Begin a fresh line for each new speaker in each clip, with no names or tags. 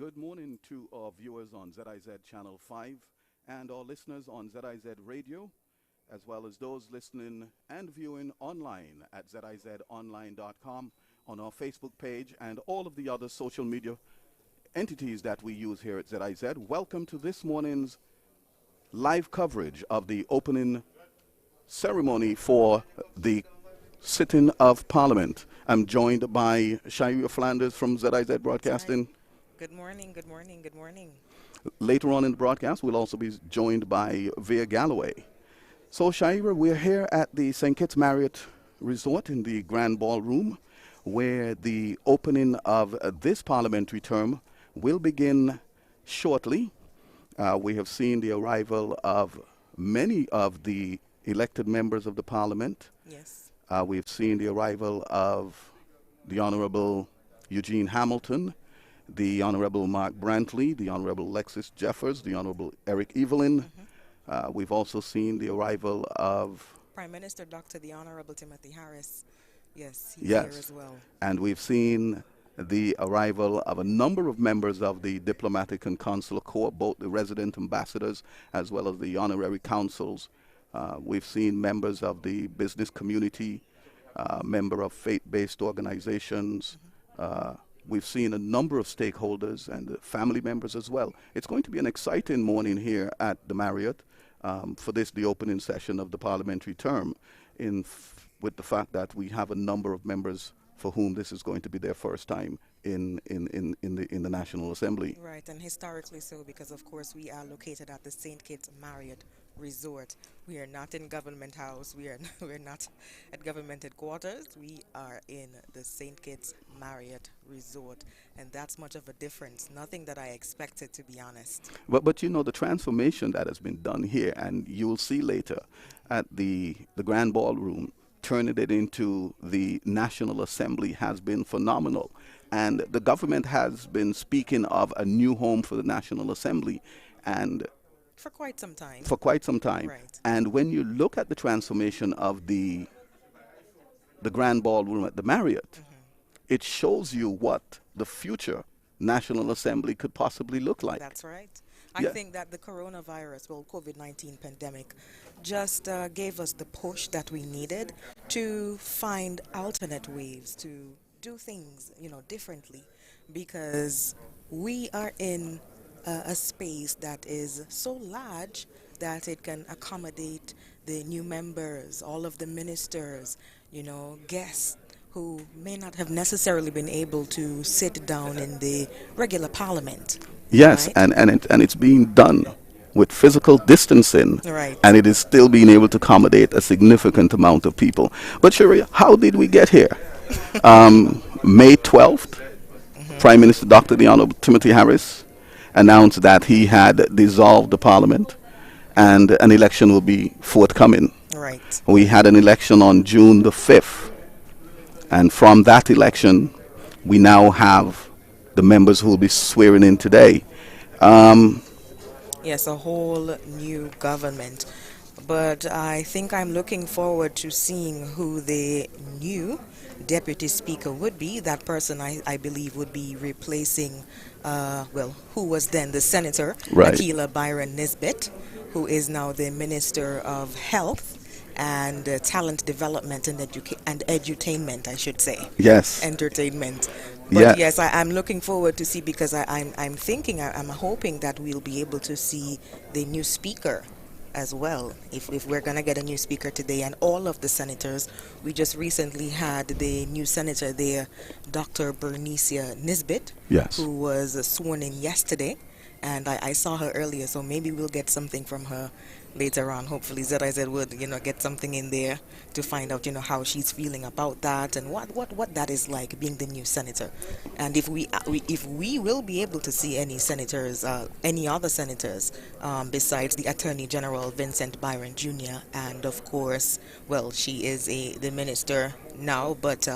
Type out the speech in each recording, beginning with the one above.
Good morning to our viewers on ZIZ Channel 5 and our listeners on ZIZ Radio, as well as those listening and viewing online at zizonline.com, on our Facebook page, and all of the other social media entities that we use here at ZIZ. Welcome to this morning's live coverage of the opening ceremony for the sitting of Parliament. I'm joined by Shaira Flanders from ZIZ Broadcasting.
Good morning, good morning, good morning.
Later on in the broadcast, we'll also be joined by Via Galloway. So, Shaira, we're here at the St. Kitts Marriott Resort in the Grand Ballroom, where the opening of this parliamentary term will begin shortly. We have seen the arrival of many of the elected members of the parliament.
Yes.
We've seen the arrival of the Honorable Eugene Hamilton, the Honorable Mark Brantley, the Honorable Alexis Jeffers, the Honorable Eric Evelyn. We've also seen the arrival of
Prime Minister Dr. the Honorable Timothy Harris. Yes, he's here as well.
And we've seen the arrival of a number of members of the diplomatic and consular corps, both the resident ambassadors as well as the honorary consuls. We've seen members of the business community, member of faith-based organizations. We've seen a number of stakeholders and family members as well. It's going to be an exciting morning here at the Marriott for the opening session of the parliamentary term, with the fact that we have a number of members for whom this is going to be their first time in the National Assembly.
Right, and historically so, because of course we are located at the St. Kitts Marriott Resort. We are not in Government House. We're not at government headquarters. We are in the St. Kitts Marriott Resort, and that's much of a difference. Nothing that I expected, to be honest.
But you know, the transformation that has been done here, and you'll see later at the Grand Ballroom, turning it into the National Assembly has been phenomenal. And the government has been speaking of a new home for the National Assembly, and
for quite some time.
Right. And when you look at the transformation of the Grand Ballroom at the Marriott, it shows you what the future National Assembly could possibly look like.
That's right. I think that the coronavirus, COVID-19 pandemic, just gave us the push that we needed to find alternate ways to do things, differently, because we are in a space that is so large that it can accommodate the new members, all of the ministers, guests who may not have necessarily been able to sit down in the regular parliament.
Yes,
right?
and it's being done with physical distancing,
right,
and it is still being able to accommodate a significant amount of people. But Sharia, how did we get here? May 12th, Prime Minister Dr. the Honorable Timothy Harris announced that he had dissolved the parliament and an election will be forthcoming.
Right.
We had an election on June the 5th, and from that election we now have the members who will be swearing in today.
Yes, a whole new government. But I think I'm looking forward to seeing who the new deputy speaker would be. That person, I believe, would be replacing, who was then the senator,
right,
Akila Byron Nisbet, who is now the Minister of Health and Talent Development and Edutainment, I should say.
Yes.
Entertainment. But yes, I'm looking forward to see, because I'm hoping that we'll be able to see the new speaker as well, if we're going to get a new speaker today, and all of the senators. We just recently had the new senator there, Dr. Bernicia Nisbet,
yes,
who was sworn in yesterday, and I saw her earlier, so maybe we'll get something from her later on. Hopefully ZIZ would, get something in there to find out, how she's feeling about that and what that is like, being the new senator. And if we will be able to see any senators, any other senators, besides the Attorney General Vincent Byron Jr. and of course, she is the minister now, but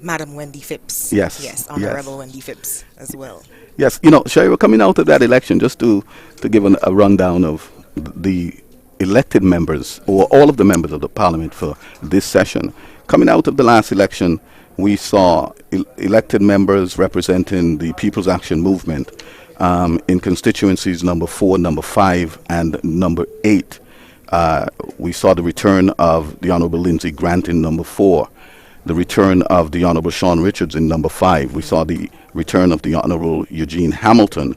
Madam Wendy Phipps.
Yes,
Honorable Wendy Phipps as well.
Yes, Shaira, coming out of that election, just to give a rundown of the elected members, or all of the members of the parliament for this session, coming out of the last election, we saw elected members representing the People's Action Movement in constituencies number 4, number 5, and number 8. We saw the return of the Honorable Lindsey Grant in number 4, the return of the Honorable Sean Richards in number 5. We saw the return of the Honorable Eugene Hamilton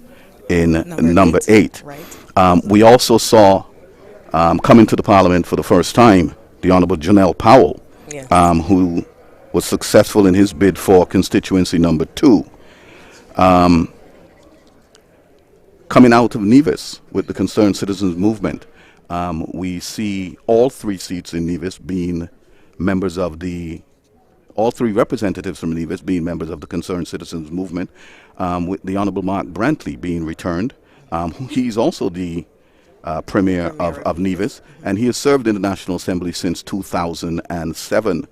in
Number
number
eight,
8.
right?
We also saw coming to the Parliament for the first time the Honorable Janelle Powell,
Yes.
who was successful in his bid for constituency number 2. Coming out of Nevis with the Concerned Citizens Movement, we see all 3 seats in Nevis being members of all 3 representatives from Nevis being members of the Concerned Citizens Movement, with the Honorable Mark Brantley being returned. He's also the Premier of Nevis, and he has served in the National Assembly since 2007.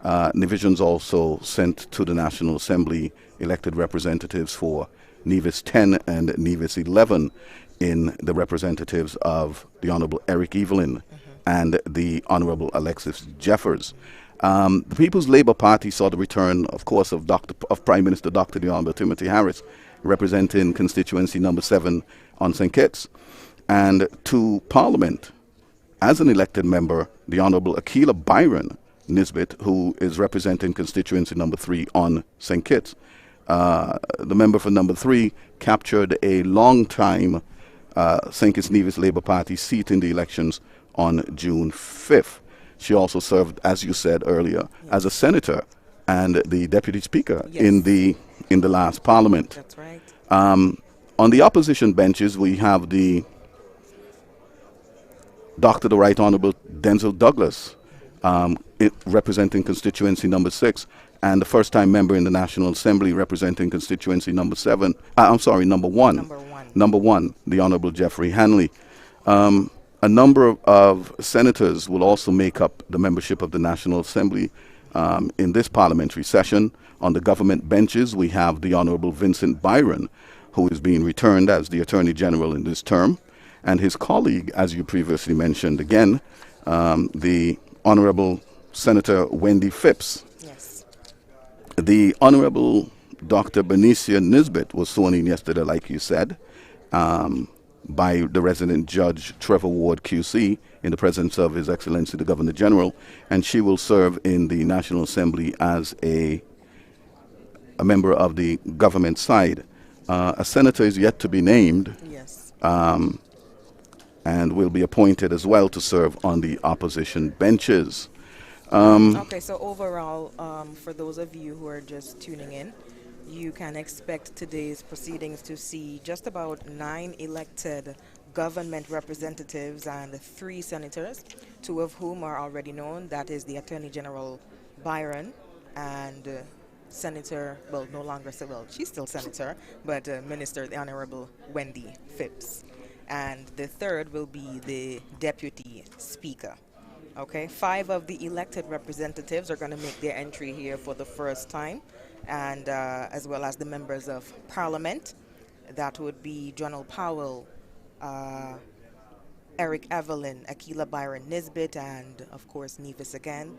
Nevisians also sent to the National Assembly elected representatives for Nevis 10 and Nevis 11 in the representatives of the Honorable Eric Evelyn and the Honorable Alexis Jeffers. The People's Labour Party saw the return, of course, of Prime Minister Dr. the Honorable Timothy Harris, representing constituency number 7 on St. Kitts. And to Parliament, as an elected member, the Honorable Akila Byron Nisbet, who is representing constituency number 3 on St. Kitts. The member for number 3 captured a long-time St. Kitts Nevis Labour Party seat in the elections on June 5th. She also served, as you said earlier, as a senator and the deputy speaker in the last Parliament.
That's right.
On the opposition benches, we have the Dr. the Right Honorable Denzel Douglas, representing constituency number 6, and the first-time member in the National Assembly representing constituency number 7. Number 1.
Number 1.
Number 1, the Honorable Jeffrey Hanley. A number of senators will also make up the membership of the National Assembly in this parliamentary session. On the government benches, we have the Honorable Vincent Byron, who is being returned as the Attorney General in this term, and his colleague, as you previously mentioned again, the Honorable Senator Wendy Phipps.
Yes.
The Honorable Dr. Benicia Nisbet was sworn in yesterday, like you said, by the resident judge Trevor Ward QC in the presence of His Excellency the Governor General, and she will serve in the National Assembly as a member of the government side. A senator is yet to be named.
Yes.
And will be appointed as well to serve on the opposition benches.
Okay, so overall, for those of you who are just tuning in, you can expect today's proceedings to see just about 9 elected government representatives and 3 senators, 2 of whom are already known. That is the Attorney General Byron and Senator, well, no longer, well, she's still Senator, but Minister, the Honorable Wendy Phipps. And the third will be the Deputy Speaker. Okay, 5 of the elected representatives are going to make their entry here for the first time, and as well as the members of Parliament. That would be Jonal Powell, Eric Evelyn, Akila Byron Nisbet, and of course Nevis again,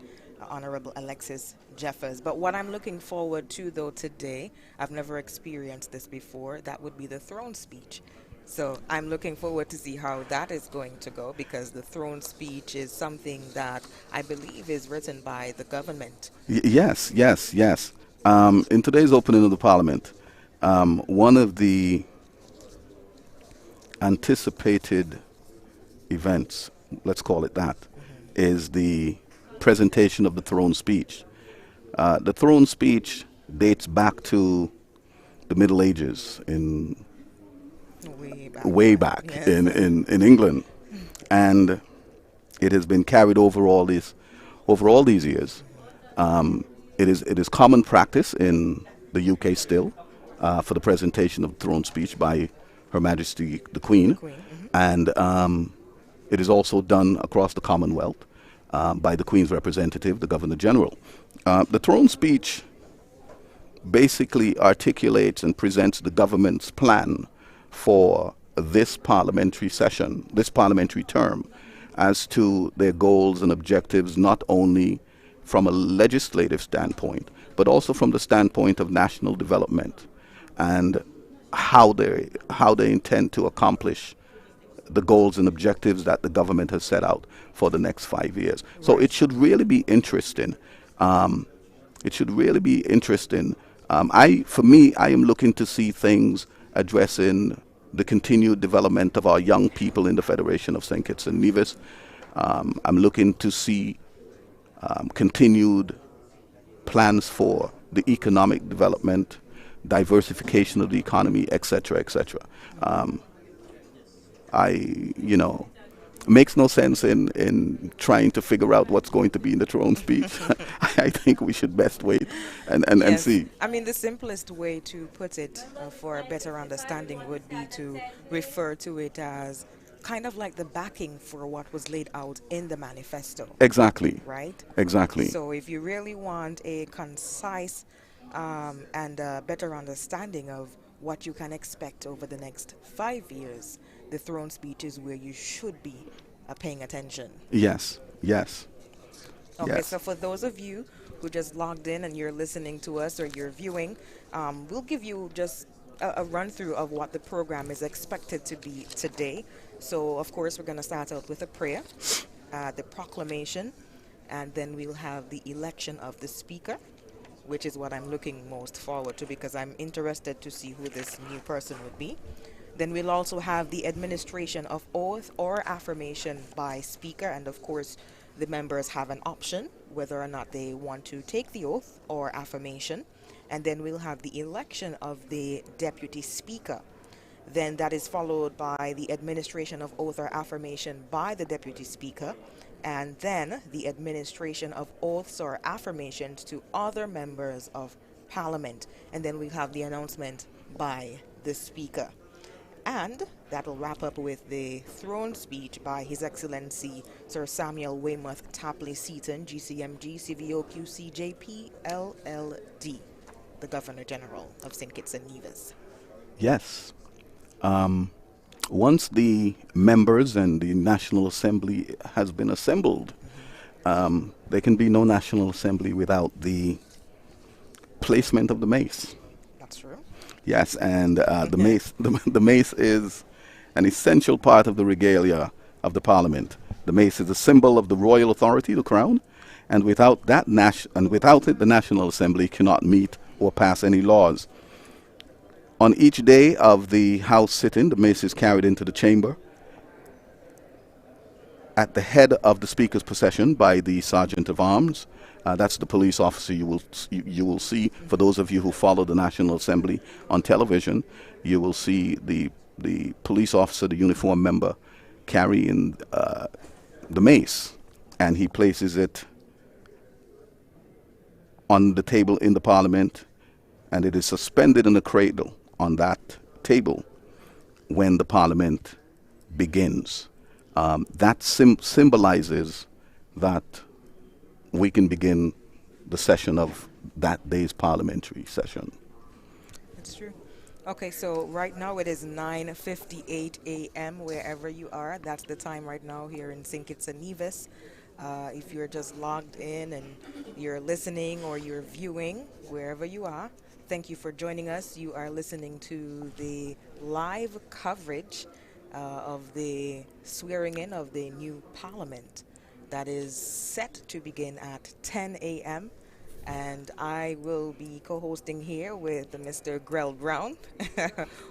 Honorable Alexis Jeffers. But what I'm looking forward to, though, today, I've never experienced this before, that would be the throne speech. So I'm looking forward to see how that is going to go, because the throne speech is something that I believe is written by the government.
Yes. In today's opening of the Parliament, one of the anticipated events, let's call it that, is the presentation of the throne speech. The throne speech dates back to the Middle Ages in way back
Yes.
in England, and it has been carried over all these years. It is common practice in the UK still for the presentation of the throne speech by Her Majesty the Queen, and it is also done across the Commonwealth by the Queen's representative, the Governor General. The throne speech basically articulates and presents the government's plan for this parliamentary session, this parliamentary term, as to their goals and objectives, not only from a legislative standpoint, but also from the standpoint of national development and how they intend to accomplish the goals and objectives that the government has set out for the next 5 years. So
Right.
it should really be interesting. Um, it should really be interesting. For me, I am looking to see things addressing the continued development of our young people in the Federation of St. Kitts and Nevis. I'm looking to see continued plans for the economic development, diversification of the economy, etc., etc. I makes no sense in trying to figure out what's going to be in the throne speech. I think we should best wait and
Yes.
see.
I mean, the simplest way to put it for a better understanding would be to refer to it as kind of like the backing for what was laid out in the manifesto,
Exactly,
right?
exactly.
So, if you really want a concise and a better understanding of what you can expect over the next 5 years, the throne speech is where you should be paying attention.
Yes, yes,
Okay, so
yes.
for those of you who just logged in and you're listening to us or you're viewing, we'll give you just a run through of what the program is expected to be today. So, of course, we're going to start out with a prayer, the proclamation, and then we'll have the election of the speaker, which is what I'm looking most forward to because I'm interested to see who this new person would be. Then we'll also have the administration of oath or affirmation by speaker, and of course, the members have an option whether or not they want to take the oath or affirmation. And then we'll have the election of the deputy speaker. Then that is followed by the administration of oath or affirmation by the deputy speaker, and then the administration of oaths or affirmations to other members of parliament. And then we have the announcement by the speaker. And that'll wrap up with the throne speech by His Excellency Sir Samuel Weymouth Tapley Seaton, GCMG, CVOQ, CJP, LLD, the Governor General of St. Kitts and Nevis.
Yes. Once the members and the National Assembly has been assembled, there can be no National Assembly without the placement of the mace.
That's true.
Yes, and the mace, the mace is an essential part of the regalia of the Parliament. The mace is a symbol of the royal authority, the crown, and without without it, the National Assembly cannot meet or pass any laws. On each day of the House sitting, the mace is carried into the chamber at the head of the Speaker's procession by the Sergeant of Arms. That's the police officer you will see. For those of you who follow the National Assembly on television, you will see the police officer, the uniformed member, carrying the mace, and he places it on the table in the Parliament, and it is suspended in a cradle on that table when the Parliament begins. That symbolizes that we can begin the session of that day's parliamentary session.
That's true. Okay, so right now it is 9:58 a.m. wherever you are. That's the time right now here in St. Kitts and Nevis. If you're just logged in and you're listening or you're viewing, wherever you are, thank you for joining us. You are listening to the live coverage of the swearing in of the new parliament that is set to begin at 10 a.m. And I will be co-hosting here with Mr. Grell Brown.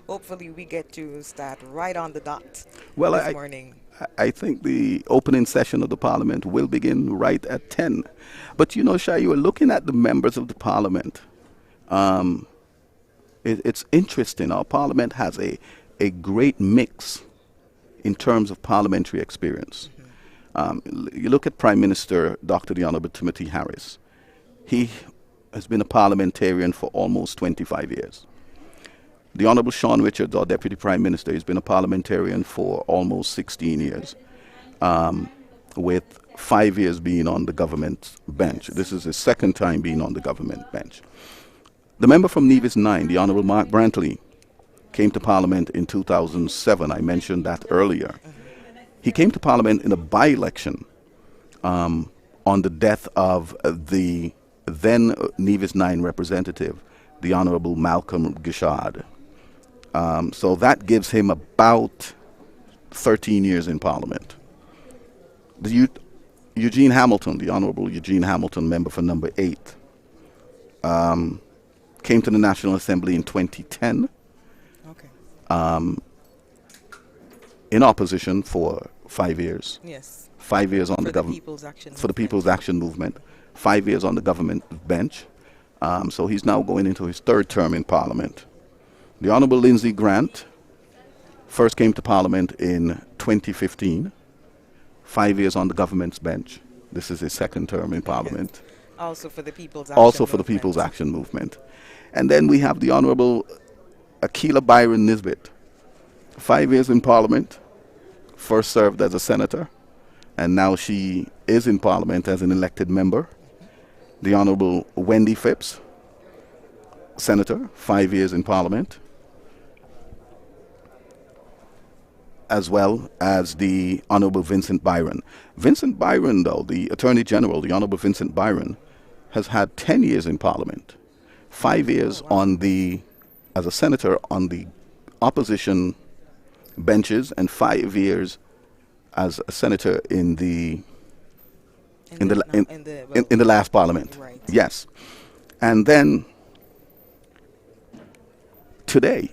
Hopefully we get to start right on the dot
Well,
this morning.
I think the opening session of the Parliament will begin right at 10. But Shai, you are looking at the members of the Parliament. It's interesting. Our Parliament has a great mix in terms of parliamentary experience. You look at Prime Minister Dr. the Honorable Timothy Harris. He has been a parliamentarian for almost 25 years. The Honorable Sean Richards, our Deputy Prime Minister, has been a parliamentarian for almost 16 years, with 5 years being on the government bench. This is his second time being on the government bench. The member from Nevis 9, the Honorable Mark Brantley, came to Parliament in 2007. I mentioned that earlier. He came to Parliament in a by-election on the death of the then Nevis 9 representative, the Honorable Malcolm Gishard. So that gives him about 13 years in Parliament. Eugene Hamilton, the Honorable Eugene Hamilton, member for number 8, came to the National Assembly in 2010.
Okay.
In opposition for 5 years.
Yes.
5 years on
For
the
the
government
People's Action
for the
Movement.
People's Action Movement. 5 years on the government bench. So he's now going into his third term in Parliament. The Honorable Lindsey Grant first came to Parliament in 2015. 5 years on the government's bench. This is his second term in Parliament.
Also for the People's Action
Also for the
Movement.
People's Action Movement. And then we have the Honorable Akila Byron Nisbet. 5 years in Parliament. First served as a senator, and now she is in Parliament as an elected member. The Honorable Wendy Phipps, senator, 5 years in Parliament, as well as the Honorable Vincent Byron. Vincent Byron, though, the Attorney General, the Honorable Vincent Byron, has had 10 years in Parliament, 5 years as a senator on the opposition benches, and 5 years as a senator in the last Parliament.
Right.
Yes, and then today,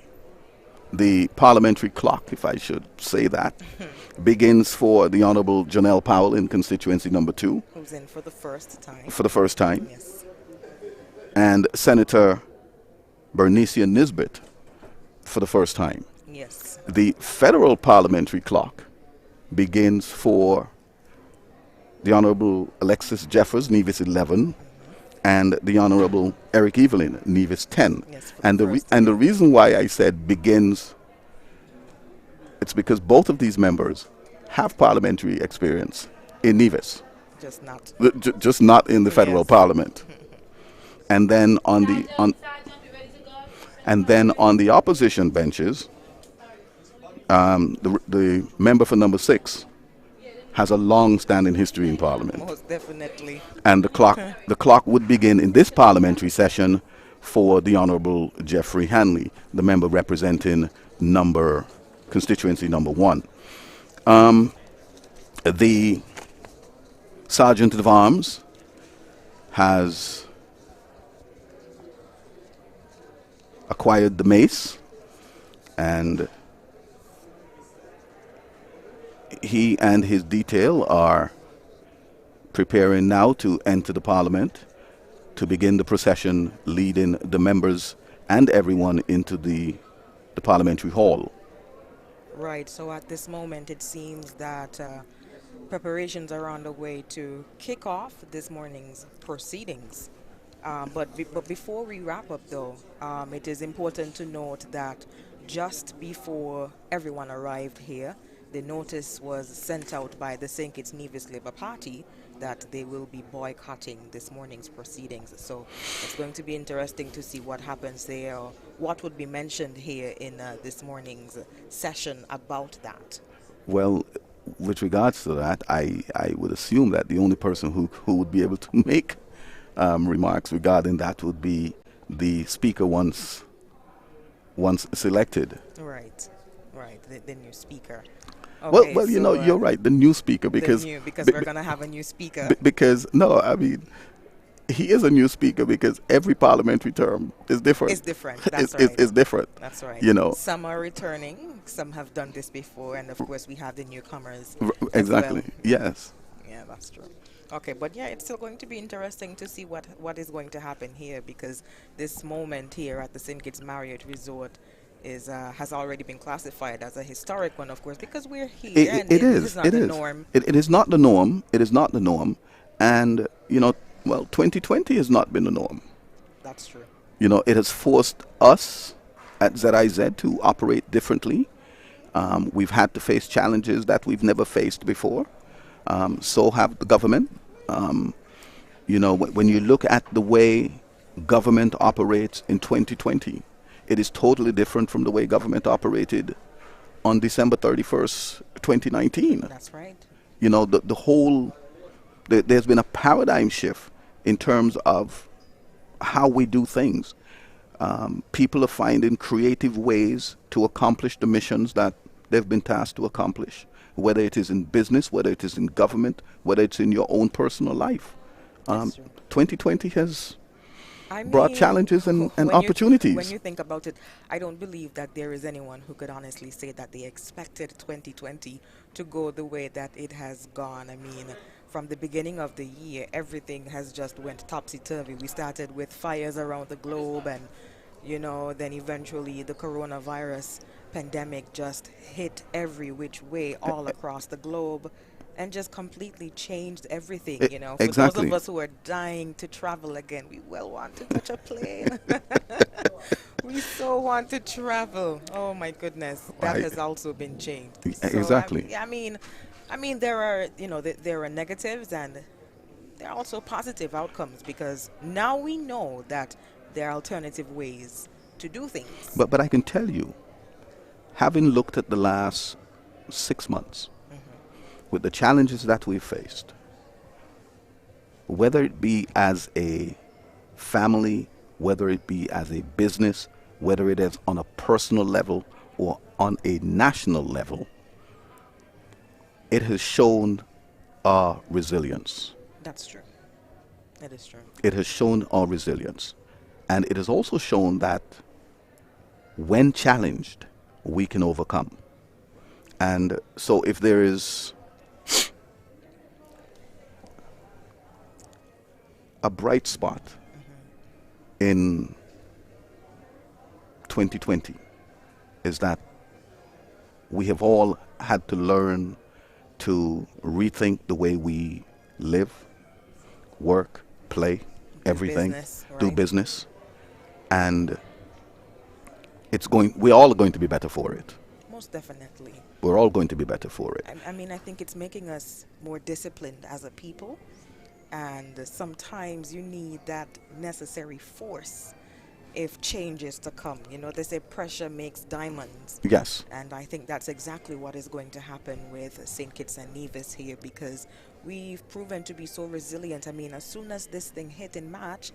the parliamentary clock, if I should say that, begins for the Honorable Janelle Powell in constituency number 2.
Who's in for the first time.
For the first time.
Yes.
And Senator Bernicia Nisbet for the first time.
Yes.
The federal parliamentary clock begins for the Honorable Alexis Jeffers, Nevis 11, and the Honorable Eric Evelyn, Nevis 10.
Yes,
And the reason why I said begins, it's because both of these members have parliamentary experience in Nevis,
Just not.
just not in the federal
Yes.
parliament. And then on the opposition benches, the member for number 6 has a long-standing history in Parliament.
Most definitely.
And the clock would begin in this parliamentary session for the Honorable Jeffrey Hanley, the member representing constituency number 1. The Sergeant of Arms has acquired the mace, and he and his detail are preparing now to enter the Parliament to begin the procession leading the members and everyone into the Parliamentary Hall.
Right. So at this moment, it seems that preparations are on the way to kick off this morning's proceedings. But before we wrap up, though, it is important to note that just before everyone arrived here, the notice was sent out by the St. Kitts Nevis Labour Party that they will be boycotting this morning's proceedings. So it's going to be interesting to see what happens there, or what would be mentioned here in this morning's session about that.
Well, with regards to that, I would assume that the only person who would be able to make remarks regarding that would be the speaker once selected.
Right, the new speaker. Okay,
well, you're right, the new speaker, because
we're going to have a new speaker.
He is a new speaker because every parliamentary term is different.
It's different. That's right.
It's different.
That's right.
Some
are returning. Some have done this before, and of course we have the newcomers.
Exactly.
Well.
Yes.
Yeah, that's true. Okay, but yeah, it's still going to be interesting to see what is going to happen here, because this moment here at the St. Kitts Marriott Resort has already been classified as a historic one, of course, because we're here.
It is not the norm. It is not the norm. It is not the norm. And, 2020 has not been the norm.
That's true.
It has forced us at ZIZ to operate differently. We've had to face challenges that we've never faced before. So have the government. When you look at the way government operates in 2020, it is totally different from the way government operated on December 31st, 2019.
That's right.
There's been a paradigm shift in terms of how we do things. People are finding creative ways to accomplish the missions that they've been tasked to accomplish, whether it is in business, whether it is in government, whether it's in your own personal life.
That's true.
2020 has
I
brought
mean,
challenges and
when
opportunities.
you think about it, I don't believe that there is anyone who could honestly say that they expected 2020 to go the way that it has gone. I mean, from the beginning of the year, everything has just went topsy-turvy. We started with fires around the globe, and then eventually the coronavirus pandemic just hit every which way all across the globe and just completely changed everything. For those of
Exactly.
us who are dying to travel again, we well want to touch a plane. We so want to travel. Oh my goodness, that
I,
has also been changed. So
exactly.
I mean, there are there are negatives and there are also positive outcomes because now we know that there are alternative ways to do things.
But I can tell you, having looked at the last 6 months, with the challenges that we've faced, whether it be as a family, whether it be as a business, whether it is on a personal level or on a national level, it has shown our resilience.
That's true. That is true.
It has shown our resilience. And it has also shown that when challenged, we can overcome. And so if there is a bright spot in 2020, is that we have all had to learn to rethink the way we live, work, play,
Do
everything,
business,
do
right?
business, and we're all going to be better for it.
Most definitely.
We're all going to be better for it.
I mean, I think it's making us more disciplined as a people, and sometimes you need that necessary force if change is to come. They say pressure makes diamonds.
Yes,
And I think that's exactly what is going to happen with St. Kitts and Nevis here because we've proven to be so resilient. I mean, as soon as this thing hit in March,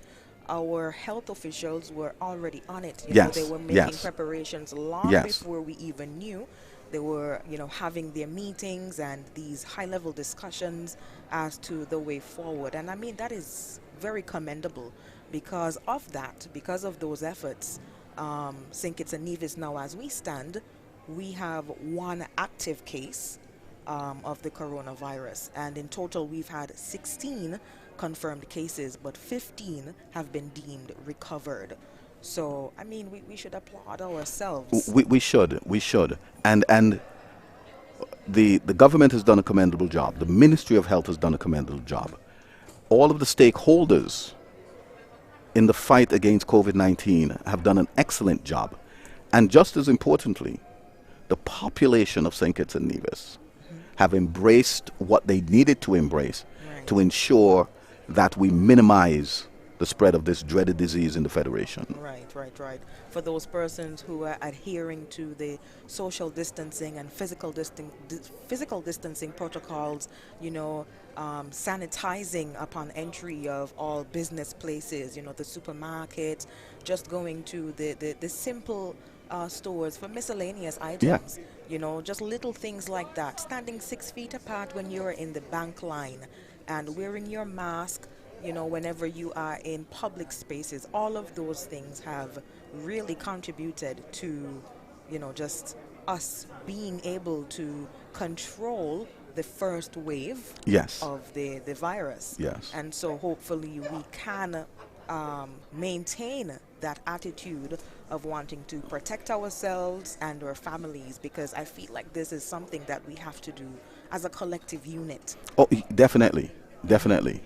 our health officials were already on it. They
yes,
were making
yes,
preparations long
yes.
before we even knew. They were, having their meetings and these high-level discussions as to the way forward. And I mean, that is very commendable because of that, because of those efforts. St. Kitts and Nevis now, as we stand, we have one active case of the coronavirus. And in total, we've had 16 confirmed cases, but 15 have been deemed recovered. So, I mean, we should applaud ourselves.
We should. And the government has done a commendable job. The Ministry of Health has done a commendable job. All of the stakeholders in the fight against COVID-19 have done an excellent job. And just as importantly, the population of St. Kitts and Nevis have embraced what they needed to embrace
Right.
to ensure that we minimize the spread of this dreaded disease in the Federation.
Right. For those persons who are adhering to the social distancing and physical distancing protocols, sanitizing upon entry of all business places, the supermarkets, just going to the simple stores for miscellaneous items, just little things like that. Standing 6 feet apart when you're in the bank line and wearing your mask, whenever you are in public spaces. All of those things have really contributed to, just us being able to control the first wave
Yes,
of the virus.
yes.
And so hopefully we can maintain that attitude of wanting to protect ourselves and our families because I feel like this is something that we have to do as a collective unit.
Oh, definitely, definitely.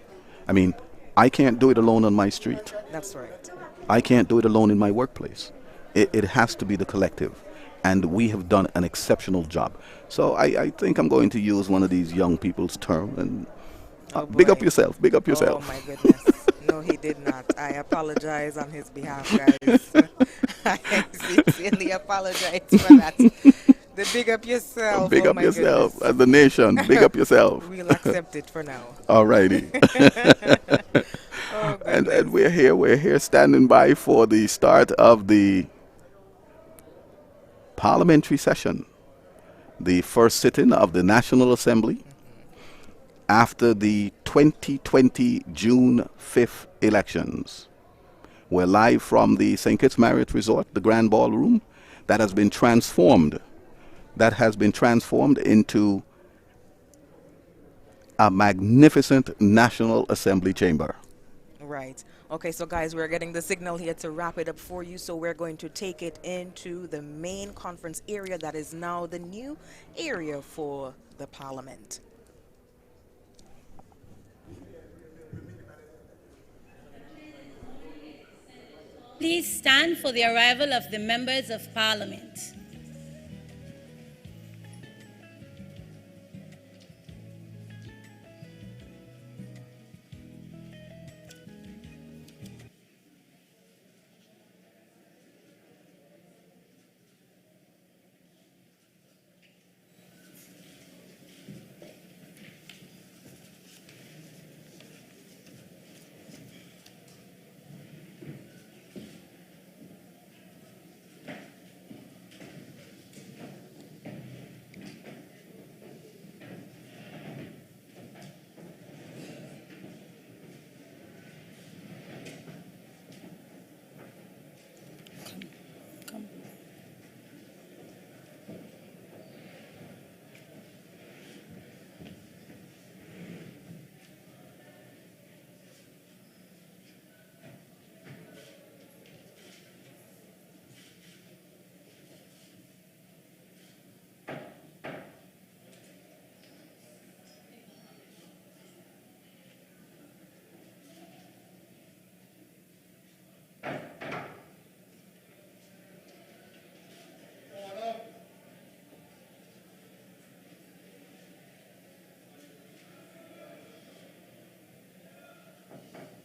I mean, I can't do it alone on my street.
That's right.
I can't do it alone in my workplace. It has to be the collective. And we have done an exceptional job. So I think I'm going to use one of these young people's term and
Oh
big up
boy.
yourself, big up
Oh
yourself.
my goodness. No, he did not. I apologize on his behalf, guys. I sincerely apologize for that. The big up yourself.
Big
Oh
up
my
yourself
goodness.
as the nation. Big up yourself.
We'll accept it for now.
All righty.
Oh,
And
goodness.
we're here standing by for the start of the parliamentary session, the first sitting of the National Assembly after the 2020 June 5th elections. We're live from the St. Kitts Marriott Resort, the Grand Ballroom, that has been transformed. That has been transformed into a magnificent National Assembly chamber.
Right. Okay, so guys, we're getting the signal here to wrap it up for you. So we're going to take it into the main conference area that is now the new area for the Parliament.
Please stand for the arrival of the members of Parliament.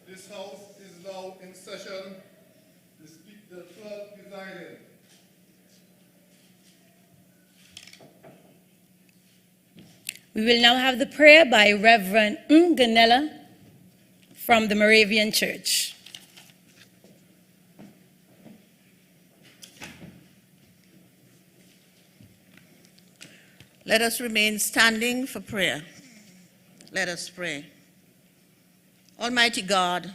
This House is now in session. The clerk presiding.
We will now have the prayer by Reverend Ganella from the Moravian Church.
Let us remain standing for prayer. Let us pray. Almighty God,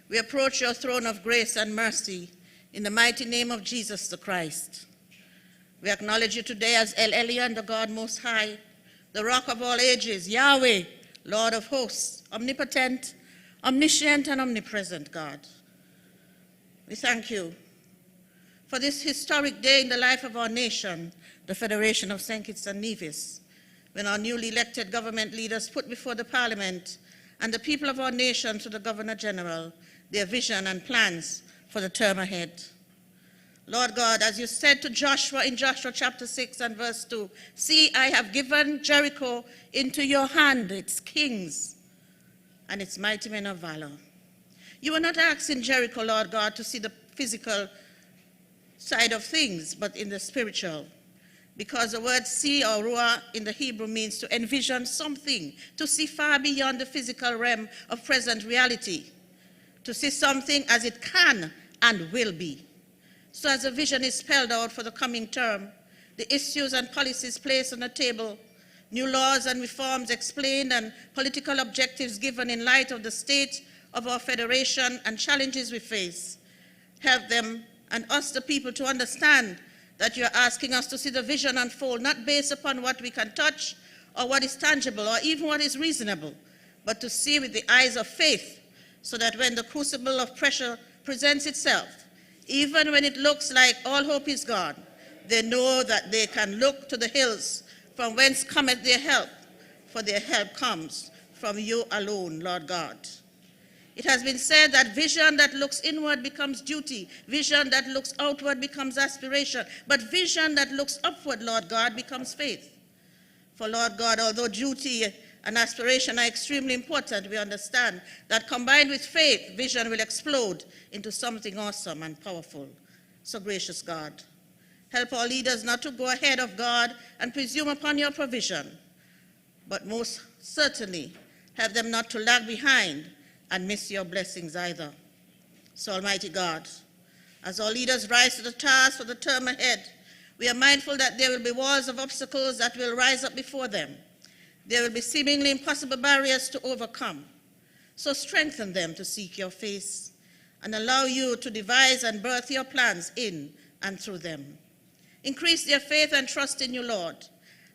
we approach your throne of grace and mercy in the mighty name of Jesus the Christ. We acknowledge you today as El Elyon, the God Most High, the Rock of all ages, Yahweh, Lord of hosts, omnipotent, omniscient, and omnipresent God. We thank you for this historic day in the life of our nation, the Federation of St. Kitts and Nevis, when our newly elected government leaders put before the Parliament and the people of our nation to the Governor General their vision and plans for the term ahead. Lord God, as you said to Joshua in Joshua chapter 6 and verse 2, see, I have given Jericho into your hand, its kings and its mighty men of valor. You were not asking Jericho, Lord God, to see the physical side of things, but in the spiritual. Because the word see or ruah in the Hebrew means to envision something, to see far beyond the physical realm of present reality, to see something as it can and will be. So as the vision is spelled out for the coming term, the issues and policies placed on the table, new laws and reforms explained, and political objectives given in light of the state of our federation and challenges we face, help them and us, the people, to understand that you're asking us to see the vision unfold, not based upon what we can touch or what is tangible or even what is reasonable, but to see with the eyes of faith, so that when the crucible of pressure presents itself, even when it looks like all hope is gone, they know that they can look to the hills from whence cometh their help, for their help comes from you alone, Lord God. It has been said that vision that looks inward becomes duty, vision that looks outward becomes aspiration, but vision that looks upward, Lord God, becomes faith. For Lord God, although duty and aspiration are extremely important, we understand that combined with faith, vision will explode into something awesome and powerful. So gracious God, help our leaders not to go ahead of God and presume upon your provision, but most certainly have them not to lag behind and miss your blessings either. So, Almighty God, as our leaders rise to the task for the term ahead, we are mindful that there will be walls of obstacles that will rise up before them. There will be seemingly impossible barriers to overcome. So strengthen them to seek your face and allow you to devise and birth your plans in and through them. Increase their faith and trust in you, Lord.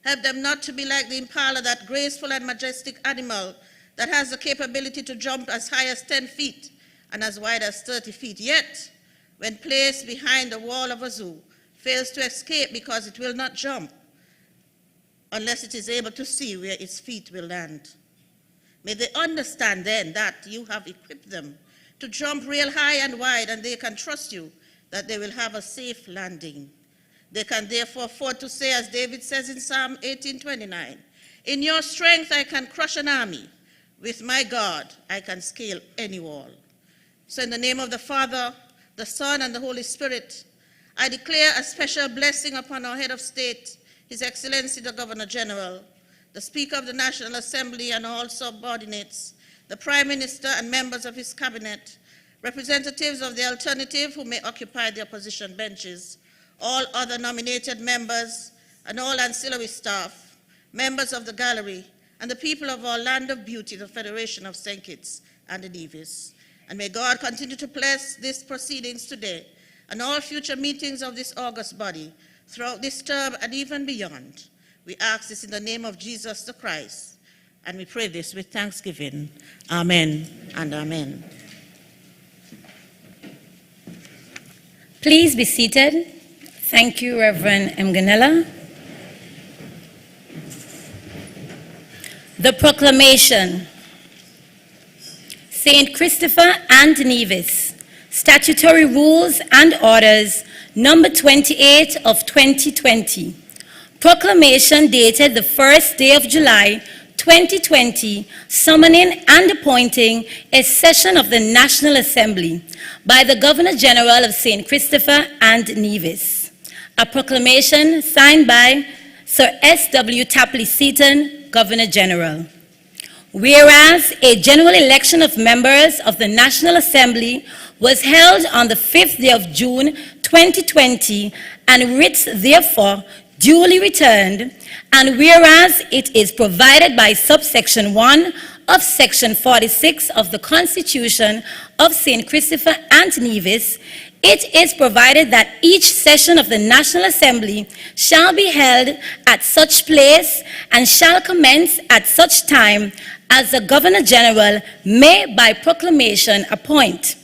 Help them not to be like the impala, that graceful and majestic animal that has the capability to jump as high as 10 feet and as wide as 30 feet, yet, when placed behind the wall of a zoo, fails to escape because it will not jump unless it is able to see where its feet will land. May they understand then that you have equipped them to jump real high and wide, and they can trust you that they will have a safe landing. They can therefore afford to say, as David says in Psalm 18:29, "In your strength I can crush an army. With my God I can scale any wall." So in the name of the Father, the Son, and the Holy Spirit, I declare a special blessing upon our head of state, His Excellency the Governor General, the Speaker of the National Assembly and all subordinates, the Prime Minister and members of his cabinet, representatives of the alternative who may occupy the opposition benches, all other nominated members and all ancillary staff, members of the gallery, and the people of our land of beauty, the Federation of St. Kitts and the Nevis. And may God continue to bless these proceedings today and all future meetings of this august body throughout this term and even beyond. We ask this in the name of Jesus the Christ, and we pray this with thanksgiving. Amen and amen.
Please be seated. Thank you, Reverend Mganela. The proclamation. St. Christopher and Nevis, Statutory Rules and Orders, number 28 of 2020. Proclamation dated the 1st day of July, 2020, summoning and appointing a session of the National Assembly by the Governor General of St. Christopher and Nevis. A proclamation signed by Sir S.W. Tapley Seaton, Governor General. Whereas a general election of members of the National Assembly was held on the 5th day of June 2020, and writs therefore duly returned, and whereas it is provided by subsection 1 of section 46 of the Constitution of St. Christopher and Nevis, it is provided that each session of the National Assembly shall be held at such place and shall commence at such time as the Governor General may by proclamation appoint.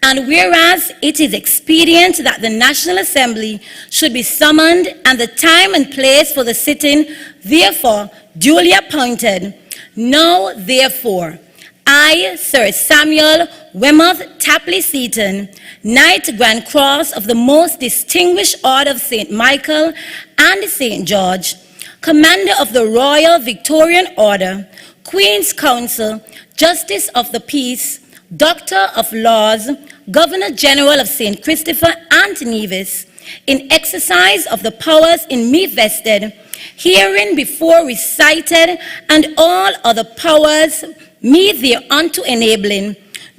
And whereas it is expedient that the National Assembly should be summoned and the time and place for the sitting therefore duly appointed, now therefore I, Sir Samuel Wemouth Tapley Seaton, Knight Grand Cross of the Most Distinguished Order of St. Michael and St. George, Commander of the Royal Victorian Order, Queen's Counsel, Justice of the Peace, Doctor of Laws, Governor General of St. Christopher and Nevis, in exercise of the powers in me vested, herein before recited, and all other powers me thereunto enabling,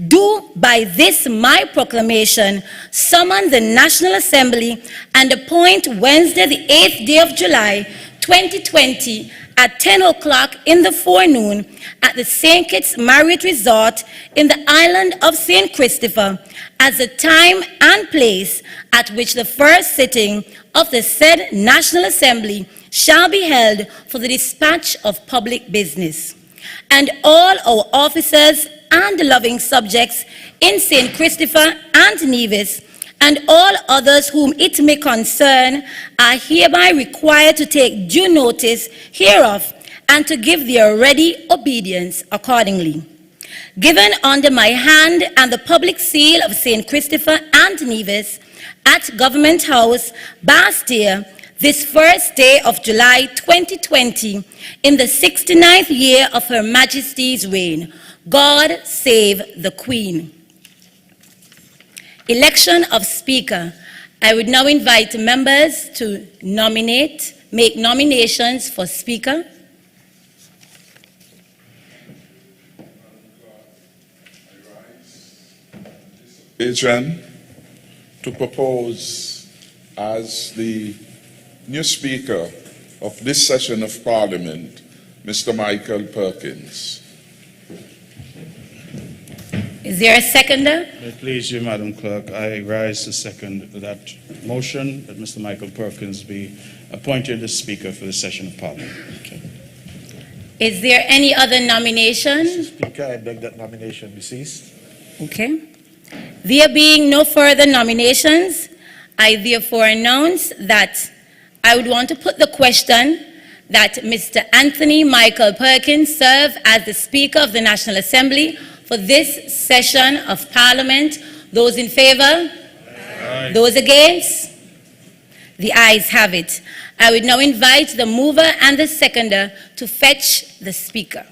do by this my proclamation summon the National Assembly and appoint Wednesday the 8th day of July 2020 at 10 o'clock in the forenoon at the St. Kitts Marriott Resort in the island of St. Christopher as the time and place at which the first sitting of the said National Assembly shall be held for the dispatch of public business. And all our officers and loving subjects in St. Christopher and Nevis, and all others whom it may concern, are hereby required to take due notice hereof and to give their ready obedience accordingly. Given under my hand and the public seal of St. Christopher and Nevis at Government House, Bastille, this first day of July 2020, in the 69th year of Her Majesty's reign. God save the Queen. Election of Speaker. I would now invite members to make nominations for Speaker.
I
Adrian to propose as the new Speaker of this session of Parliament, Mr. Michael Perkins.
Is there a seconder?
May it please you, Madam Clerk, I rise to second that motion that Mr. Michael Perkins be appointed as Speaker for this session of Parliament. Okay.
Is there any other nomination?
Mr. Speaker, I beg that nomination be ceased.
Okay. There being no further nominations, I therefore announce that I would want to put the question that Mr. Anthony Michael Perkins serve as the Speaker of the National Assembly for this session of Parliament. Those in favor? Aye. Those against? The ayes have it. I would now invite the mover and the seconder to fetch the Speaker.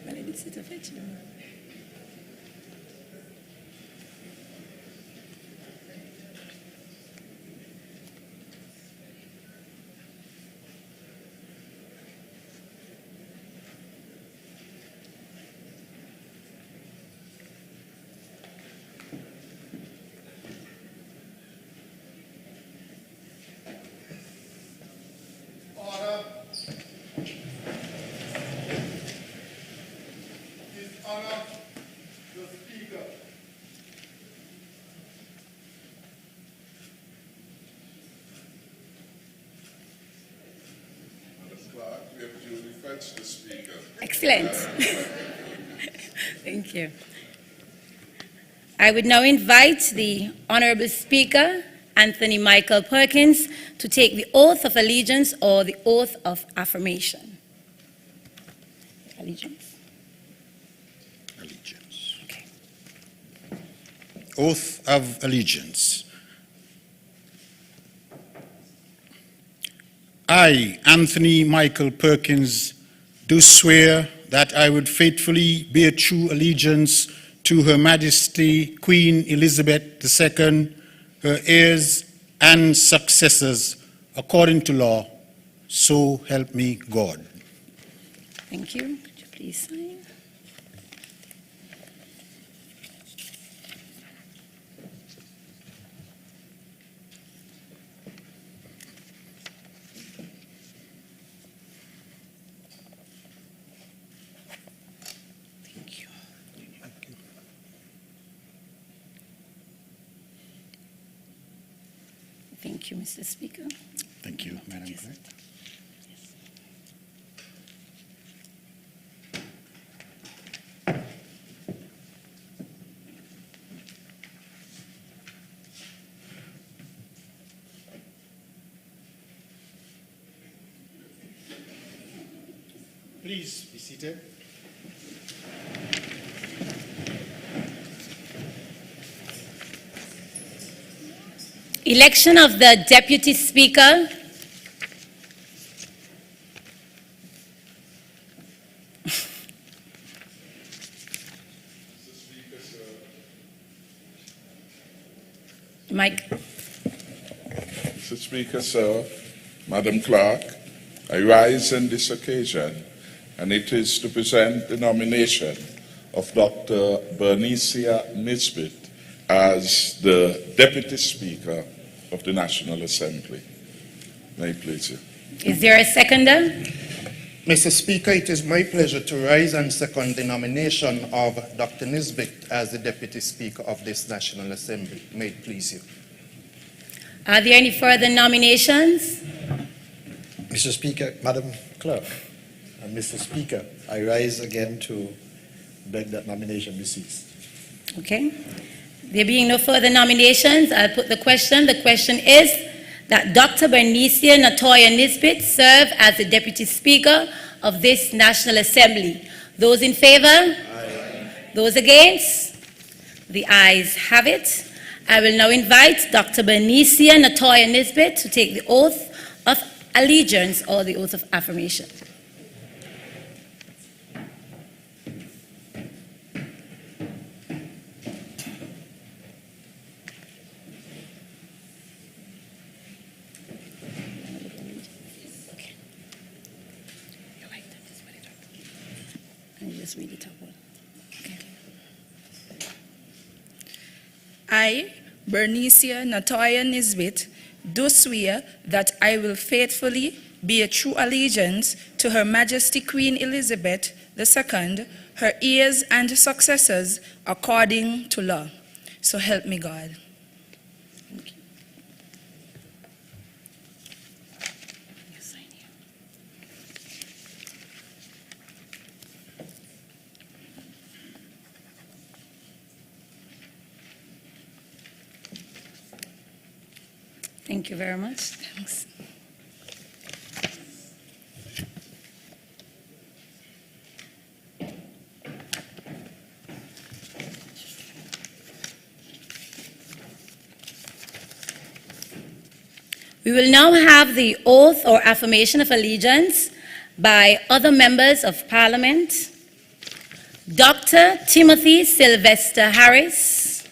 Well, I did sit to fetch them.
Order. His Honor, the Speaker.
Madam Clerk, we have duly fetched the Speaker.
Excellent. Thank you. I would now invite the Honorable Speaker, Anthony Michael Perkins, to take the oath of allegiance or the oath of affirmation. Allegiance.
Allegiance.
Okay.
Oath of allegiance. I, Anthony Michael Perkins, do swear that I would faithfully bear true allegiance to Her Majesty Queen Elizabeth II, her heirs and successors, according to law, so help me God.
Thank you. Could you please sign? Thank you. Thank you, Mr. Speaker.
Thank you, Madam Clerk. Please be seated.
Election of the Deputy Speaker. Mike.
Mr. Speaker, sir, Madam Clerk, I rise on this occasion, and it is to present the nomination of Dr. Bernicia Nisbet as the Deputy Speaker of the National Assembly. May it please you.
Is there a seconder?
Mr. Speaker, it is my pleasure to rise and second the nomination of Dr. Nisbet as the Deputy Speaker of this National Assembly. May it please you.
Are there any further nominations?
Mr. Speaker, Madam Clerk, and Mr. Speaker, I rise again to beg that nomination be ceased.
Okay. There being no further nominations, I'll put the question. The question is that Dr. Bernicia Natoya Nisbet serve as the Deputy Speaker of this National Assembly. Those in favor?
Aye.
Those against? The ayes have it. I will now invite Dr. Bernicia Natoya Nisbet to take the oath of allegiance or the oath of affirmation. Just read the top one. Okay.
I, Bernicia Natoya Nisbet, do swear that I will faithfully bear true allegiance to Her Majesty Queen Elizabeth II, her heirs and successors, according to law. So help me God.
Thank you. You sign here. Thank you very much. Thanks. We will now have the oath or affirmation of allegiance by other members of Parliament. Dr. Timothy Sylvester Harris,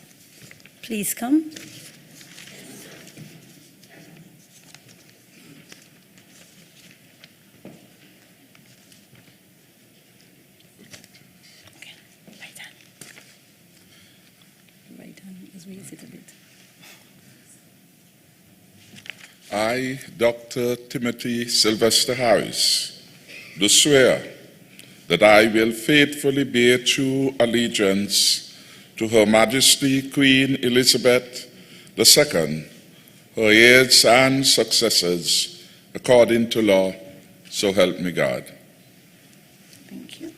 please come.
I, Dr. Timothy Sylvester Harris, do swear that I will faithfully bear true allegiance to Her Majesty Queen Elizabeth II, her heirs and successors, according to law, so help me God.
Thank you.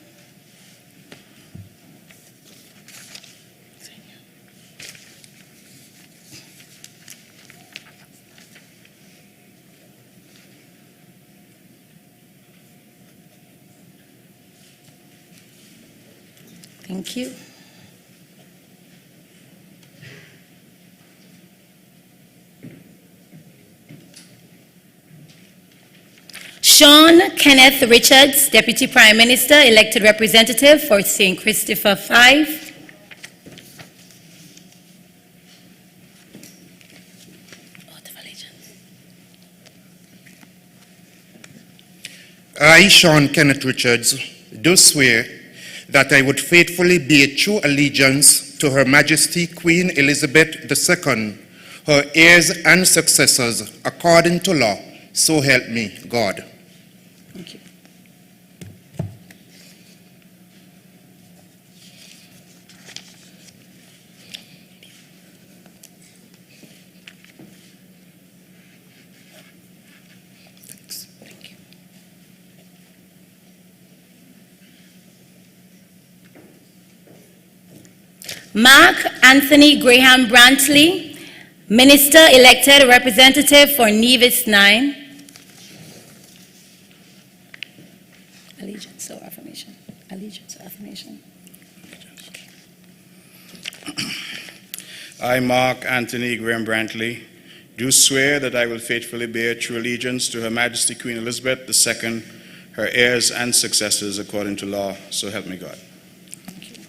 Thank you. Sean Kenneth Richards, Deputy Prime Minister, elected representative for St. Christopher 5. Oath of allegiance.
I, Sean Kenneth Richards, do swear that I would faithfully bear true allegiance to Her Majesty Queen Elizabeth II, her heirs and successors, according to law, so help me God.
Thank you. Thank you. Mark Anthony Graham Brantley, Minister elected representative for Nevis 9. Allegiance or affirmation? Allegiance or affirmation? Okay.
I, Mark Anthony Graham Brantley, do swear that I will faithfully bear true allegiance to Her Majesty Queen Elizabeth II, her heirs and successors, according to law, so help me God.
Thank you.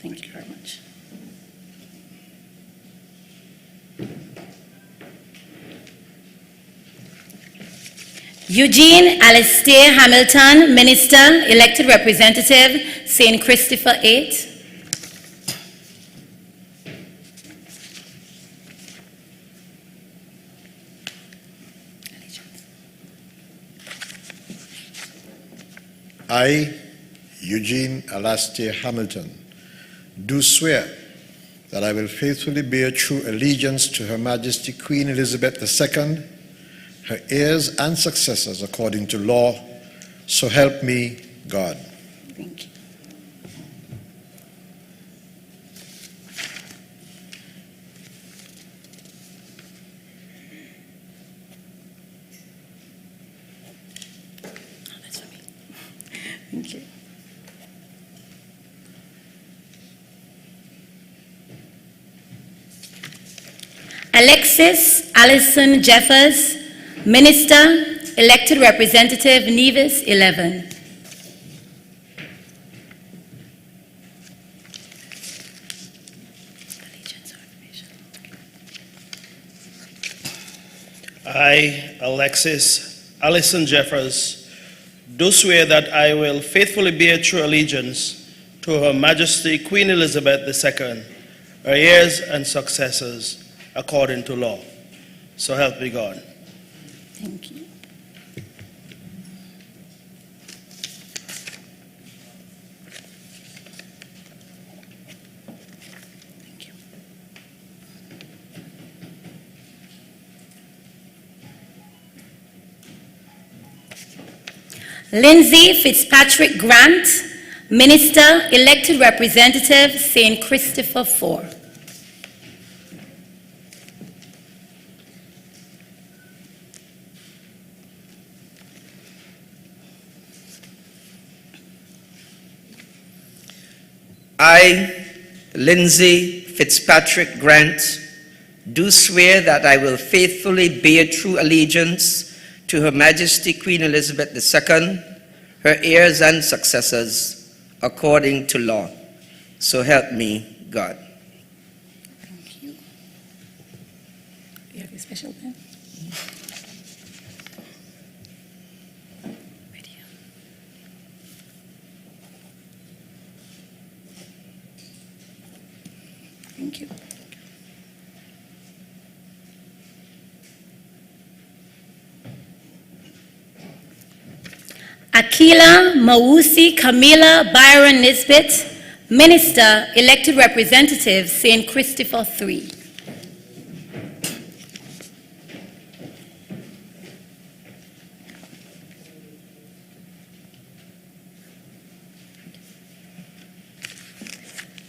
Thank you very much. Eugene Alistair Hamilton, Minister, Elected Representative, St. Christopher 8.
I, Eugene Alastair Hamilton, do swear that I will faithfully bear true allegiance to Her Majesty Queen Elizabeth II, her heirs and successors according to law, so help me God.
Thank you. Oh, that's for me. Thank you. Alexis Allison Jeffers, Minister, Elected Representative, Nevis 11.
I, Alexis Allison Jeffers, do swear that I will faithfully bear true allegiance to Her Majesty Queen Elizabeth II, her heirs and successors, according to law. So help me God.
Thank you. Thank you. Lindsay Fitzpatrick Grant, Minister, Elected Representative, St. Christopher 4.
I, Lindsay Fitzpatrick Grant, do swear that I will faithfully bear true allegiance to Her Majesty Queen Elizabeth II, her heirs and successors, according to law. So help me God.
Thank you. You have your special pen? Right here. Thank you. Akila Mawusi Camila Byron Nisbet, Minister, Elected Representative, St. Christopher 3.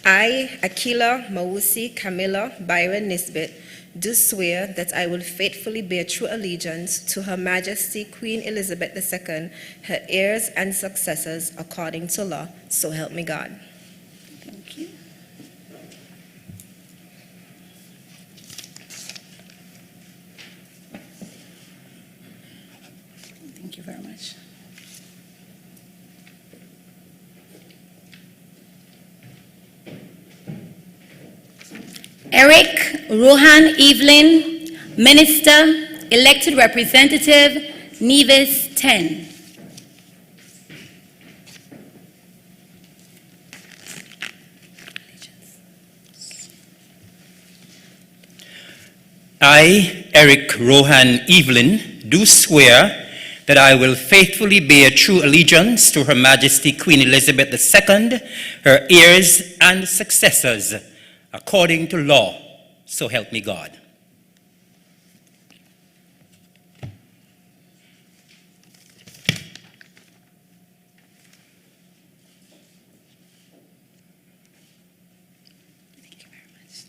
I, Akila Mawusi Camilla Byron Nisbet, do swear that I will faithfully bear true allegiance to Her Majesty Queen Elizabeth II, her heirs and successors, according to law. So help me God.
Thank you. Thank you very much. Eric Rohan Evelyn, Minister, Elected Representative, Nevis 10.
I, Eric Rohan Evelyn, do swear that I will faithfully bear true allegiance to Her Majesty Queen Elizabeth II, her heirs and successors, according to law. So help me God.
Thank you very much.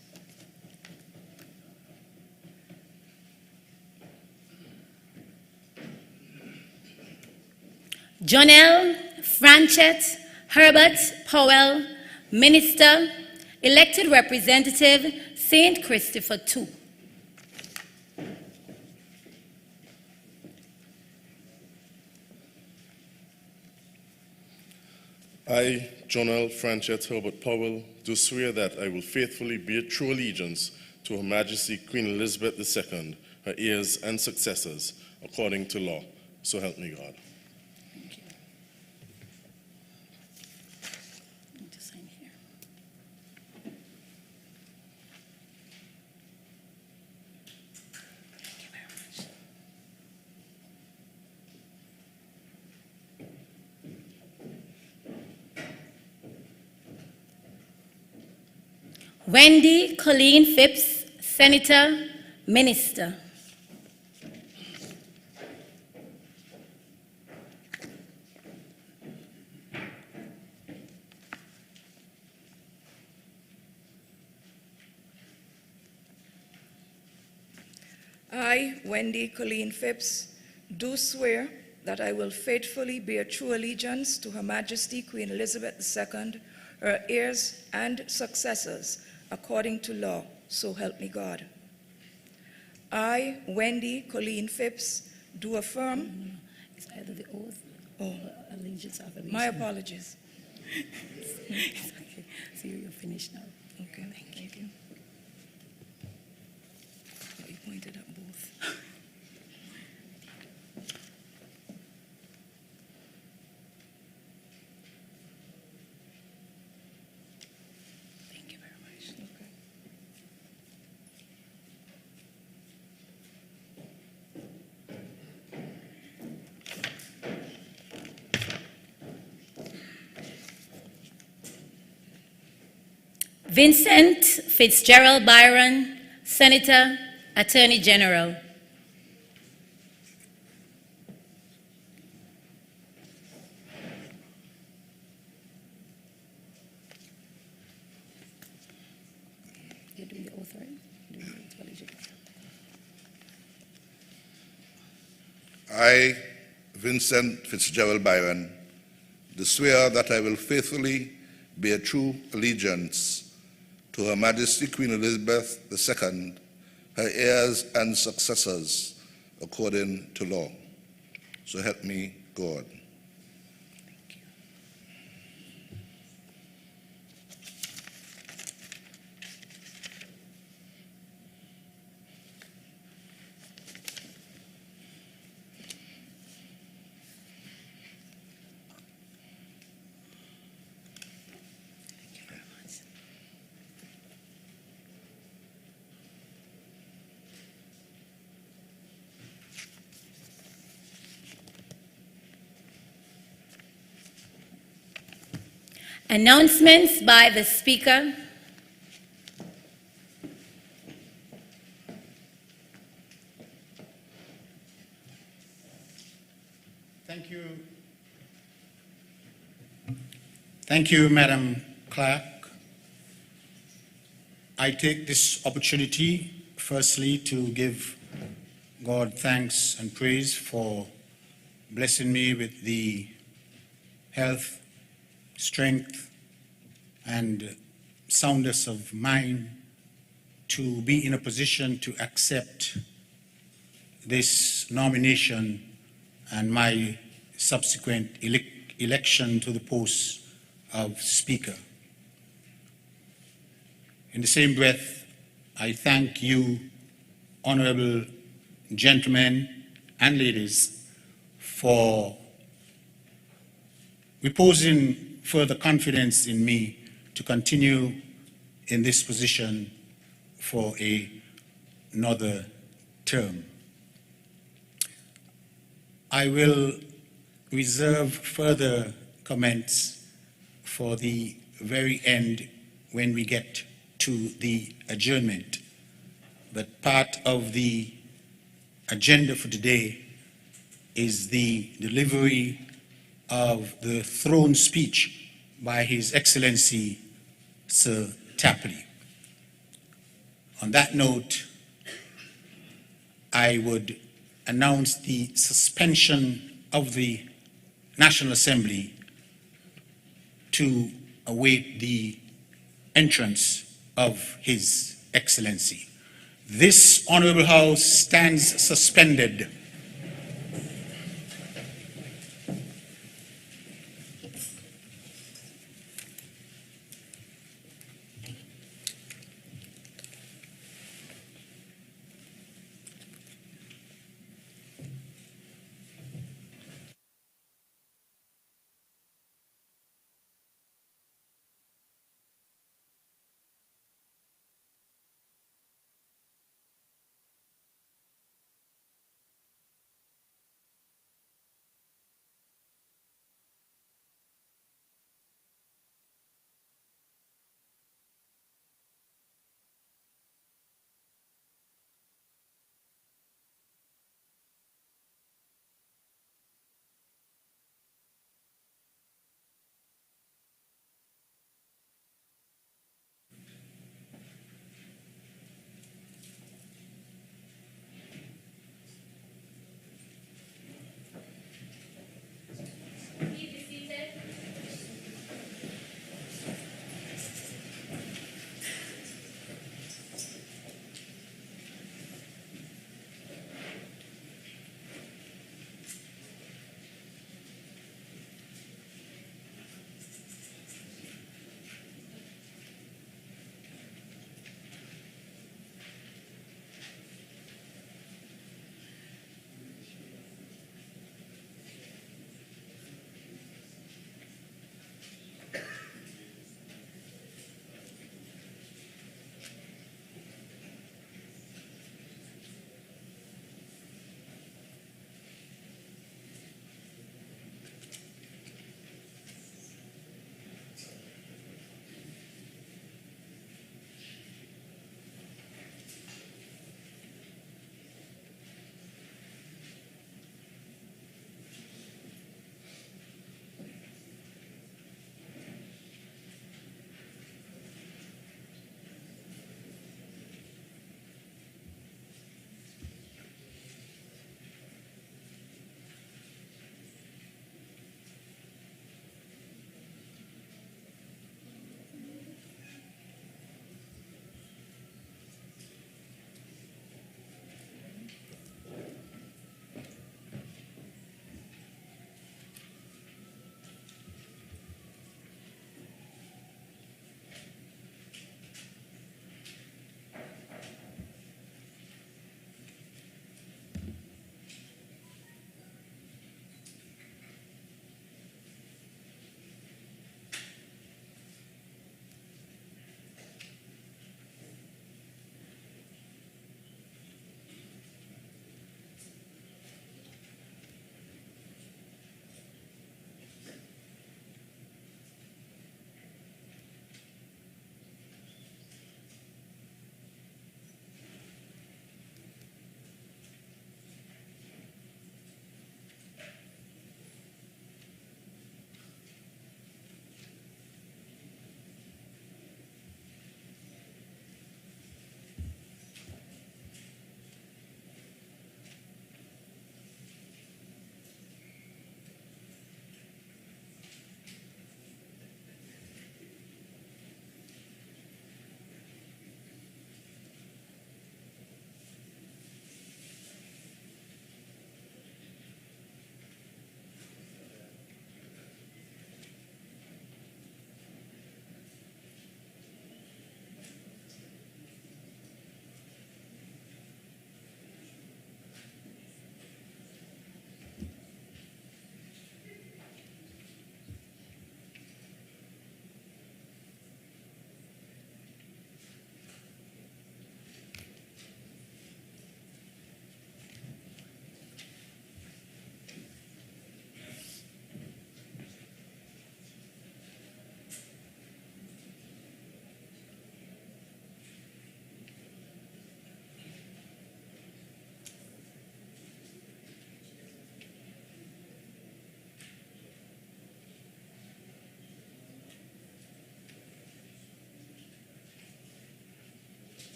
Jonelle Franchette Herbert Powell, Minister, Elected Representative, St. Christopher 2.
I, Jonelle Franchette Herbert Powell, do swear that I will faithfully bear true allegiance to Her Majesty Queen Elizabeth II, her heirs and successors, according to law. So help me God.
Thank you. Need to sign here. Thank you very much. Wendy Colleen Phipps, Senator, Minister.
I, Wendy Colleen Phipps, do swear that I will faithfully bear true allegiance to Her Majesty Queen Elizabeth II, her heirs and successors, according to law, so help me God. I, Wendy Colleen Phipps, do affirm.
It's either the oath
or
allegiance or affirmation.
My apologies.
It's okay. So you're finished now.
Okay, thank you. Oh, you pointed at both.
Thank you very much.
Okay.
Vincent Fitzgerald Byron, Senator, Attorney General. You're doing the oath, right? You're doing the oath of allegiance.
I, Vincent Fitzgerald Byron, do swear that I will faithfully bear true allegiance to Her Majesty Queen Elizabeth II, her heirs and successors, according to law. So help me God.
Announcements by the Speaker.
Thank you. Thank you, Madam Clerk. I take this opportunity, firstly, to give God thanks and praise for blessing me with the health, strength, and soundness of mind to be in a position to accept this nomination and my subsequent election to the post of Speaker. In the same breath, I thank you, honorable gentlemen and ladies, for reposing further confidence in me to continue in this position for another term. I will reserve further comments for the very end when we get to the adjournment. But part of the agenda for today is the delivery of the throne speech by His Excellency Sir Tapley. On that note, I would announce the suspension of the National Assembly to await the entrance of His Excellency. This Honorable House stands suspended.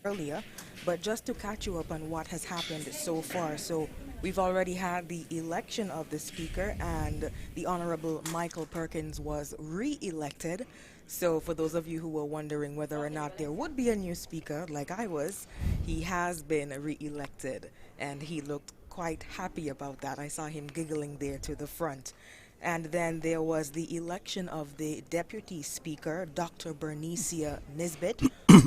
earlier, but just to catch you up on what has happened so far. So we've already had the election of the speaker, and the Honorable Michael Perkins was re-elected. So for those of you who were wondering whether or not there would be a new speaker, like I was, he has been re-elected, and he looked quite happy about that. I saw him giggling there to the front. And then there was the election of the Deputy Speaker, Dr. Bernicia Nisbet,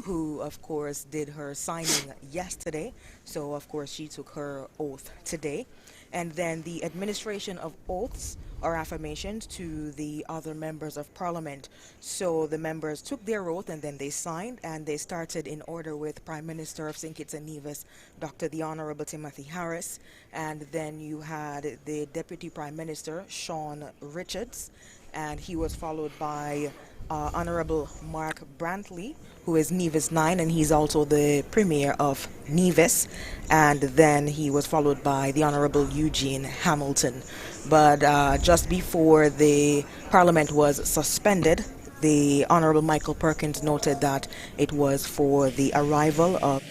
who, of course, did her signing yesterday. So, of course, she took her oath today. And then the administration of oaths or affirmations to the other members of Parliament. So the members took their oath and then they signed, and they started in order with Prime Minister of St. Kitts and Nevis, Dr. the Honorable Timothy Harris. And then you had the Deputy Prime Minister, Sean Richards, and he was followed by Honorable Mark Brantley, who is Nevis 9, and he's also the Premier of Nevis. And then he was followed by the Honorable Eugene Hamilton. But just before the Parliament was suspended, the Honorable Michael Perkins noted that it was for the arrival of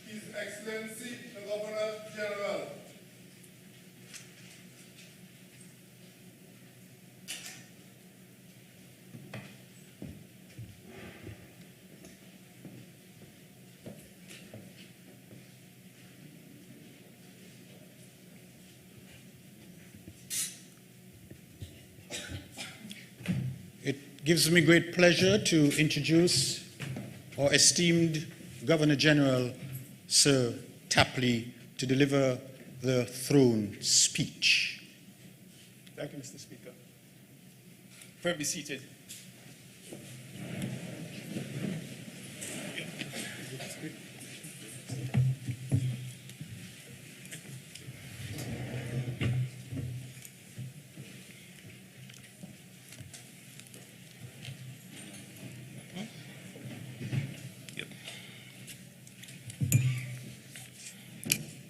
His Excellency the Governor General.
It gives me great pleasure to introduce our esteemed Governor General, Sir Tapley, to deliver the throne speech.
Thank you, Mr. Speaker. Pray be seated.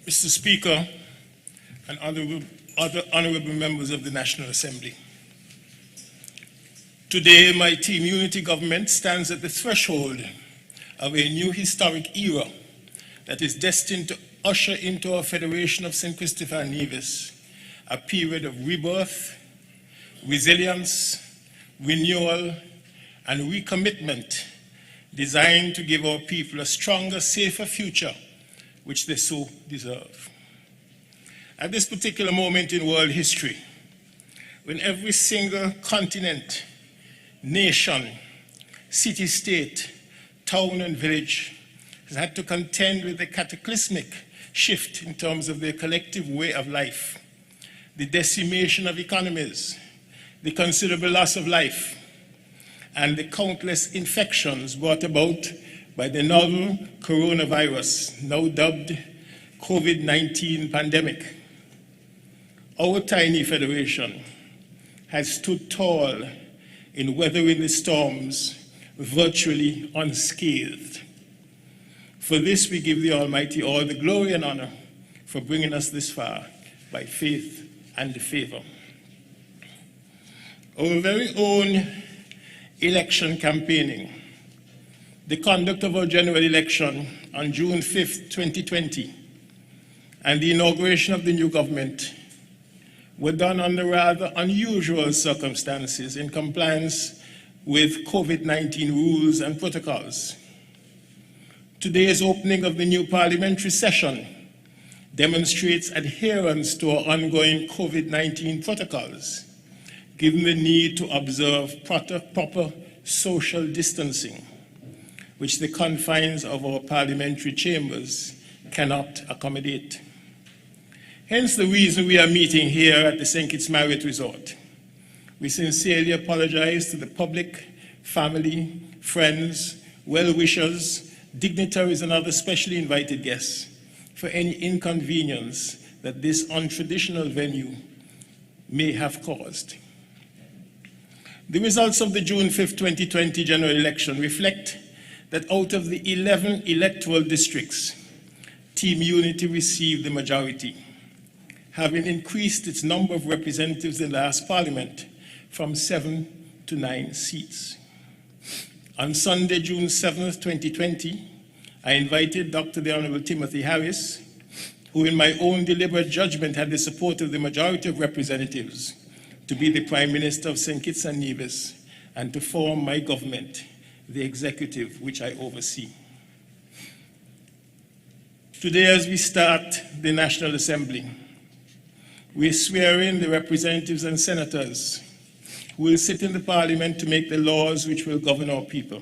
Mr. Speaker and other honorable members of the National Assembly, today my team Unity Government stands at the threshold of a new historic era that is destined to usher into our Federation of St. Christopher and Nevis a period of rebirth, resilience, renewal, and recommitment designed to give our people a stronger, safer future which they so deserve. At this particular moment in world history, when every single continent, nation, city-state, town and village has had to contend with a cataclysmic shift in terms of their collective way of life, the decimation of economies, the considerable loss of life, and the countless infections brought about by the novel coronavirus, now dubbed COVID-19 pandemic. Our tiny federation has stood tall in weathering the storms virtually unscathed. For this, we give the Almighty all the glory and honor for bringing us this far by faith and favor. Our very own election campaigning, the conduct of our general election on June 5th, 2020, and the inauguration of the new government were done under rather unusual circumstances in compliance with COVID-19 rules and protocols. Today's opening of the new parliamentary session demonstrates adherence to our ongoing COVID-19 protocols, given the need to observe proper social distancing, which the confines of our parliamentary chambers cannot accommodate. Hence the reason we are meeting here at the St. Kitts Marriott Resort. We sincerely apologize to the public, family, friends, well-wishers, dignitaries, and other specially invited guests for any inconvenience that this untraditional venue may have caused. The results of the June 5, 2020 general election reflect that out of the 11 electoral districts, Team Unity received the majority, having increased its number of representatives in the last parliament from 7 to 9 seats. On Sunday, June 7th, 2020, I invited Dr. the Honorable Timothy Harris, who in my own deliberate judgment had the support of the majority of representatives, to be the Prime Minister of St. Kitts and Nevis and to form my government, the executive which I oversee. Today, as we start the National Assembly, we swear in the representatives and senators who will sit in the Parliament to make the laws which will govern our people.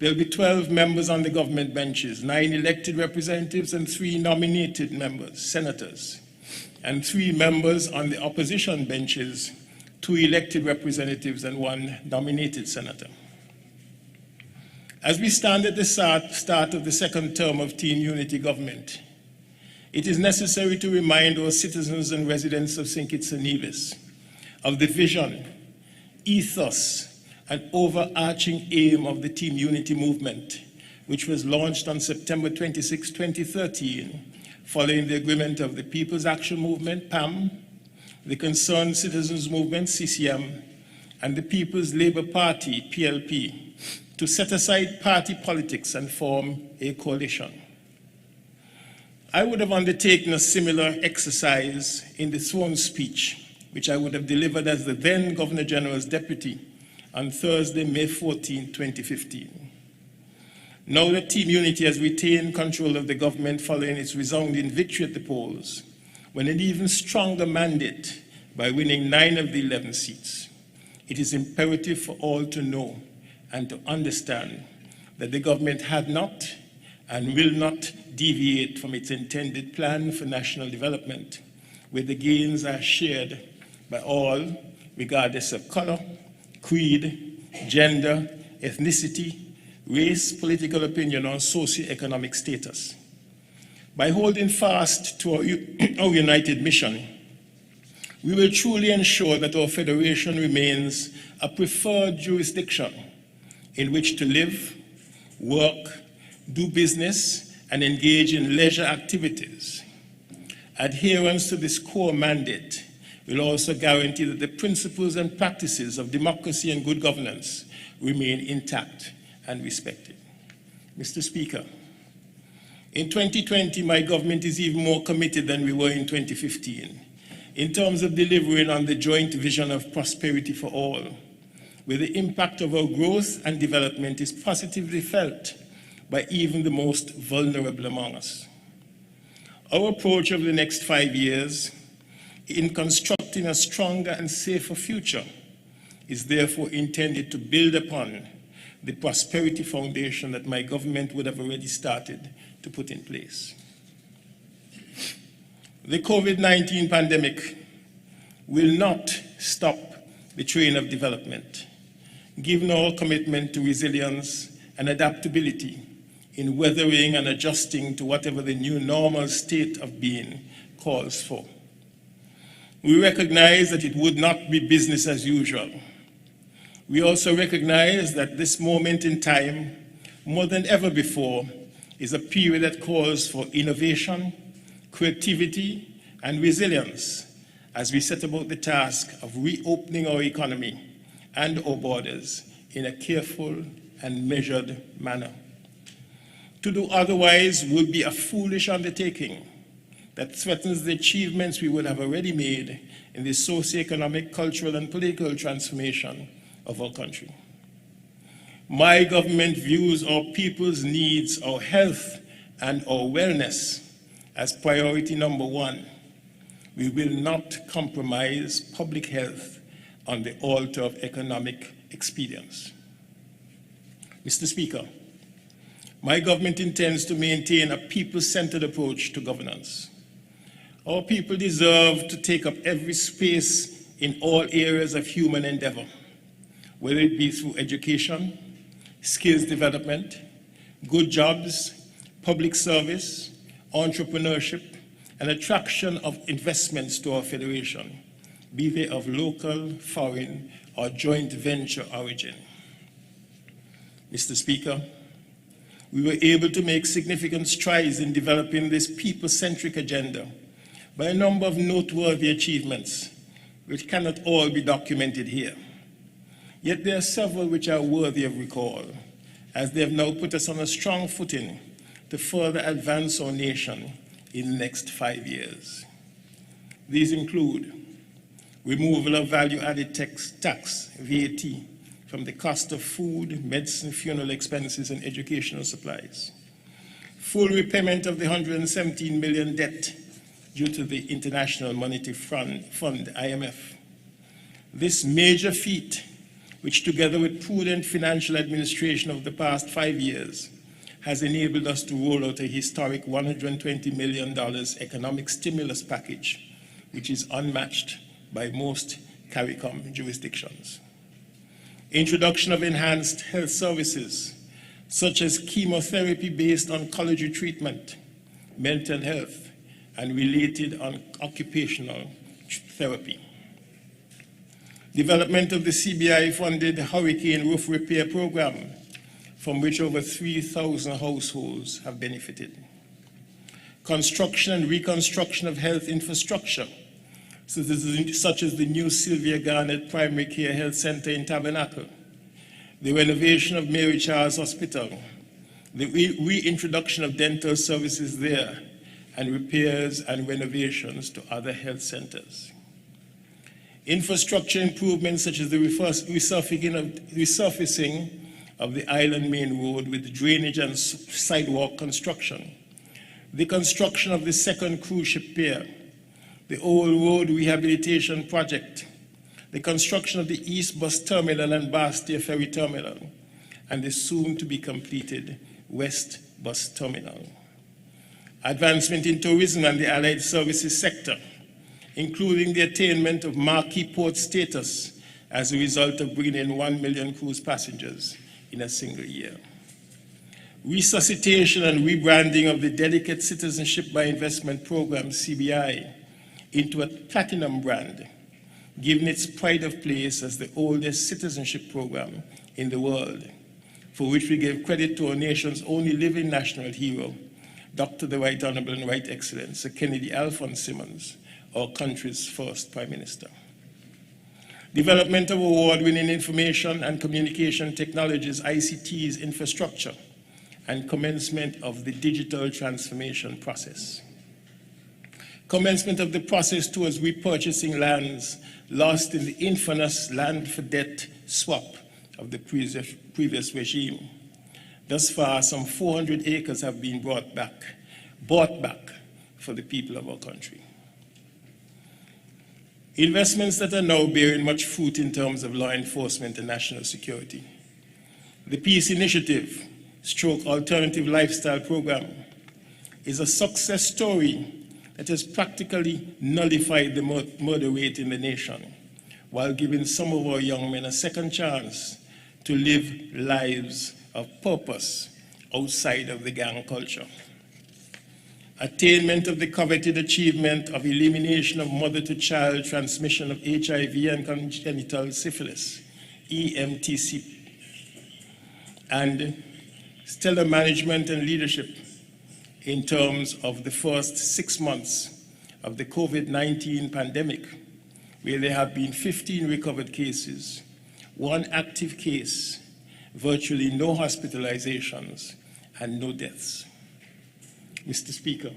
There will be 12 members on the government benches, 9 elected representatives and 3 nominated members, senators, and 3 members on the opposition benches, 2 elected representatives and 1 nominated senator. As we stand at the start of the second term of Team Unity government, it is necessary to remind our citizens and residents of St. Kitts and Nevis of the vision, ethos, and overarching aim of the Team Unity movement, which was launched on September 26, 2013, following the agreement of the People's Action Movement, PAM, the Concerned Citizens Movement, CCM, and the People's Labour Party, PLP, to set aside party politics and form a coalition. I would have undertaken a similar exercise in the throne speech, which I would have delivered as the then Governor General's deputy on Thursday, May 14, 2015. Now that Team Unity has retained control of the government following its resounding victory at the polls, with an even stronger mandate by winning 9 of the 11 seats, it is imperative for all to know and to understand that the government had not and will not deviate from its intended plan for national development, where the gains are shared by all, regardless of color, creed, gender, ethnicity, race, political opinion, or socioeconomic status. By holding fast to our united mission, we will truly ensure that our federation remains a preferred jurisdiction in which to live, work, do business, and engage in leisure activities. Adherence to this core mandate will also guarantee that the principles and practices of democracy and good governance remain intact and respected. Mr. Speaker, in 2020, my government is even more committed than we were in 2015 in terms of delivering on the joint vision of prosperity for all, where the impact of our growth and development is positively felt by even the most vulnerable among us. Our approach over the next 5 years in constructing a stronger and safer future is therefore intended to build upon the prosperity foundation that my government would have already started to put in place. The COVID-19 pandemic will not stop the train of development, given our commitment to resilience and adaptability in weathering and adjusting to whatever the new normal state of being calls for. We recognize that it would not be business as usual. We also recognize that this moment in time, more than ever before, is a period that calls for innovation, creativity, and resilience as we set about the task of reopening our economy and our borders in a careful and measured manner. To do otherwise would be a foolish undertaking that threatens the achievements we would have already made in the socioeconomic, cultural, and political transformation of our country. My government views our people's needs, our health, and our wellness as priority number one. We will not compromise public health on the altar of economic expedience. Mr. Speaker, my government intends to maintain a people-centered approach to governance. Our people deserve to take up every space in all areas of human endeavor, whether it be through education, skills development, good jobs, public service, entrepreneurship, and attraction of investments to our federation, be they of local, foreign, or joint venture origin. Mr. Speaker, we were able to make significant strides in developing this people-centric agenda by a number of noteworthy achievements, which cannot all be documented here. Yet there are several which are worthy of recall, as they have now put us on a strong footing to further advance our nation in the next 5 years. These include removal of value-added tax, VAT, from the cost of food, medicine, funeral expenses, and educational supplies. Full repayment of the $117 million debt due to the International Monetary Fund, IMF. This major feat, which together with prudent financial administration of the past 5 years, has enabled us to roll out a historic $120 million economic stimulus package, which is unmatched by most CARICOM jurisdictions. Introduction of enhanced health services, such as chemotherapy-based oncology treatment, mental health, and related occupational therapy. Development of the CBI-funded hurricane roof repair program, from which over 3,000 households have benefited. Construction and reconstruction of health infrastructure, such as the new Sylvia Garnett Primary Care Health Center in Tabernacle, the renovation of Mary Charles Hospital, the reintroduction of dental services there, and repairs and renovations to other health centers. Infrastructure improvements such as the resurfacing of the Island Main Road with drainage and sidewalk construction, the construction of the second cruise ship pier, the Old Road Rehabilitation Project, the construction of the East Bus Terminal and Bastia Ferry Terminal, and the soon-to-be-completed West Bus Terminal. Advancement in tourism and the allied services sector, including the attainment of marquee port status as a result of bringing in 1 million cruise passengers in a single year. Resuscitation and rebranding of the Delicate Citizenship by Investment Program, CBI, into a platinum brand, given its pride of place as the oldest citizenship program in the world, for which we give credit to our nation's only living national hero, Dr. the Right Honorable and Right Excellent, Sir Kennedy Alphonse Simmons, our country's first Prime Minister. Development of award-winning information and communication technologies, ICTs, infrastructure, and commencement of the digital transformation process. Commencement of the process towards repurchasing lands lost in the infamous land for debt swap of the previous regime. Thus far, some 400 acres have been bought back for the people of our country. Investments that are now bearing much fruit in terms of law enforcement and national security. The Peace Initiative, / Alternative Lifestyle Program, is a success story that has practically nullified the murder rate in the nation, while giving some of our young men a second chance to live lives of purpose outside of the gang culture. Attainment of the coveted achievement of elimination of mother-to-child transmission of HIV and congenital syphilis, EMTC, and stellar management and leadership in terms of the first 6 months of the COVID-19 pandemic, where there have been 15 recovered cases, 1 active case, virtually no hospitalizations, and no deaths. Mr. Speaker,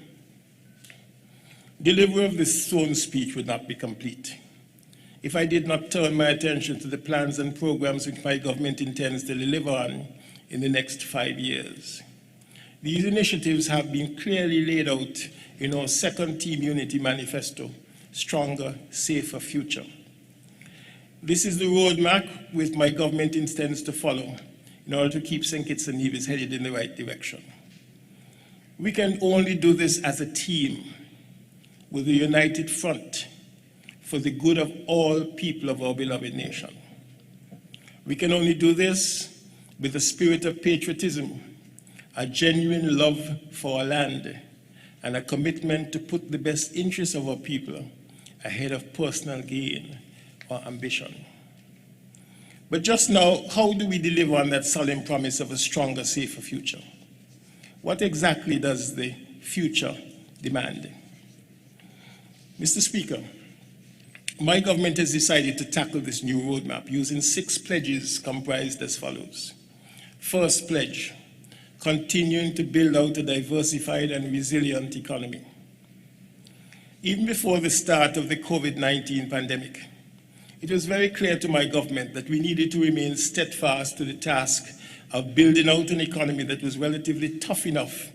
delivery of this sworn speech would not be complete if I did not turn my attention to the plans and programs which my government intends to deliver on in the next 5 years. These initiatives have been clearly laid out in our second Team Unity Manifesto, Stronger, Safer Future. This is the roadmap which my government intends to follow in order to keep St. Kitts and Nevis headed in the right direction. We can only do this as a team with a united front for the good of all people of our beloved nation. We can only do this with a spirit of patriotism, a genuine love for our land, and a commitment to put the best interests of our people ahead of personal gain or ambition. But just now, how do we deliver on that solemn promise of a stronger, safer future? What exactly does the future demand? Mr. Speaker, My government has decided to tackle this new roadmap using 6 pledges comprised as follows. First pledge, continuing to build out a diversified and resilient economy. Even before the start of the COVID-19 pandemic, it was very clear to my government that we needed to remain steadfast to the task of building out an economy that was relatively tough enough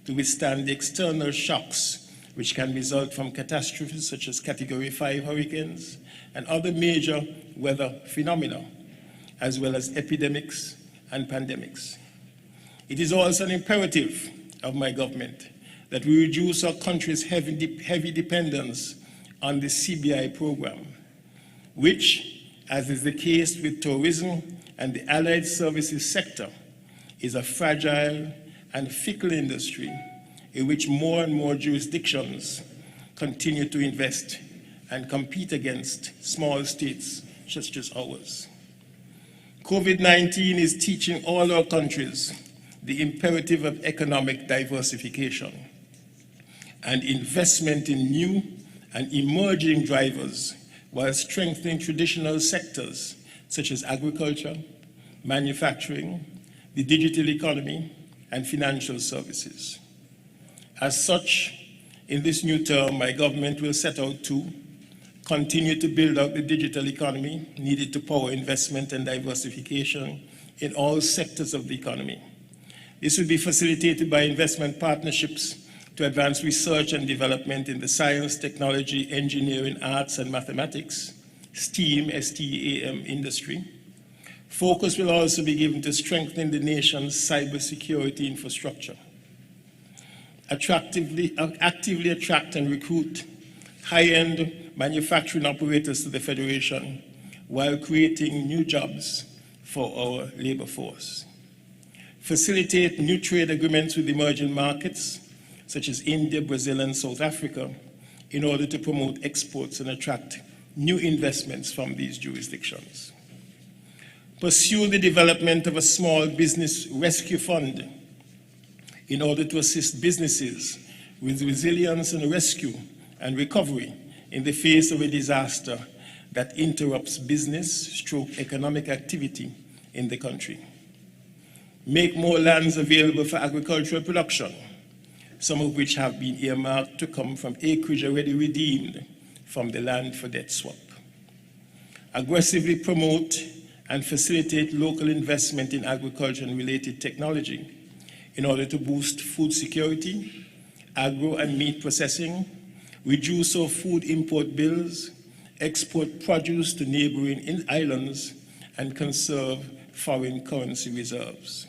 to withstand the external shocks which can result from catastrophes such as Category 5 hurricanes and other major weather phenomena, as well as epidemics and pandemics. It is also an imperative of my government that we reduce our country's heavy dependence on the CBI program, which, as is the case with tourism and the allied services sector, is a fragile and fickle industry in which more and more jurisdictions continue to invest and compete against small states such as ours. COVID-19 is teaching all our countries the imperative of economic diversification and investment in new and emerging drivers while strengthening traditional sectors such as agriculture, manufacturing, the digital economy, and financial services. As such, in this new term, my government will set out to continue to build out the digital economy needed to power investment and diversification in all sectors of the economy. This will be facilitated by investment partnerships to advance research and development in the science, technology, engineering, arts, and mathematics, STEAM, S-T-E-A-M industry. Focus will also be given to strengthening the nation's cybersecurity infrastructure. Actively attract and recruit high-end manufacturing operators to the Federation while creating new jobs for our labor force. Facilitate new trade agreements with emerging markets such as India, Brazil, and South Africa in order to promote exports and attract new investments from these jurisdictions. Pursue the development of a small business rescue fund in order to assist businesses with resilience and rescue and recovery in the face of a disaster that interrupts business/economic activity in the country. Make more lands available for agricultural production, some of which have been earmarked to come from acreage already redeemed from the land for debt swap. Aggressively promote and facilitate local investment in agriculture and related technology in order to boost food security, agro and meat processing, reduce our food import bills, export produce to neighboring islands, and conserve foreign currency reserves.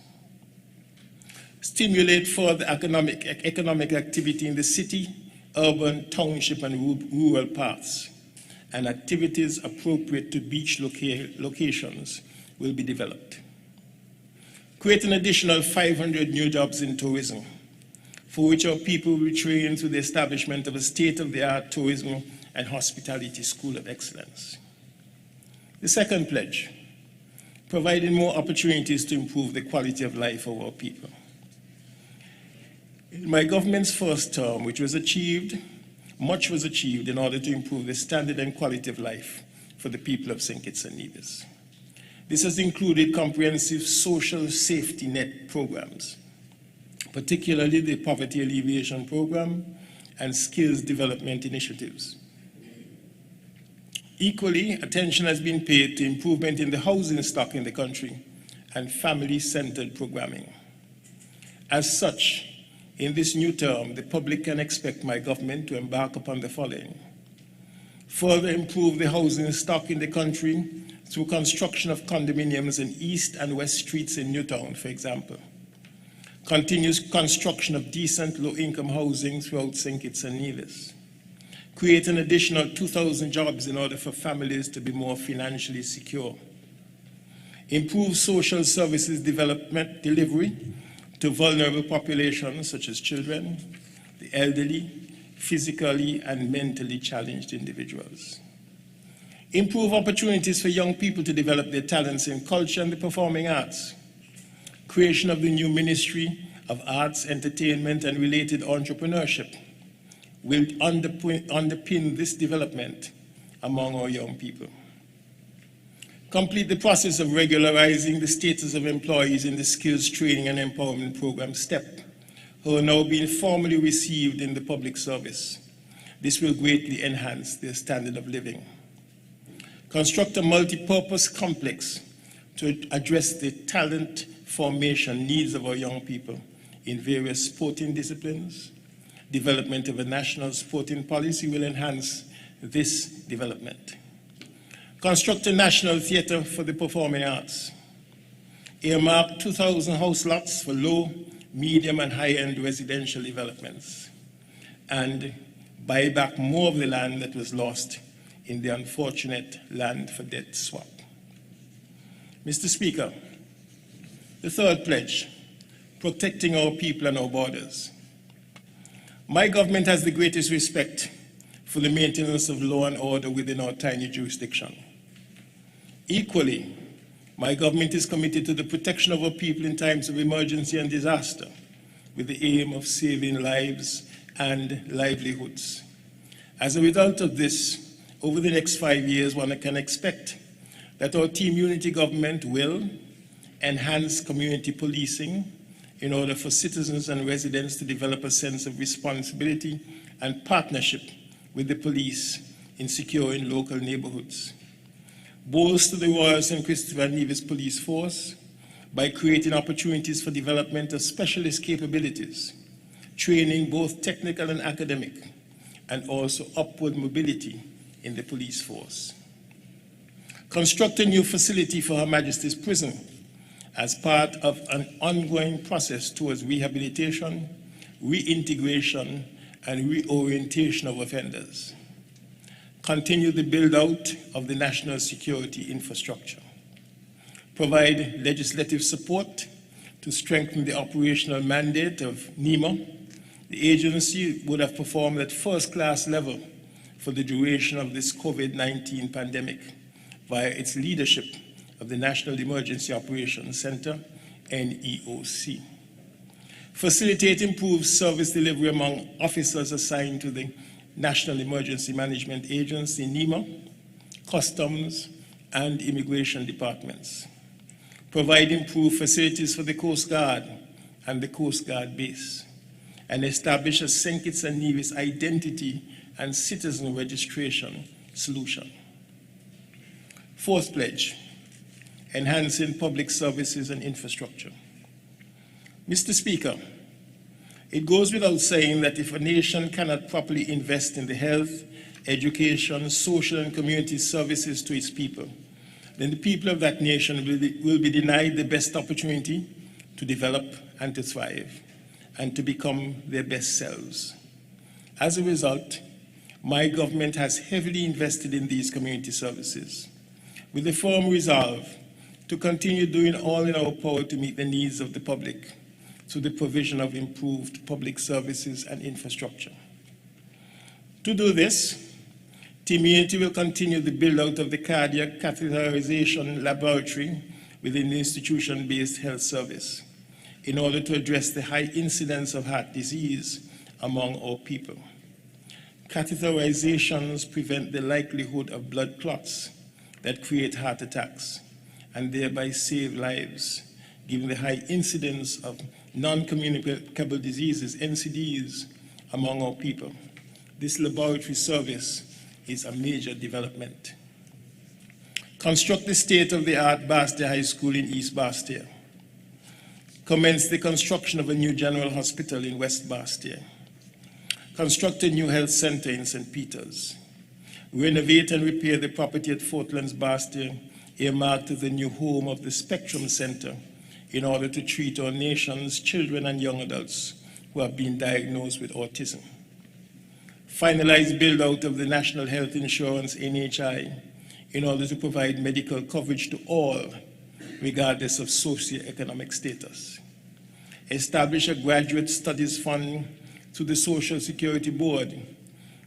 Stimulate further economic activity in the city, urban, township, and rural parts, and activities appropriate to beach locations will be developed. Create an additional 500 new jobs in tourism, for which our people will be trained through the establishment of a state-of-the-art tourism and hospitality school of excellence. The second pledge, providing more opportunities to improve the quality of life of our people. In my government's first term, much was achieved in order to improve the standard and quality of life for the people of St. Kitts and Nevis. This has included comprehensive social safety net programs, particularly the Poverty Alleviation Program and skills development initiatives. Equally, attention has been paid to improvement in the housing stock in the country and family-centered programming. As such, in this new term, the public can expect my government to embark upon the following. Further improve the housing stock in the country through construction of condominiums in East and West Streets in Newtown, for example. Continuous construction of decent low-income housing throughout St. Kitts and Nevis. Create an additional 2,000 jobs in order for families to be more financially secure. Improve social services development delivery to vulnerable populations such as children, the elderly, physically and mentally challenged individuals. Improve opportunities for young people to develop their talents in culture and the performing arts. Creation of the new Ministry of Arts, Entertainment and Related Entrepreneurship will underpin this development among our young people. Complete the process of regularizing the status of employees in the Skills Training and Empowerment Program STEP, who are now being formally received in the public service. This will greatly enhance their standard of living. Construct a multi-purpose complex to address the talent formation needs of our young people in various sporting disciplines. Development of a national sporting policy will enhance this development. Construct a national theatre for the performing arts. Earmark 2,000 house lots for low, medium, and high-end residential developments. And buy back more of the land that was lost in the unfortunate land for debt swap. Mr. Speaker, the third pledge, protecting our people and our borders. My government has the greatest respect for the maintenance of law and order within our tiny jurisdiction. Equally, my government is committed to the protection of our people in times of emergency and disaster, with the aim of saving lives and livelihoods. As a result of this, over the next 5 years, one can expect that our team unity government will enhance community policing in order for citizens and residents to develop a sense of responsibility and partnership with the police in securing local neighborhoods. Bolster the Royal St. Christopher and Nevis Police Force by creating opportunities for development of specialist capabilities, training both technical and academic, and also upward mobility in the police force. Construct a new facility for Her Majesty's Prison as part of an ongoing process towards rehabilitation, reintegration, and reorientation of offenders. Continue the build-out of the national security infrastructure. Provide legislative support to strengthen the operational mandate of NEMA. The agency would have performed at first-class level for the duration of this COVID-19 pandemic via its leadership of the National Emergency Operations Center, NEOC. Facilitate improved service delivery among officers assigned to the National Emergency Management Agency, NEMA, Customs, and Immigration Departments. Provide improved facilities for the Coast Guard and the Coast Guard base, and establish a St. Kitts and Nevis identity and citizen registration solution. Fourth pledge, enhancing public services and infrastructure. Mr. Speaker, it goes without saying that if a nation cannot properly invest in the health, education, social, and community services to its people, then the people of that nation will be denied the best opportunity to develop and to thrive, and to become their best selves. As a result, my government has heavily invested in these community services, with the firm resolve to continue doing all in our power to meet the needs of the public through the provision of improved public services and infrastructure. To do this, Team Unity will continue the build-out of the cardiac catheterization laboratory within the institution-based health service in order to address the high incidence of heart disease among our people. Catheterizations prevent the likelihood of blood clots that create heart attacks and thereby save lives, given the high incidence of non-communicable diseases, NCDs, among our people. This laboratory service is a major development. Construct the state-of-the-art Bastia High School in East Bastia. Commence the construction of a new general hospital in West Bastia. Construct a new health center in St. Peter's. Renovate and repair the property at Fortlands Bastia, earmarked as the new home of the Spectrum Center, in order to treat our nation's children and young adults who have been diagnosed with autism. Finalize build-out of the National Health Insurance, NHI, in order to provide medical coverage to all, regardless of socioeconomic status. Establish a graduate studies fund through the Social Security Board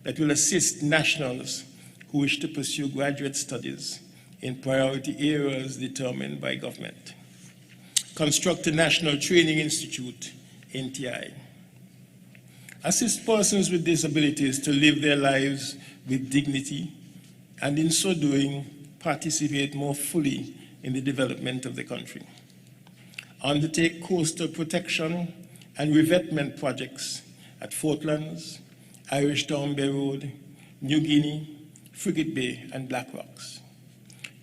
that will assist nationals who wish to pursue graduate studies in priority areas determined by government. Construct a National Training Institute, NTI. Assist persons with disabilities to live their lives with dignity and in so doing, participate more fully in the development of the country. Undertake coastal protection and revetment projects at Fortlands, Irish Town Bay Road, New Guinea, Frigate Bay, and Black Rocks.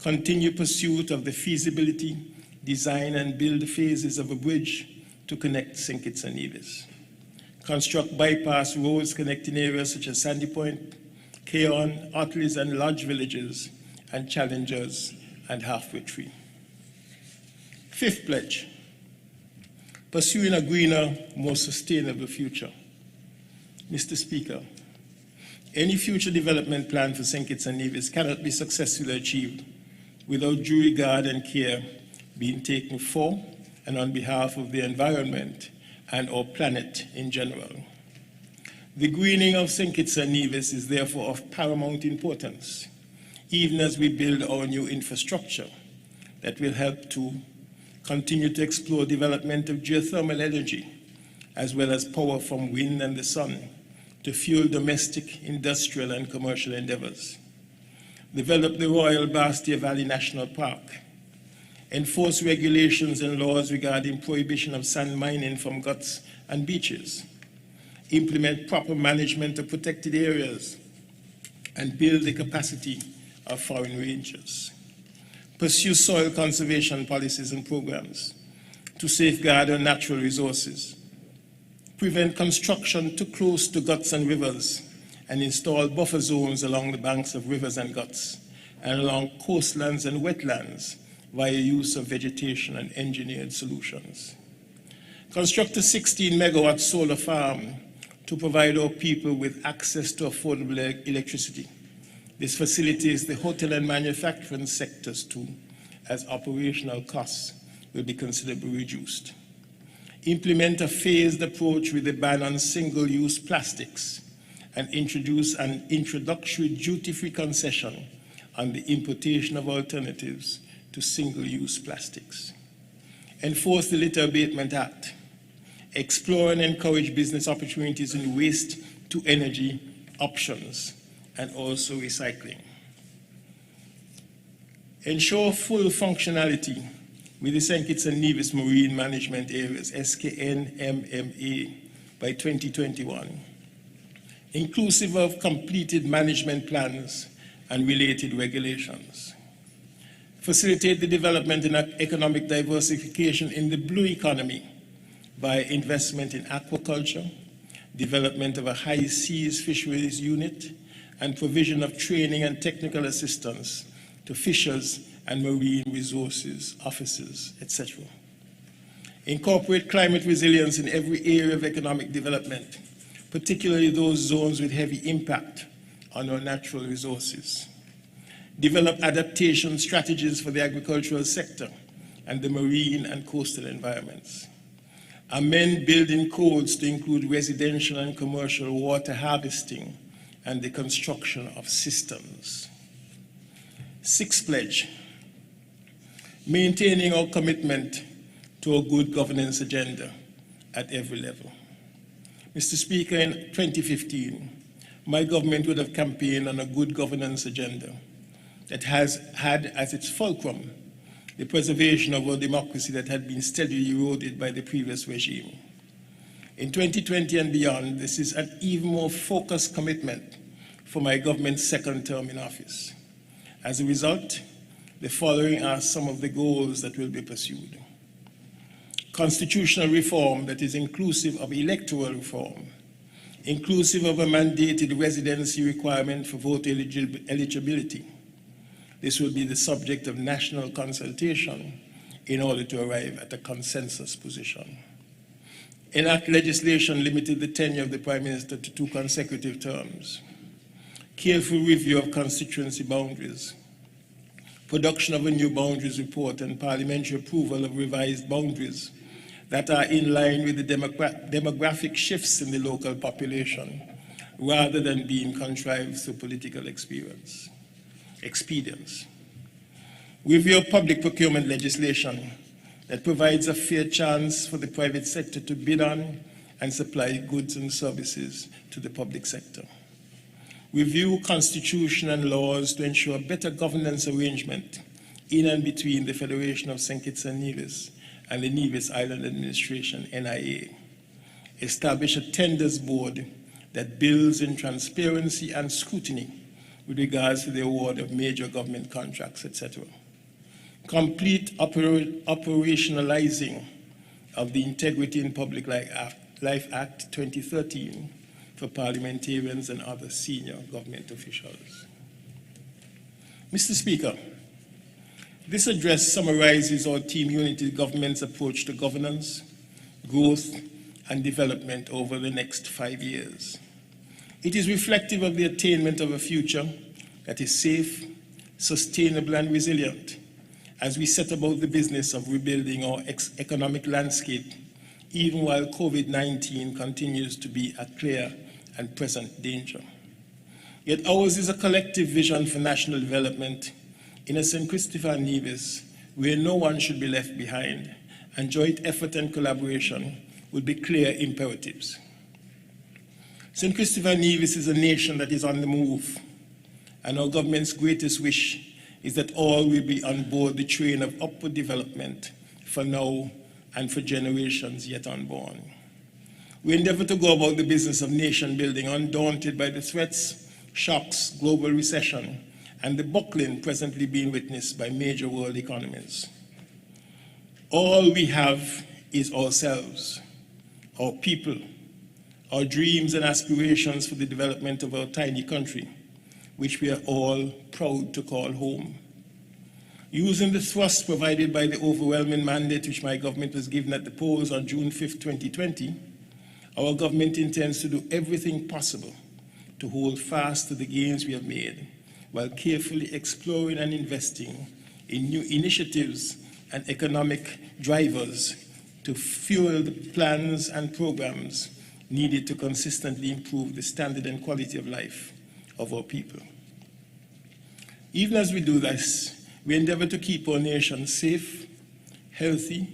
Continue pursuit of the feasibility, design, and build phases of a bridge to connect St. Kitts and Nevis. Construct bypass roads connecting areas such as Sandy Point, Keon, Otleys, and Lodge villages, and Challengers and Halfway Tree. Fifth pledge, pursuing a greener, more sustainable future. Mr. Speaker, any future development plan for St. Kitts and Nevis cannot be successfully achieved without due regard and care being taken for and on behalf of the environment and our planet in general. The greening of St. Kitts and Nevis is therefore of paramount importance, even as we build our new infrastructure that will help to continue to explore development of geothermal energy, as well as power from wind and the sun to fuel domestic, industrial, and commercial endeavors. Develop the Royal Bastia Valley National Park. Enforce regulations and laws regarding prohibition of sand mining from guts and beaches. Implement proper management of protected areas and build the capacity of foreign rangers. Pursue soil conservation policies and programs to safeguard our natural resources. Prevent construction too close to guts and rivers and install buffer zones along the banks of rivers and guts and along coastlands and wetlands via use of vegetation and engineered solutions. Construct a 16-megawatt solar farm to provide our people with access to affordable electricity. This facilitates the hotel and manufacturing sectors too, as operational costs will be considerably reduced. Implement a phased approach with the ban on single-use plastics and introduce an introductory duty-free concession on the importation of alternatives to single-use plastics. Enforce the Litter Abatement Act. Explore and encourage business opportunities in waste-to-energy options and also recycling. Ensure full functionality with the St. Kitts and Nevis Marine Management Areas, SKNMMA, by 2021, inclusive of completed management plans and related regulations. Facilitate the development and economic diversification in the blue economy by investment in aquaculture, development of a high seas fisheries unit, and provision of training and technical assistance to fishers and marine resources officers, etc. Incorporate climate resilience in every area of economic development, particularly those zones with heavy impact on our natural resources. Develop adaptation strategies for the agricultural sector and the marine and coastal environments. Amend building codes to include residential and commercial water harvesting and the construction of systems. Sixth pledge, maintaining our commitment to a good governance agenda at every level. Mr. Speaker, in 2015, my government would have campaigned on a good governance agenda that has had as its fulcrum the preservation of our democracy that had been steadily eroded by the previous regime. In 2020 and beyond, this is an even more focused commitment for my government's second term in office. As a result, the following are some of the goals that will be pursued. Constitutional reform that is inclusive of electoral reform, inclusive of a mandated residency requirement for vote eligibility. This will be the subject of national consultation in order to arrive at a consensus position. Enact legislation limiting the tenure of the Prime Minister to 2 consecutive terms. Careful review of constituency boundaries. Production of a new boundaries report and parliamentary approval of revised boundaries that are in line with the demographic shifts in the local population, rather than being contrived through political expedience. Review public procurement legislation that provides a fair chance for the private sector to bid on and supply goods and services to the public sector. review constitution and laws to ensure better governance arrangement in and between the Federation of St. Kitts and Nevis and the Nevis Island Administration, NIA. Establish a tenders board that builds in transparency and scrutiny with regards to the award of major government contracts, etc. Complete operationalizing of the Integrity in Public Life Act 2013 for parliamentarians and other senior government officials. Mr. Speaker, this address summarizes our Team Unity government's approach to governance, growth, and development over the next 5 years. It is reflective of the attainment of a future that is safe, sustainable, and resilient as we set about the business of rebuilding our economic landscape, even while COVID-19 continues to be a clear and present danger. Yet ours is a collective vision for national development in a St. Christopher and Nevis where no one should be left behind, and joint effort and collaboration will be clear imperatives. St. Christopher and Nevis is a nation that is on the move, and our government's greatest wish is that all will be on board the train of upward development for now and for generations yet unborn. We endeavor to go about the business of nation building undaunted by the threats, shocks, global recession, and the buckling presently being witnessed by major world economies. All we have is ourselves, our people, our dreams and aspirations for the development of our tiny country, which we are all proud to call home. Using the thrust provided by the overwhelming mandate which my government was given at the polls on June 5, 2020, our government intends to do everything possible to hold fast to the gains we have made, while carefully exploring and investing in new initiatives and economic drivers to fuel the plans and programs needed to consistently improve the standard and quality of life of our people. Even as we do this, we endeavor to keep our nation safe, healthy,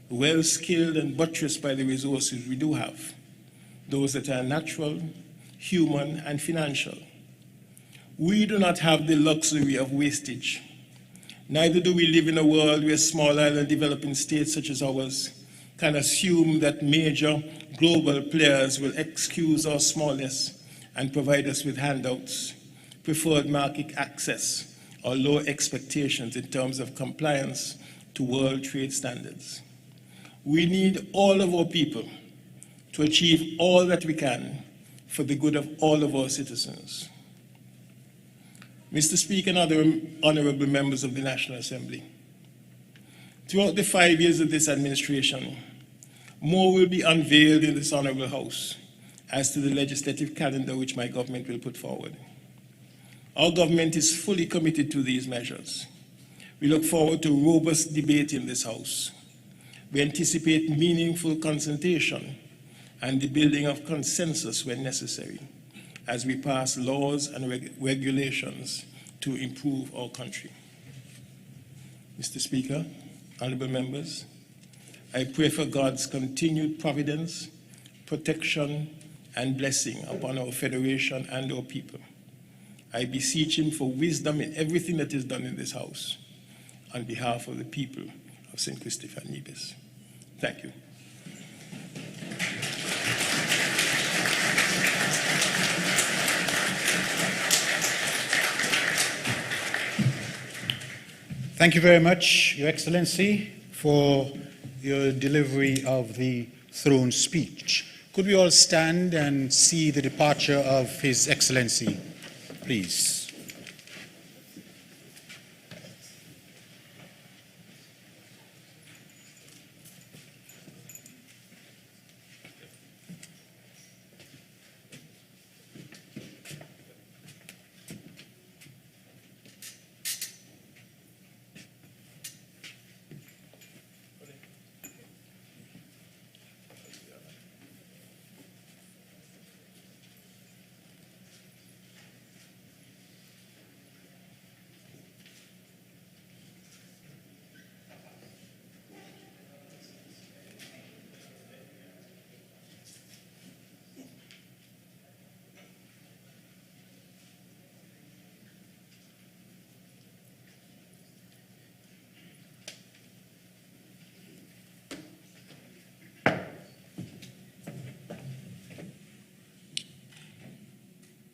well-skilled, and buttressed by the resources we do have, those that are natural, human, and financial. We do not have the luxury of wastage. Neither do we live in a world where small island developing states such as ours can assume that major global players will excuse our smallness and provide us with handouts, preferred market access, or low expectations in terms of compliance to world trade standards. We need all of our people to achieve all that we can for the good of all of our citizens. Mr. Speaker and other honorable members of the National Assembly, throughout the 5 years of this administration, more will be unveiled in this honorable House as to the legislative calendar which my government will put forward. Our government is fully committed to these measures. We look forward to robust debate in this House. We anticipate meaningful consultation and the building of consensus when necessary as we pass laws and regulations to improve our country. Mr. Speaker, honorable members, I pray for God's continued providence, protection, and blessing upon our Federation and our people. I beseech him for wisdom in everything that is done in this House on behalf of the people of St. Christopher and Nevis. Thank you.
Thank you very much, Your Excellency, for your delivery of the throne speech. Could we all stand and see the departure of His Excellency, please?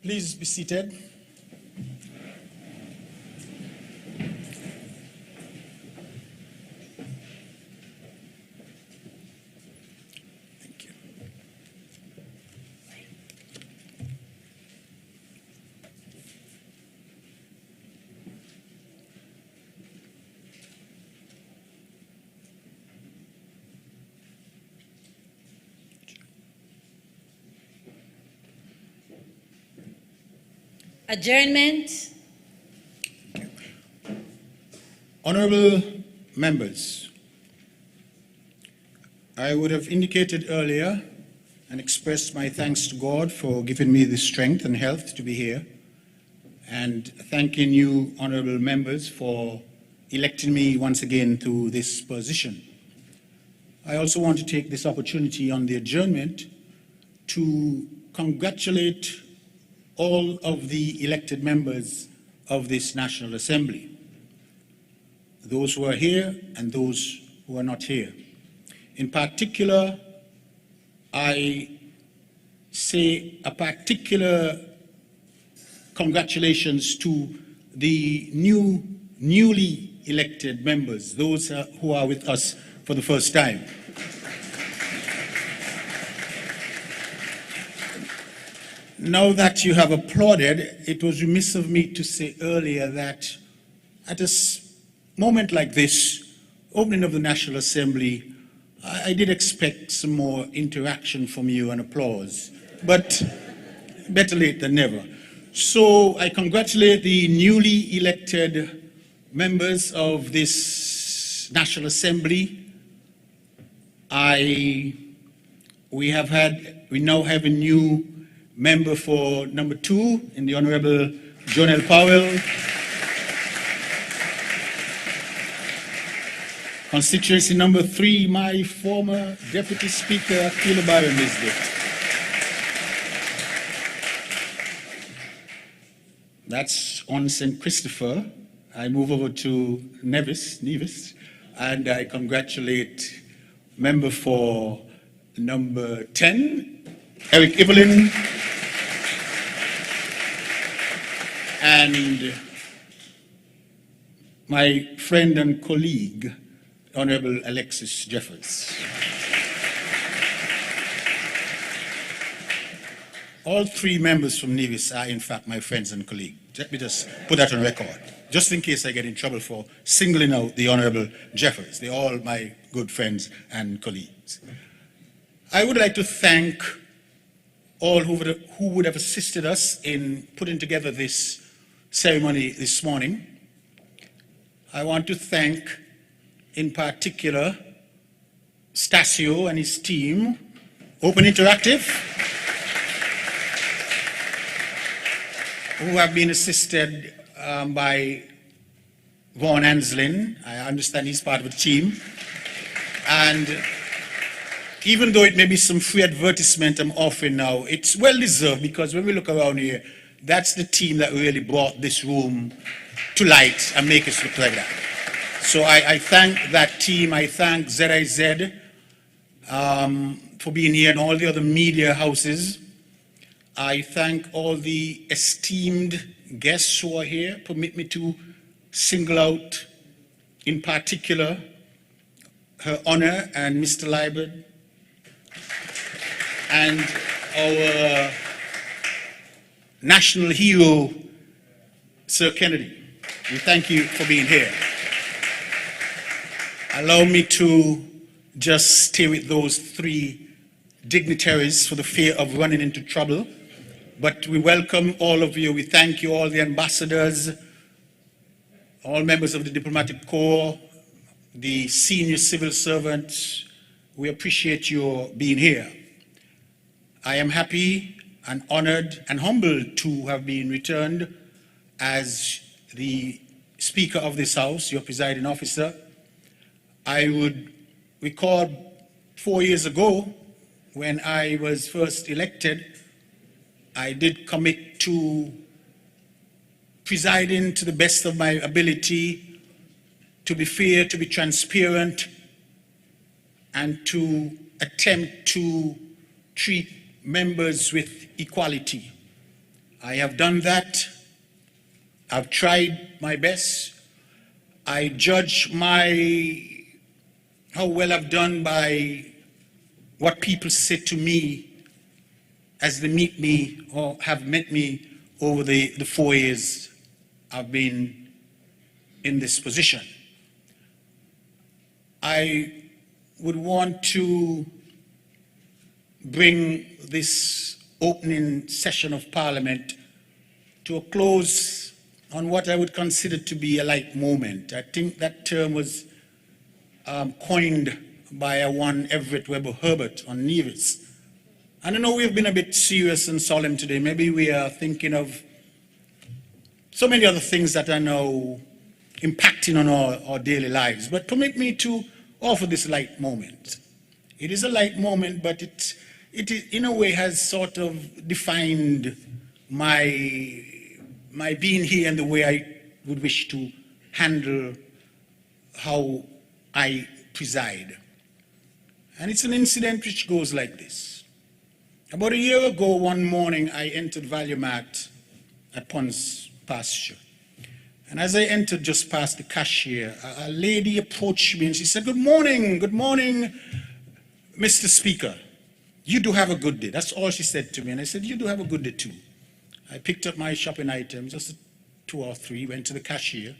Please be seated. Thank you.
Adjournment.
Honorable members, I would have indicated earlier and expressed my thanks to God for giving me the strength and health to be here, and thanking you, honorable members, for electing me once again to this position. I also want to take this opportunity on the adjournment to congratulate all of the elected members of this National Assembly, those who are here and those who are not here. In particular, I say a particular congratulations to the newly elected members, those who are with us for the first time. Now that you have applauded, it was remiss of me to say earlier that at a moment like this, opening of the National Assembly, I did expect some more interaction from you and applause, but better late than never. So I congratulate the newly elected members of this National Assembly. We now have a new member for number 2 in the Honorable Jonelle Powell. Constituency number 3, my former Deputy Speaker, Akila Byron Nisbet. That's on St. Christopher. I move over to Nevis, and I congratulate member for number 10, Eric Evelyn, and my friend and colleague, Honorable Alexis Jeffers. All 3 members from Nevis are, in fact, my friends and colleagues. Let me just put that on record, just in case I get in trouble for singling out the Honorable Jeffers. They're all my good friends and colleagues. I would like to thank all who would have assisted us in putting together this ceremony this morning. I want to thank, in particular, Stasio and his team, Open Interactive, who have been assisted by Vaughn Anslin. I understand he's part of the team. And even though it may be some free advertisement I'm offering now, it's well deserved, because when we look around here, that's the team that really brought this room to light and make us look like that. So I thank that team. I thank ZIZ for being here, and all the other media houses. I thank all the esteemed guests who are here. Permit me to single out, in particular, Her Honor and Mr. Liebert, and our national hero, Sir Kennedy. We thank you for being here. Allow me to just stay with those 3 dignitaries for the fear of running into trouble. But we welcome all of you. We thank you, all the ambassadors, all members of the diplomatic corps, the senior civil servants. We appreciate your being here. I am happy and honored and humbled to have been returned as the Speaker of this House, your presiding officer. I would recall 4 years ago, when I was first elected, I did commit to presiding to the best of my ability, to be fair, to be transparent, and to attempt to treat members with equality. I have done that. I've tried my best. I judge how well I've done by what people say to me as they meet me or have met me over the 4 years I've been in this position. I would want to bring this opening session of Parliament to a close on what I would consider to be a light moment. I think that term was coined by one Everett Weber Herbert on Nevis. And I know we've been a bit serious and solemn today. Maybe we are thinking of so many other things that are now impacting on our daily lives. But permit me to offer this light moment. It is a light moment, but it in a way has sort of defined my being here and the way I would wish to handle how I preside. And it's an incident which goes like this. About a year ago, one morning, I entered Valuemat at Pond's Pasture. And as I entered just past the cashier, a lady approached me and she said, good morning, Mr. Speaker. You do have a good day. That's all she said to me. And I said, you do have a good day too. I picked up my shopping items, just 2 or 3, went to the cashier.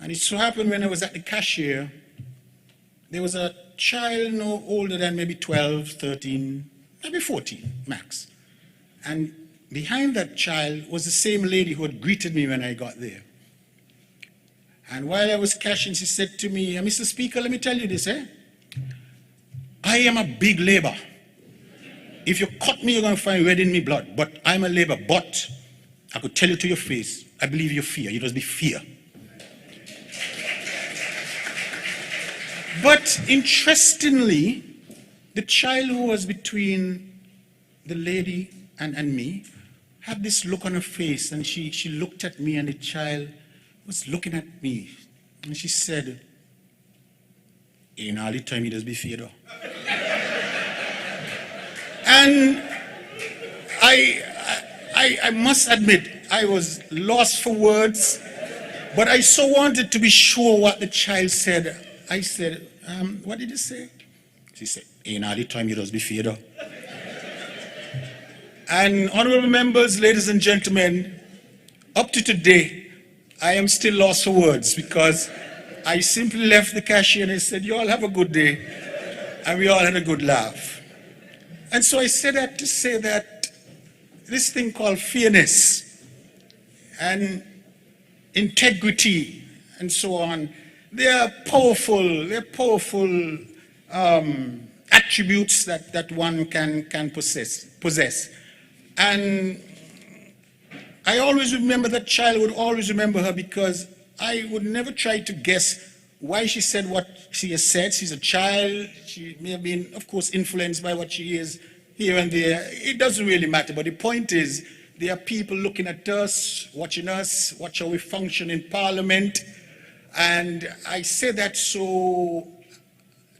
And it so happened when I was at the cashier, there was a child no older than maybe 12, 13, maybe 14 max. And behind that child was the same lady who had greeted me when I got there. And while I was cashing, she said to me, Mr. Speaker, let me tell you this, I am a big labor. If you cut me, you're going to find red in me blood. But I'm a labor. But I could tell you to your face, I believe you fear. You just be fear. But interestingly, the child who was between the lady and me had this look on her face, and she looked at me, and the child was looking at me, and she said, ain't all the time you just be fear though. And I must admit, I was lost for words, but I so wanted to be sure what the child said. I said, what did you say? She said, ain't all the time you just be fear though. And honorable members, ladies and gentlemen, up to today, I am still lost for words because I simply left the cashier and I said, you all have a good day. And we all had a good laugh. And so I said that to say that this thing called fairness and integrity and so on, they are powerful attributes that one can possess. And I always remember that child, would always remember her because I would never try to guess why she said what she has said. She's a child. She may have been, of course, influenced by what she is here and there. It doesn't really matter. But the point is, there are people looking at us, watch how we function in Parliament. And I say that so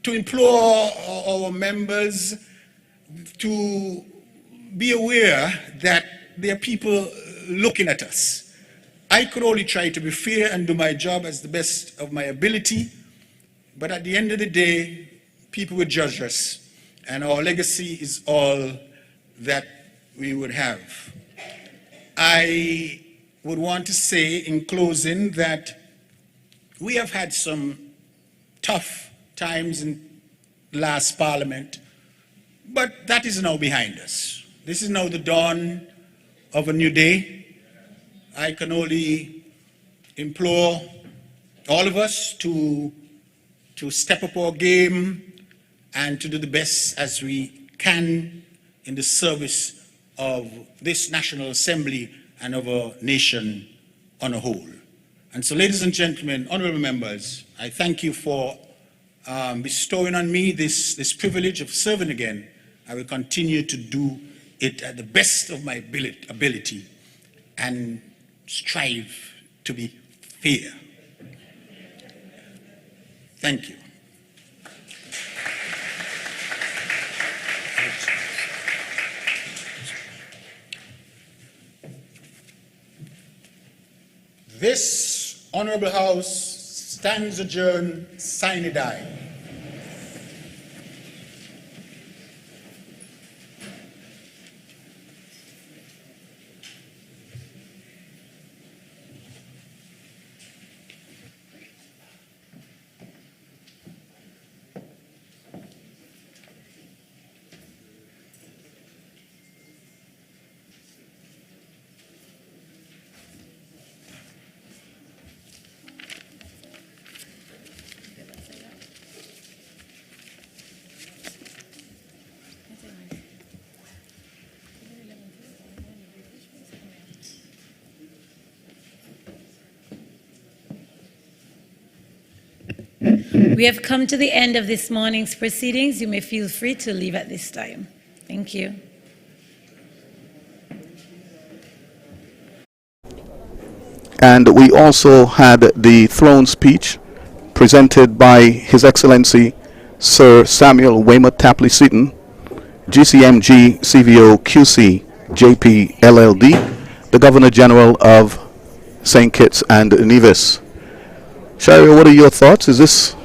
to implore our members to be aware that there are people looking at us. I could only try to be fair and do my job as the best of my ability, but at the end of the day, people will judge us, and our legacy is all that we would have. I would want to say in closing that we have had some tough times in the last Parliament, but that is now behind us. This is now the dawn of a new day. I can only implore all of us to step up our game and to do the best as we can in the service of this National Assembly and of our nation on a whole. And so, ladies and gentlemen, honorable members, I thank you for bestowing on me this privilege of serving again. I will continue to do it at the best of my ability and strive to be fair. Thank you. This Honorable House stands adjourned sine die.
We have come to the end of this morning's proceedings. You may feel free to leave at this time. Thank you.
And we also had the throne speech presented by His Excellency Sir Samuel Weymouth Tapley Seaton, GCMG CVO QC JP LLD, the Governor General of St. Kitts and Nevis. Shari, what are your thoughts?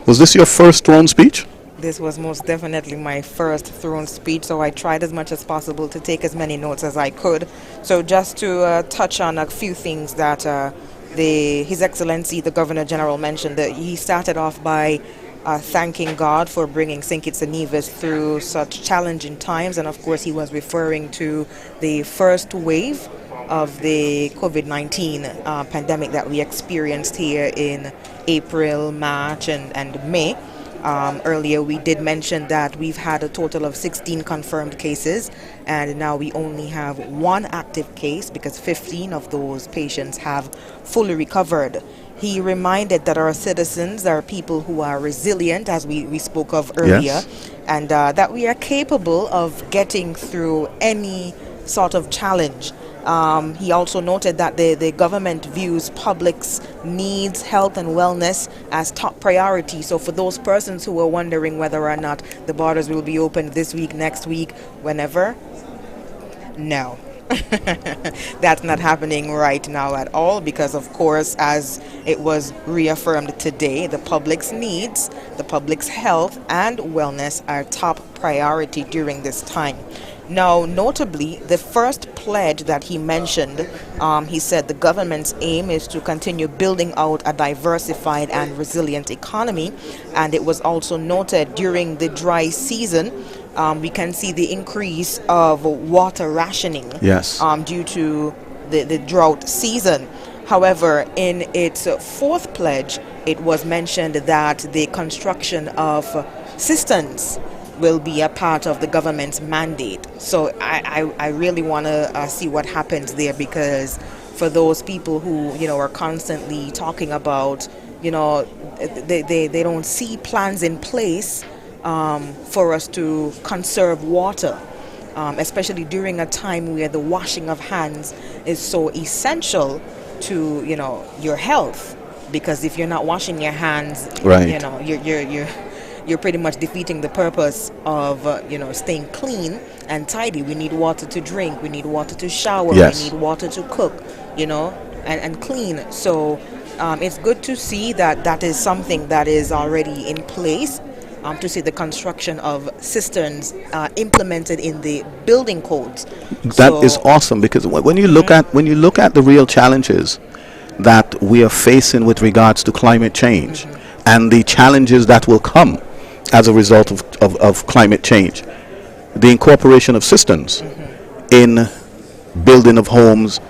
Was this your first throne speech?
This was most definitely my first throne speech, so I tried as much as possible to take as many notes as I could. So just to touch on a few things that His Excellency, the Governor General, mentioned, that he started off by thanking God for bringing St. Kitts and Nevis through such challenging times, and of course he was referring to the first wave of the COVID-19 pandemic that we experienced here in April, March, and May. Earlier we did mention that we've had a total of 16 confirmed cases, and now we only have one active case because 15 of those patients have fully recovered. He reminded that our citizens are people who are resilient, as we spoke of earlier,
Yes.
and that we are capable of getting through any sort of challenge. He also noted that the government views public's needs, health and wellness as top priority. So for those persons who are wondering whether or not the borders will be open this week, next week, whenever, no. That's not happening right now at all, because of course, as it was reaffirmed today, the public's needs, the public's health and wellness are top priority during this time. Now, notably, the first pledge that he mentioned, he said the government's aim is to continue building out a diversified and resilient economy. And it was also noted during the dry season, we can see the increase of water rationing.
Yes.
Due to the drought season. However, in its fourth pledge, it was mentioned that the construction of cisterns will be a part of the government's mandate. So I really want to see what happens there, because for those people who, are constantly talking about, they don't see plans in place for us to conserve water, especially during a time where the washing of hands is so essential to, your health. Because if you're not washing your hands,
Right.
You're pretty much defeating the purpose of, staying clean and tidy. We need water to drink. We need water to shower.
Yes.
We need water to cook, and clean. So it's good to see that that is something that is already in place, to see the construction of cisterns implemented in the building codes.
That is awesome, because when you look at the real challenges that we are facing with regards to climate change and the challenges that will come as a result of climate change, the incorporation of cisterns in building of homes,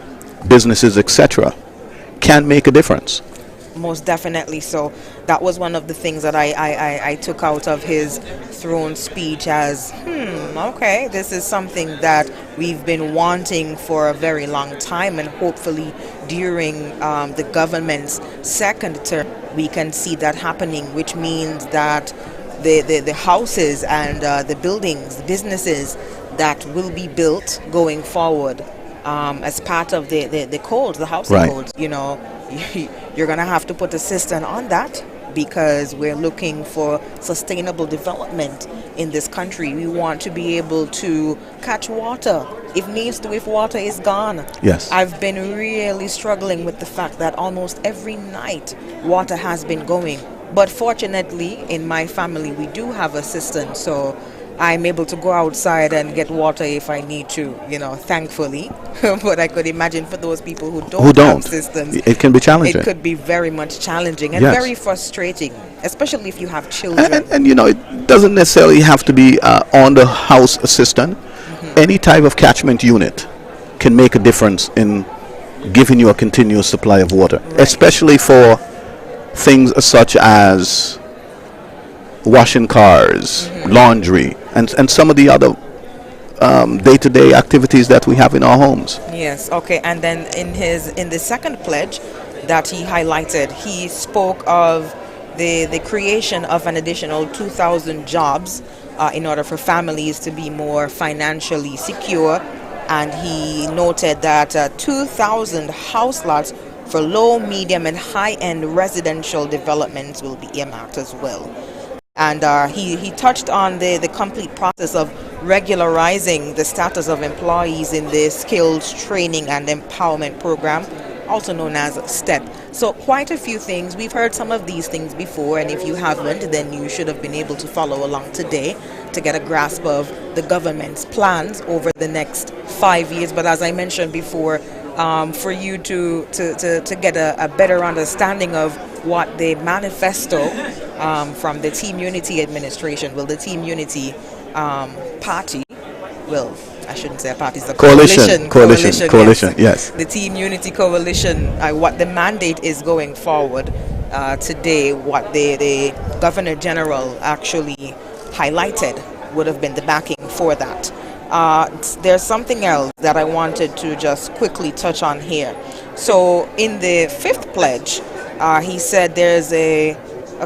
businesses, etc., can make a difference.
Most definitely. So that was one of the things that I took out of his throne speech as, okay, this is something that we've been wanting for a very long time, and hopefully during the government's second term we can see that happening, which means that the houses and the buildings, the businesses that will be built going forward as part of the codes, the housing
Right.
codes, you're going to have to put a cistern on that, because we're looking for sustainable development in this country. We want to be able to catch water if needs to, if water is gone.
Yes.
I've been really struggling with the fact that almost every night water has been going. But fortunately, in my family, we do have a cistern, so I'm able to go outside and get water if I need to, thankfully. But I could imagine for those people who don't have cisterns,
it can be challenging.
it could be very much challenging and
Yes.
very frustrating, especially if you have children.
And it doesn't necessarily have to be on the house cistern. Any type of catchment unit can make a difference in giving you a continuous supply of water, especially for things such as washing cars, laundry, and some of the other day-to-day activities that we have in our homes.
Yes, okay. And then in the second pledge that he highlighted, he spoke of the creation of an additional 2,000 jobs in order for families to be more financially secure. And he noted that 2,000 house lots for low, medium, and high-end residential developments will be earmarked as well. And he touched on the complete process of regularizing the status of employees in the Skills Training and Empowerment Program, also known as STEP. So quite a few things. We've heard some of these things before, and if you haven't, then you should have been able to follow along today to get a grasp of the government's plans over the next 5 years. But as I mentioned before, for you to get a better understanding of what the manifesto from the Team Unity administration, the Team Unity party, I shouldn't say a party, it's a coalition,
yes.
The Team Unity Coalition, what the mandate is going forward today, what the Governor General actually highlighted would have been the backing for that. There's something else that I wanted to just quickly touch on here. So in the fifth pledge, he said there's a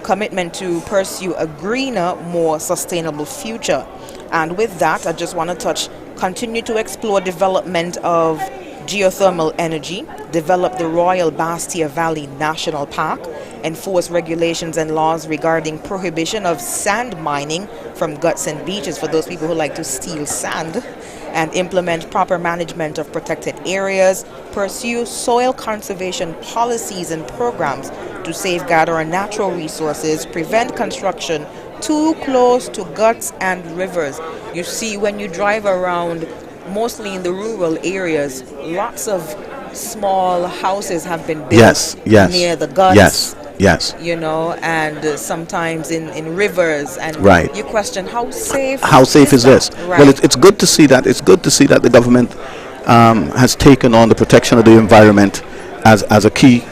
commitment to pursue a greener, more sustainable future. And with that, I just want to continue to explore development of geothermal energy, develop the Royal Bastia Valley National Park, enforce regulations and laws regarding prohibition of sand mining from guts and beaches for those people who like to steal sand, and implement proper management of protected areas, pursue soil conservation policies and programs to safeguard our natural resources, prevent construction too close to guts and rivers. You see, when you drive around, mostly in the rural areas, lots of small houses have been built near the guts.
Yes.
And sometimes in rivers, and you question how safe.
How safe is this?
Right.
Well, it's good to see that. It's good to see that the government has taken on the protection of the environment as a key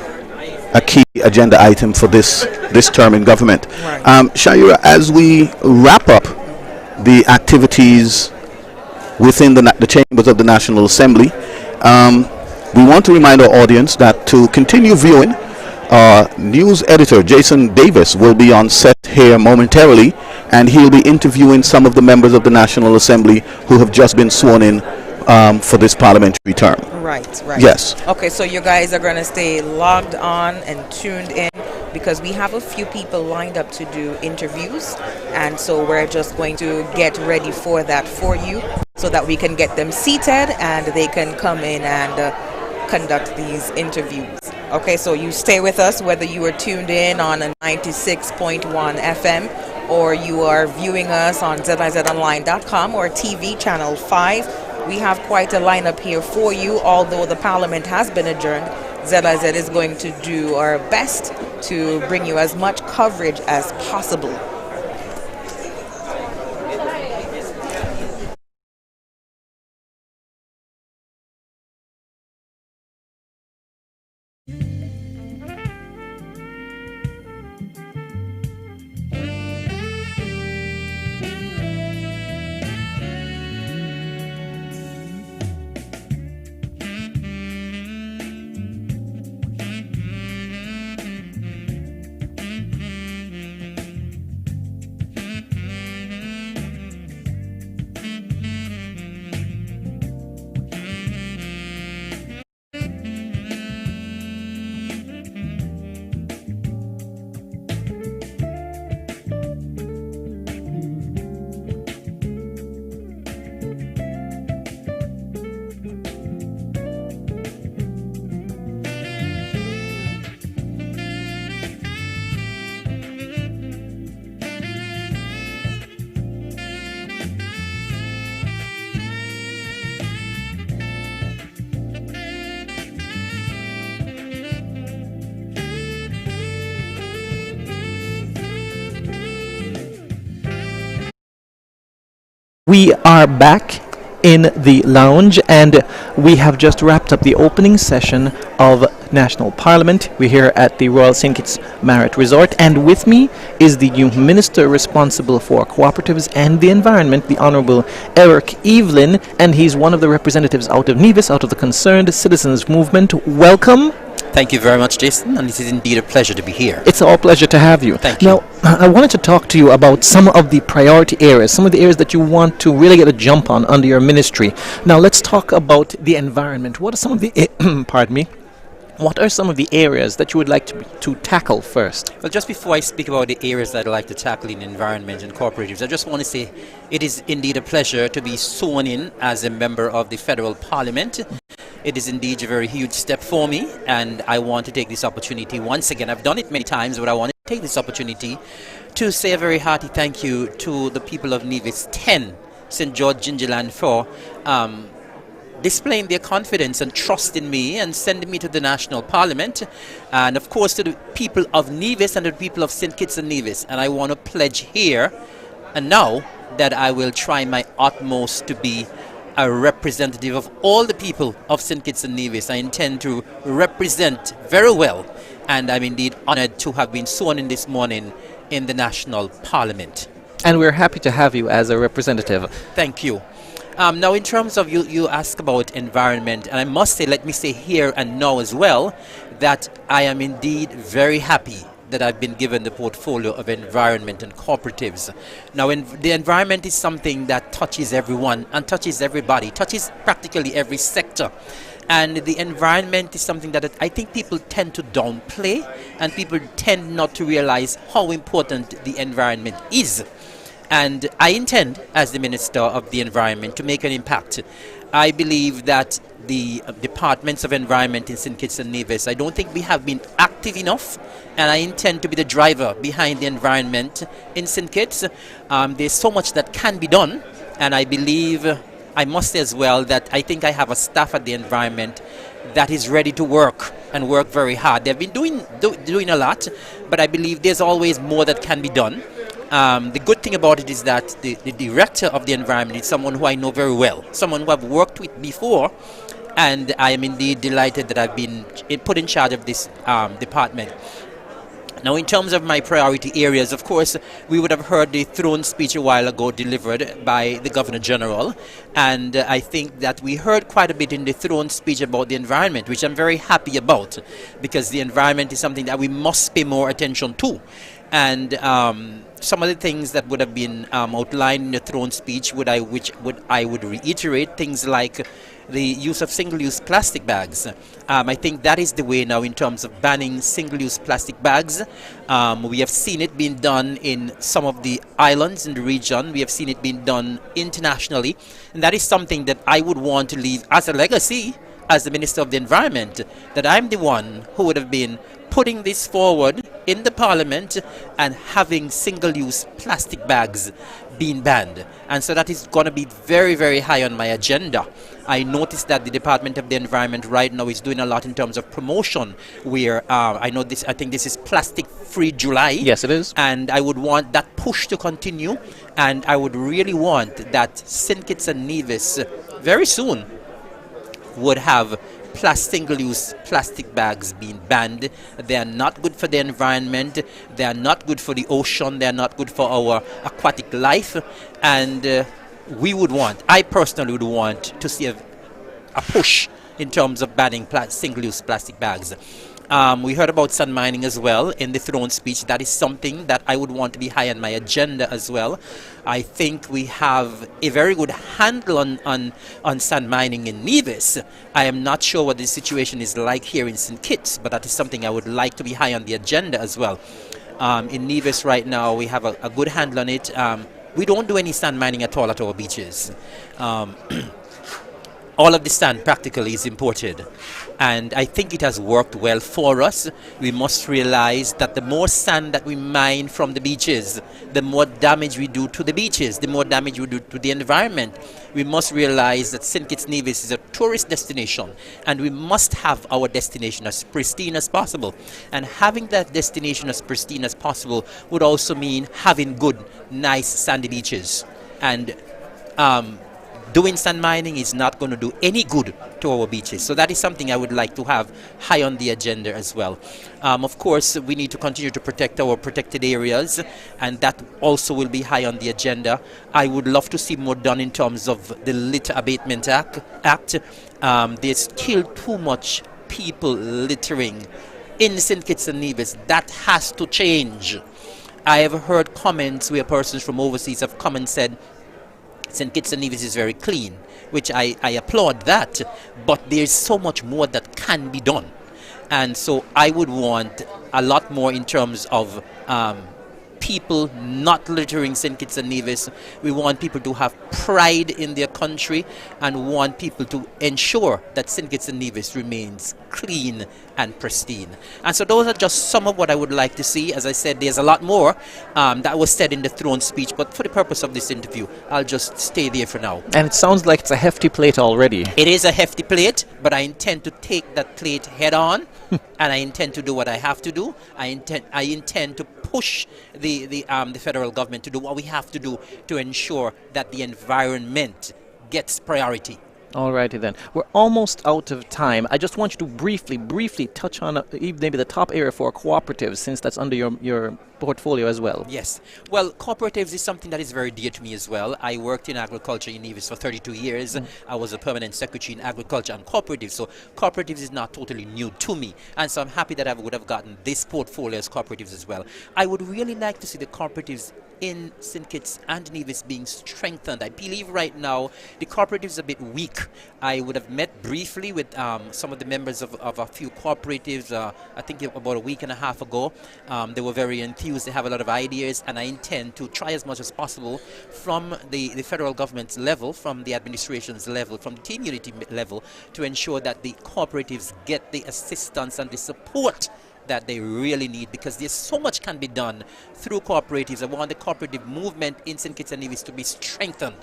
agenda item for this term in government.
Right.
Shaira, as we wrap up the activities within the chambers of the National Assembly, we want to remind our audience that to continue viewing, our news editor Jason Davis will be on set here momentarily, and he'll be interviewing some of the members of the National Assembly who have just been sworn in for this parliamentary term.
Right.
Yes.
Okay, so you guys are going to stay logged on and tuned in, because we have a few people lined up to do interviews, and so we're just going to get ready for that for you so that we can get them seated and they can come in and conduct these interviews. Okay, so you stay with us whether you are tuned in on a 96.1 FM or you are viewing us on zizonline.com or TV channel 5. We have quite a lineup here for you. Although the parliament has been adjourned, ZIZ is going to do our best to bring you as much coverage as possible.
We are back in the lounge, and we have just wrapped up the opening session of National Parliament. We're here at the Royal St. Kitts Marriott Resort, and with me is the new Minister responsible for cooperatives and the environment, the Honourable Eric Evelyn, and he's one of the representatives out of Nevis, out of the Concerned Citizens Movement. Welcome.
Thank you very much, Jason, and it is indeed a pleasure to be here.
It's our pleasure to have you.
Thank you.
Now, I wanted to talk to you about some of the priority areas, some of the areas that you want to really get a jump on under your ministry. Now, let's talk about the environment. What are some of the, pardon me, what are some of the areas that you would like to tackle first?
Well, just before I speak about the areas that I'd like to tackle in environment and cooperatives, I just want to say it is indeed a pleasure to be sworn in as a member of the Federal Parliament. It is indeed a very huge step for me, and I want to take this opportunity once again. I've done it many times, but I want to take this opportunity to say a very hearty thank you to the people of Nevis 10, St. George Gingerland, for displaying their confidence and trust in me and sending me to the National Parliament, and of course to the people of Nevis and the people of St. Kitts and Nevis. And I want to pledge here and now that I will try my utmost to be a representative of all the people of St. Kitts and Nevis. I intend to represent very well, and I'm indeed honored to have been sworn in this morning in the National Parliament.
And we're happy to have you as a representative.
Thank you. Now, in terms of you ask about environment, and I must say, let me say here and now as well, that I am indeed very happy that I've been given the portfolio of environment and cooperatives. Now, the environment is something that touches everyone and touches everybody, touches practically every sector. And the environment is something that I think people tend to downplay, and people tend not to realize how important the environment is. And I intend, as the Minister of the Environment, to make an impact. I believe that the departments of environment in St. Kitts and Nevis, I don't think we have been active enough, and I intend to be the driver behind the environment in St. Kitts. There's so much that can be done, and I believe, I must say as well, that I think I have a staff at the environment that is ready to work and work very hard. They've been doing a lot, but I believe there's always more that can be done. The good thing about it is that the director of the environment is someone who I know very well, someone who I've worked with before, and I am indeed delighted that I've been put in charge of this department. Now, in terms of my priority areas, of course, we would have heard the throne speech a while ago delivered by the Governor General, and I think that we heard quite a bit in the throne speech about the environment, which I'm very happy about, because the environment is something that we must pay more attention to. And some of the things that would have been outlined in the throne speech, I would reiterate things like the use of single-use plastic bags. I think that is the way now in terms of banning single-use plastic bags. We have seen it being done in some of the islands in the region. We have seen it being done internationally. And that is something that I would want to leave as a legacy as the Minister of the Environment, that I'm the one who would have been putting this forward in the Parliament and having single-use plastic bags being banned. And so that is going to be very, very high on my agenda. I noticed that the Department of the Environment right now is doing a lot in terms of promotion, where I think this is Plastic Free July.
Yes, it is.
And I would want that push to continue, and I would really want that St. Kitts and Nevis very soon would have single-use plastic bags being banned. They are not good for the environment, they are not good for the ocean, they are not good for our aquatic life, and I personally would want to see a push in terms of banning single-use plastic bags. We heard about sand mining as well in the throne speech. That is something that I would want to be high on my agenda as well. I think we have a very good handle on sand mining in Nevis. I am not sure what the situation is like here in St. Kitts, but that is something I would like to be high on the agenda as well. In Nevis right now, we have a good handle on it. We don't do any sand mining at all at our beaches. All of the sand practically is imported, and I think it has worked well for us. We must realize that the more sand that we mine from the beaches, the more damage we do to the beaches, the more damage we do to the environment. We must realize that St. Kitts Nevis is a tourist destination, and we must have our destination as pristine as possible. And having that destination as pristine as possible would also mean having good, nice sandy beaches. And doing sand mining is not going to do any good to our beaches. So that is something I would like to have high on the agenda as well. Of course, we need to continue to protect our protected areas, and that also will be high on the agenda. I would love to see more done in terms of the Litter Abatement Act. There's still too much people littering in St. Kitts and Nevis. That has to change. I have heard comments where persons from overseas have come and said St. Kitts and Nevis is very clean, which I applaud that, but there's so much more that can be done. And so I would want a lot more in terms of people not littering St. Kitts and Nevis. We want people to have pride in their country and want people to ensure that St. Kitts and Nevis remains clean and pristine. And so those are just some of what I would like to see. As I said, there's a lot more that was said in the throne speech, but for the purpose of this interview, I'll just stay there for now.
And it sounds like it's a hefty plate already.
It is a hefty plate, but I intend to take that plate head on, and I intend to do what I have to do. I intend to push the federal government to do what we have to do to ensure that the environment gets priority.
Alrighty then. We're almost out of time. I just want you to briefly touch on maybe the top area for cooperatives, since that's under your portfolio as well.
Yes. Well, cooperatives is something that is very dear to me as well. I worked in agriculture in Nevis for 32 years. I was a permanent secretary in agriculture and cooperatives, so cooperatives is not totally new to me. And so I'm happy that I would have gotten this portfolio as cooperatives as well. I would really like to see the cooperatives in St. Kitts and Nevis being strengthened. I believe right now the cooperatives is a bit weak. I would have met briefly with some of the members of a few cooperatives, I think about a week and a half ago. They were very enthused. They have a lot of ideas, and I intend to try as much as possible from the federal government's level, from the administration's level, from the team unity level, to ensure that the cooperatives get the assistance and the support that they really need, because there's so much can be done through cooperatives. I want the cooperative movement in St. Kitts and Nevis to be strengthened,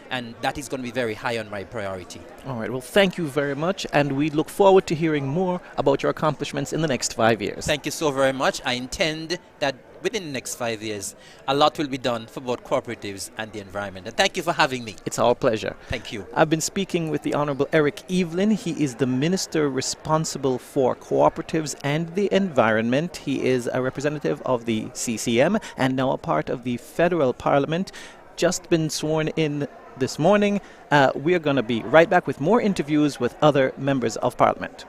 and that is going to be very high on my priority.
All right, well, thank you very much, and we look forward to hearing more about your accomplishments in the next 5 years.
Thank you so very much. I intend that within the next 5 years, a lot will be done for both cooperatives and the environment. And thank you for having me.
It's our pleasure.
Thank you.
I've been speaking with the Honorable Eric Evelyn. He is the Minister responsible for cooperatives and the environment. He is a representative of the CCM and now a part of the federal parliament. Just been sworn in this morning. We're going to be right back with more interviews with other members of parliament.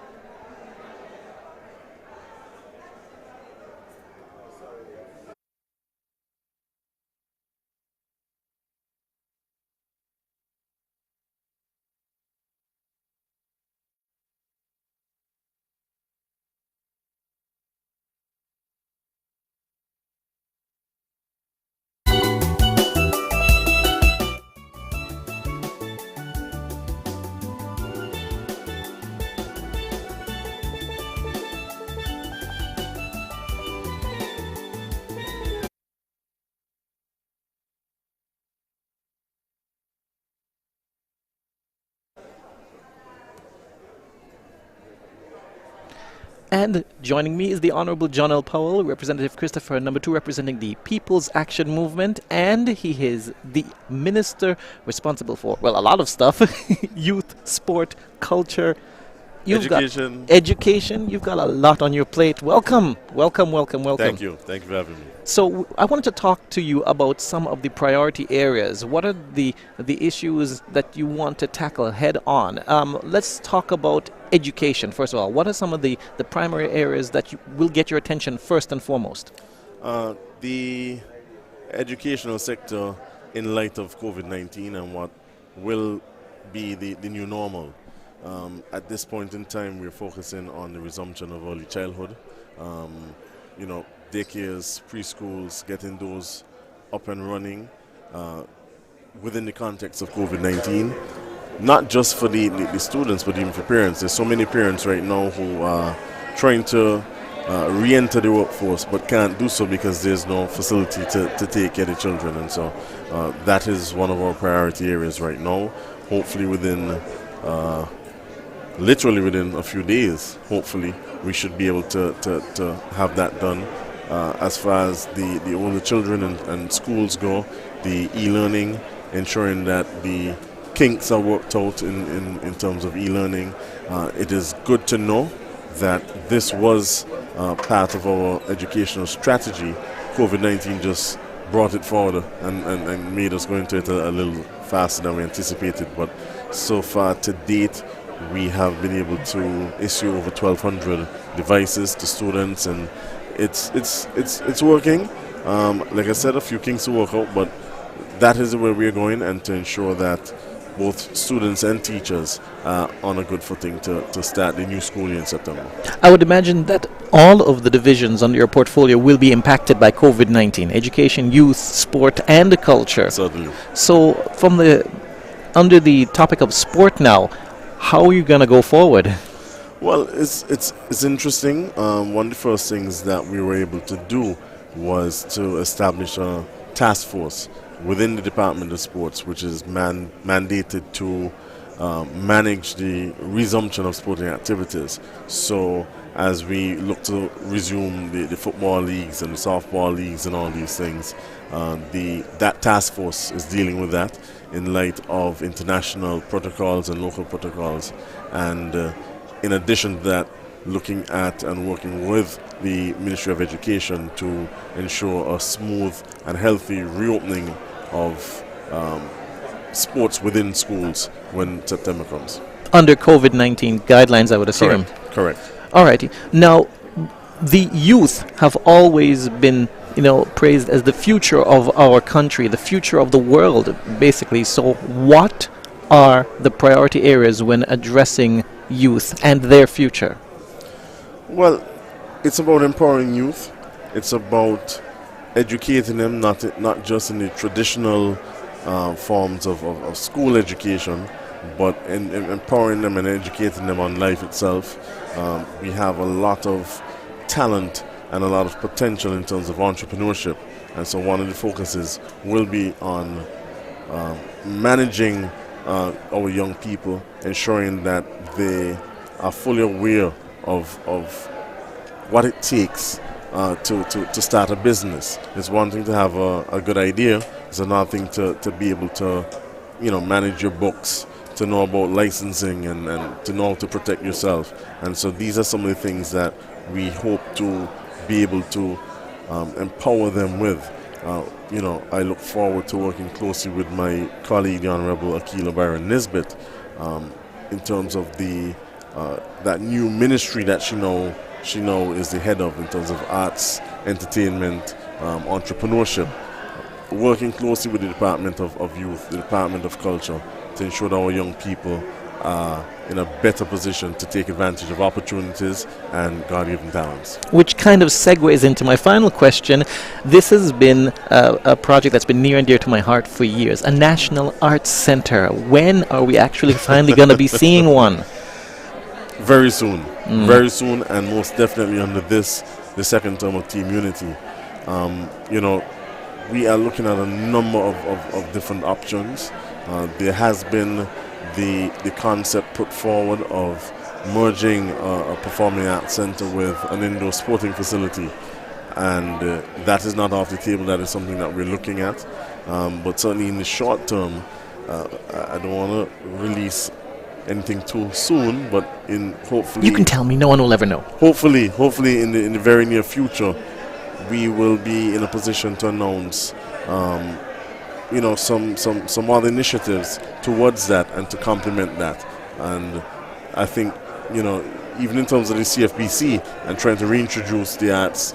And joining me is the Honorable John L. Powell, Representative Christopher, number 2, representing the People's Action Movement, and he is the Minister responsible for, well, a lot of stuff, youth, sport, culture,
education.
Education. You've got a lot on your plate. Welcome.
Thank you for having me.
So I wanted to talk to you about some of the priority areas. What are the issues that you want to tackle head on? Let's talk about education, first of all. What are some of the primary areas that will get your attention first and foremost?
The educational sector in light of COVID-19 and what will be the new normal. At this point in time, we're focusing on the resumption of early childhood. Daycares, preschools, getting those up and running within the context of COVID-19. Not just for the students, but even for parents. There's so many parents right now who are trying to re-enter the workforce, but can't do so because there's no facility to take care of the children. And so that is one of our priority areas right now. Hopefully literally within a few days, hopefully, we should be able to have that done. As far as the older children and schools go, the e-learning ensuring that the kinks are worked out in terms of e-learning. It is good to know that this was part of our educational strategy. COVID-19 just brought it forward and made us go into it a little faster than we anticipated. But so far to date, we have been able to issue over 1,200 devices to students, and it's working. Like I said, a few kinks to work out, but that is where we're going, and to ensure that both students and teachers are on a good footing to start the new school year in September.
I would imagine that all of the divisions under your portfolio will be impacted by COVID-19: education, youth, sport, and culture.
Certainly.
So, under the topic of sport now, how are you going to go forward?
Well, it's interesting. One of the first things that we were able to do was to establish a task force within the Department of Sports, which is mandated to manage the resumption of sporting activities. So as we look to resume the football leagues and the softball leagues and all these things, that task force is dealing with that in light of international protocols and local protocols. And in addition to that, looking at and working with the Ministry of Education to ensure a smooth and healthy reopening of sports within schools when September comes.
Under COVID-19 guidelines, I would assume.
Correct.
All righty. Now, the youth have always been, praised as the future of our country, the future of the world, basically. So what are the priority areas when addressing youth and their future?
Well, it's about empowering youth. It's about educating them, not just in the traditional forms of school education, but in empowering them and educating them on life itself. We have a lot of talent and a lot of potential in terms of entrepreneurship, and so one of the focuses will be on managing our young people, ensuring that they are fully aware of what it takes to start a business. It's one thing to have a good idea. It's another thing to be able to, manage your books, to know about licensing and to know how to protect yourself. And so these are some of the things that we hope to be able to empower them with. I look forward to working closely with my colleague, the Honorable Akila Byron Nisbet, in terms of that new ministry that she now is the head of in terms of arts, entertainment, entrepreneurship, working closely with the Department of Youth, the Department of Culture, to ensure that our young people are in a better position to take advantage of opportunities and God-given talents.
Which kind of segues into my final question. This has been a project that's been near and dear to my heart for years, a National Arts Center. When are we actually finally going to be seeing one?
Very soon. Very soon, and most definitely under the second term of Team Unity. We are looking at a number of different options. There has been the concept put forward of merging a performing arts center with an indoor sporting facility, and that is not off the table. That is something that we're looking at, but certainly in the short term, I don't want to release anything too soon, but hopefully
you can tell me, no one will ever know.
Hopefully in the very near future, we will be in a position to announce some other initiatives towards that and to complement that. And I think, even in terms of the CFBC and trying to reintroduce the arts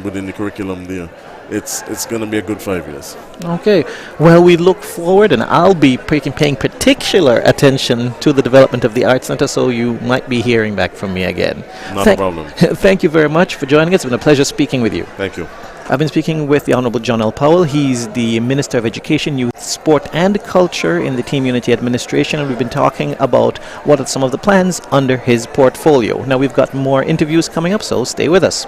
within the curriculum there, it's going to be a good 5 years.
Okay. Well, we look forward, and I'll be paying particular attention to the development of the Arts Center, so you might be hearing back from me again.
Not a problem.
Thank you very much for joining us. It's been a pleasure speaking with you.
Thank you.
I've been speaking with the Honorable John L. Powell. He's the Minister of Education, Youth, Sport and Culture in the Team Unity administration, and we've been talking about what are some of the plans under his portfolio. Now, we've got more interviews coming up, so stay with us.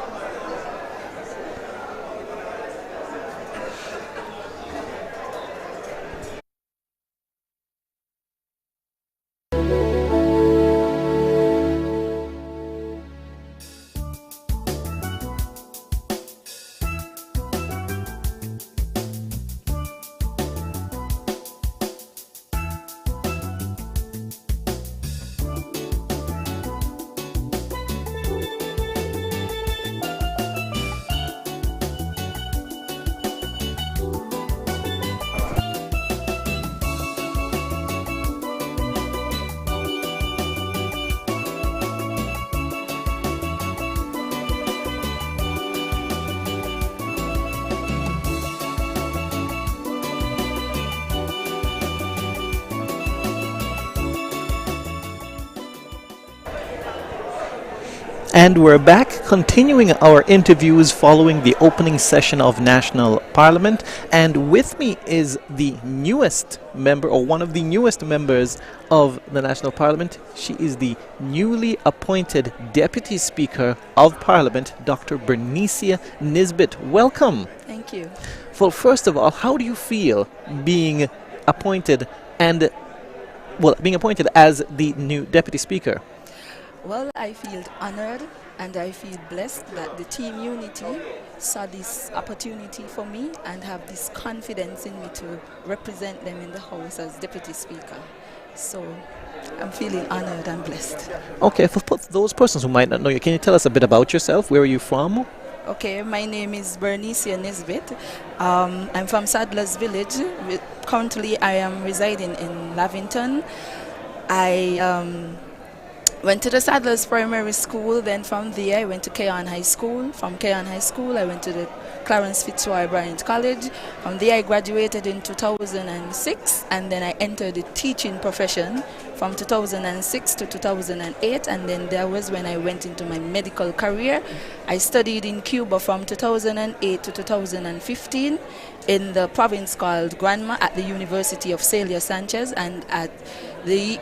And we're back continuing our interviews following the opening session of National Parliament. And with me is the newest member, or one of the newest members of the National Parliament. She is the newly appointed Deputy Speaker of Parliament, Dr. Bernicia Nisbet. Welcome.
Thank you.
Well, first of all, how do you feel being appointed being appointed as the new Deputy Speaker?
Well, I feel honored and I feel blessed that the Team Unity saw this opportunity for me and have this confidence in me to represent them in the House as Deputy Speaker. So I'm feeling honored and blessed.
Okay, for those persons who might not know you, can you tell us a bit about yourself? Where are you from?
Okay, my name is Bernicia Nisbet. I'm from Sadler's Village. Currently, I am residing in Lavington. I went to the Sadler's Primary School, then from there I went to Keon High School. From Keon High School I went to the Clarence Fitzroy Bryant College. From there I graduated in 2006 and then I entered the teaching profession from 2006 to 2008, and then that was when I went into my medical career. I studied in Cuba from 2008 to 2015 in the province called Granma at the University of Celia Sanchez, and at the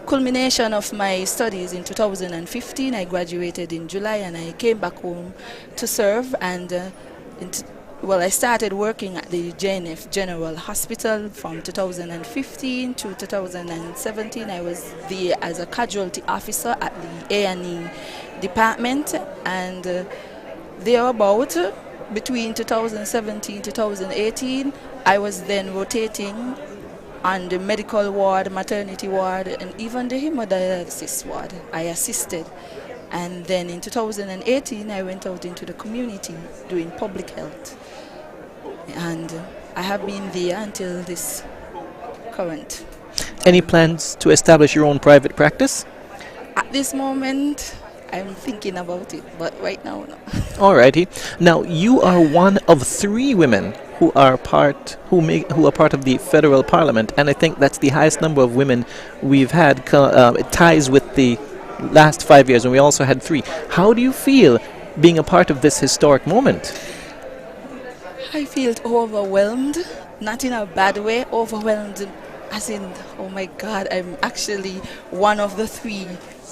culmination of my studies in 2015, I graduated in July and I came back home to serve, and I started working at the JNF General Hospital from 2015 to 2017. I was there as a casualty officer at the A&E department, and thereabout between 2017 to 2018, I was then rotating on the medical ward, maternity ward, and even the hemodialysis ward. I assisted. And then in 2018, I went out into the community doing public health. And I have been there until this current.
Any plans to establish your own private practice?
At this moment, I'm thinking about it, but right now, no.
Alrighty. Now, you are one of 3 women who are part of the federal parliament, and I think that's the highest number of women we've had. It ties with the last 5 years, and we also had 3. How do you feel being a part of this historic moment?
I feel overwhelmed, not in a bad way, overwhelmed as in, oh my God, I'm actually one of the 3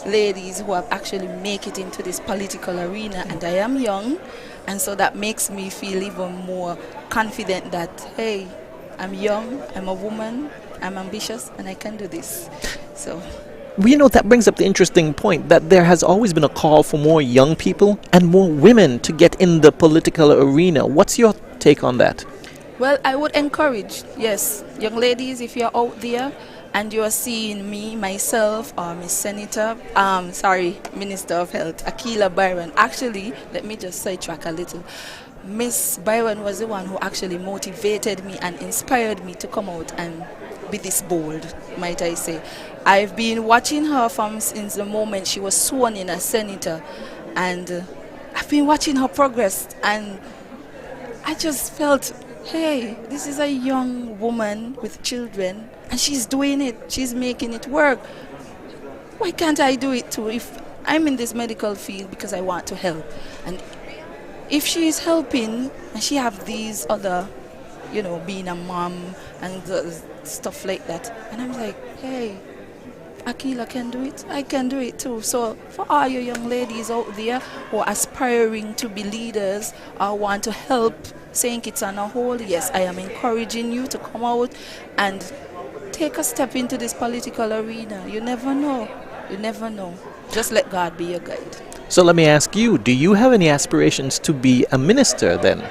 ladies who have actually make it into this political arena, and I am young, and so that makes me feel even more confident that, hey, I'm young, I'm a woman, I'm ambitious, and I can do this. So
Well, that brings up the interesting point that there has always been a call for more young people and more women to get in the political arena. What's your take on that?
Well, I would encourage, yes, young ladies, if you're out there and you're seeing me, myself, or Minister of Health, Akila Byron. Actually, let me just sidetrack a little. Miss Byron was the one who actually motivated me and inspired me to come out and be this bold, might I say. I've been watching her since the moment she was sworn in as senator, and I've been watching her progress, and I just felt, hey, this is a young woman with children, and she's doing it. She's making it work. Why can't I do it too? If I'm in this medical field because I want to help, and if she is helping and she have these other, being a mom and stuff like that, and I'm like, hey, Akila can do it, I can do it too. So for all you young ladies out there who are aspiring to be leaders or want to help St. Kitts on a whole, yes, I am encouraging you to come out and take a step into this political arena. You never know. You never know. Just let God be your guide.
So let me ask you, do you have any aspirations to be a minister then?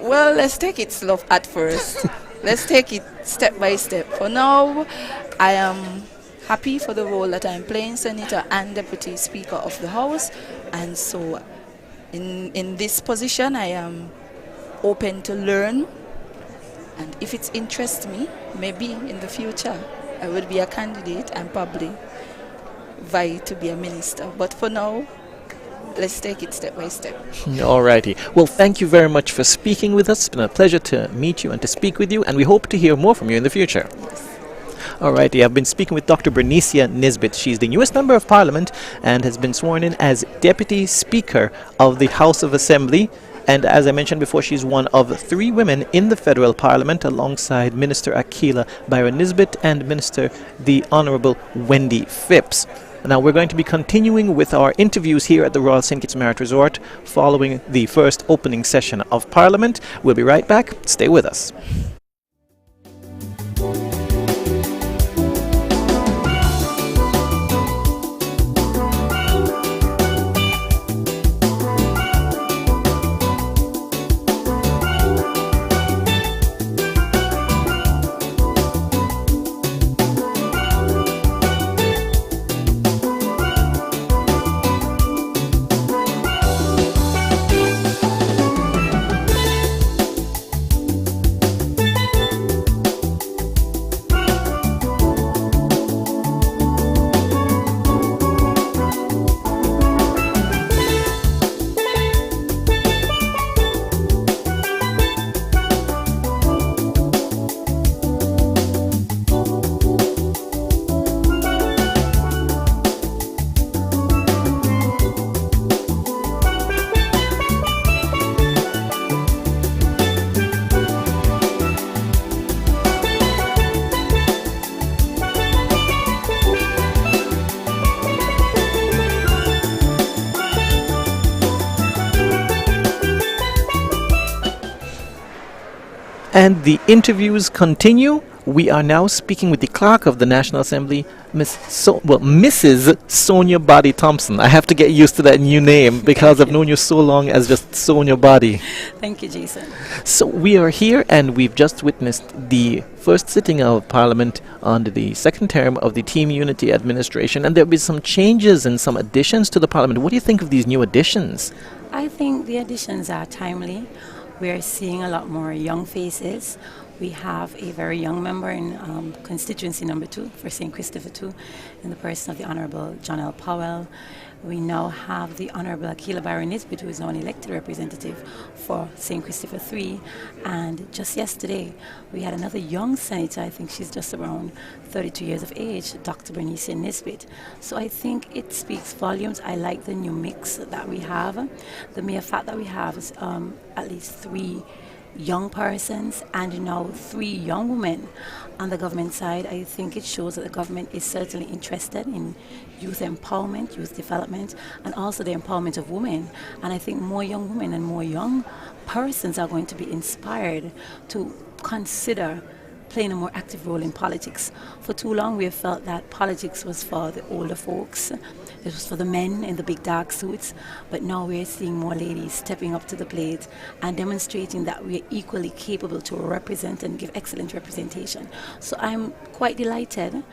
Well, let's take it slow at first. Let's take it step by step. For now, I am happy for the role that I'm playing, Senator and Deputy Speaker of the House. And so in this position, I am open to learn. And if it interests me, maybe in the future, I would be a candidate and probably vie to be a minister. But for now, let's take it step by step.
Alrighty. Well, thank you very much for speaking with us. It's been a pleasure to meet you and to speak with you, and we hope to hear more from you in the future.
Yes.
All righty, I've been speaking with Dr. Bernicia Nisbet. She's the newest member of Parliament and has been sworn in as Deputy Speaker of the House of Assembly. And as I mentioned before, she's one of 3 women in the federal parliament alongside Minister Akila Byron Nisbet and Minister the Honorable Wendy Phipps. Now we're going to be continuing with our interviews here at the Royal St. Kitts Marriott Resort following the first opening session of Parliament. We'll be right back. Stay with us. And the interviews continue. We are now speaking with the Clerk of the National Assembly, Mrs. Sonia Body Thompson. I have to get used to that new name because I've known you so long as just Sonia Body.
Thank you, Jason.
So we are here and we've just witnessed the first sitting of Parliament under the second term of the Team Unity administration, and there will be some changes and some additions to the Parliament. What do you think of these new additions?
I think the additions are timely. We're seeing a lot more young faces. We have a very young member in constituency number 2 for St. Christopher 2 in the person of the Honorable John L. Powell. We now have the Honorable Akila Byron Nisbet, who is now an elected representative for St. Christopher 3. And just yesterday, we had another young senator, I think she's just around 32 years of age, Dr. Bernicia Nisbet. So I think it speaks volumes. I like the new mix that we have. The mere fact that we have is at least 3 young persons and now 3 young women on the government side. I think it shows that the government is certainly interested in youth empowerment, youth development, and also the empowerment of women. And I think more young women and more young persons are going to be inspired to consider playing a more active role in politics. For too long we have felt that politics was for the older folks. It was for the men in the big dark suits, but now we're seeing more ladies stepping up to the plate and demonstrating that we're equally capable to represent and give excellent representation. So I'm quite delighted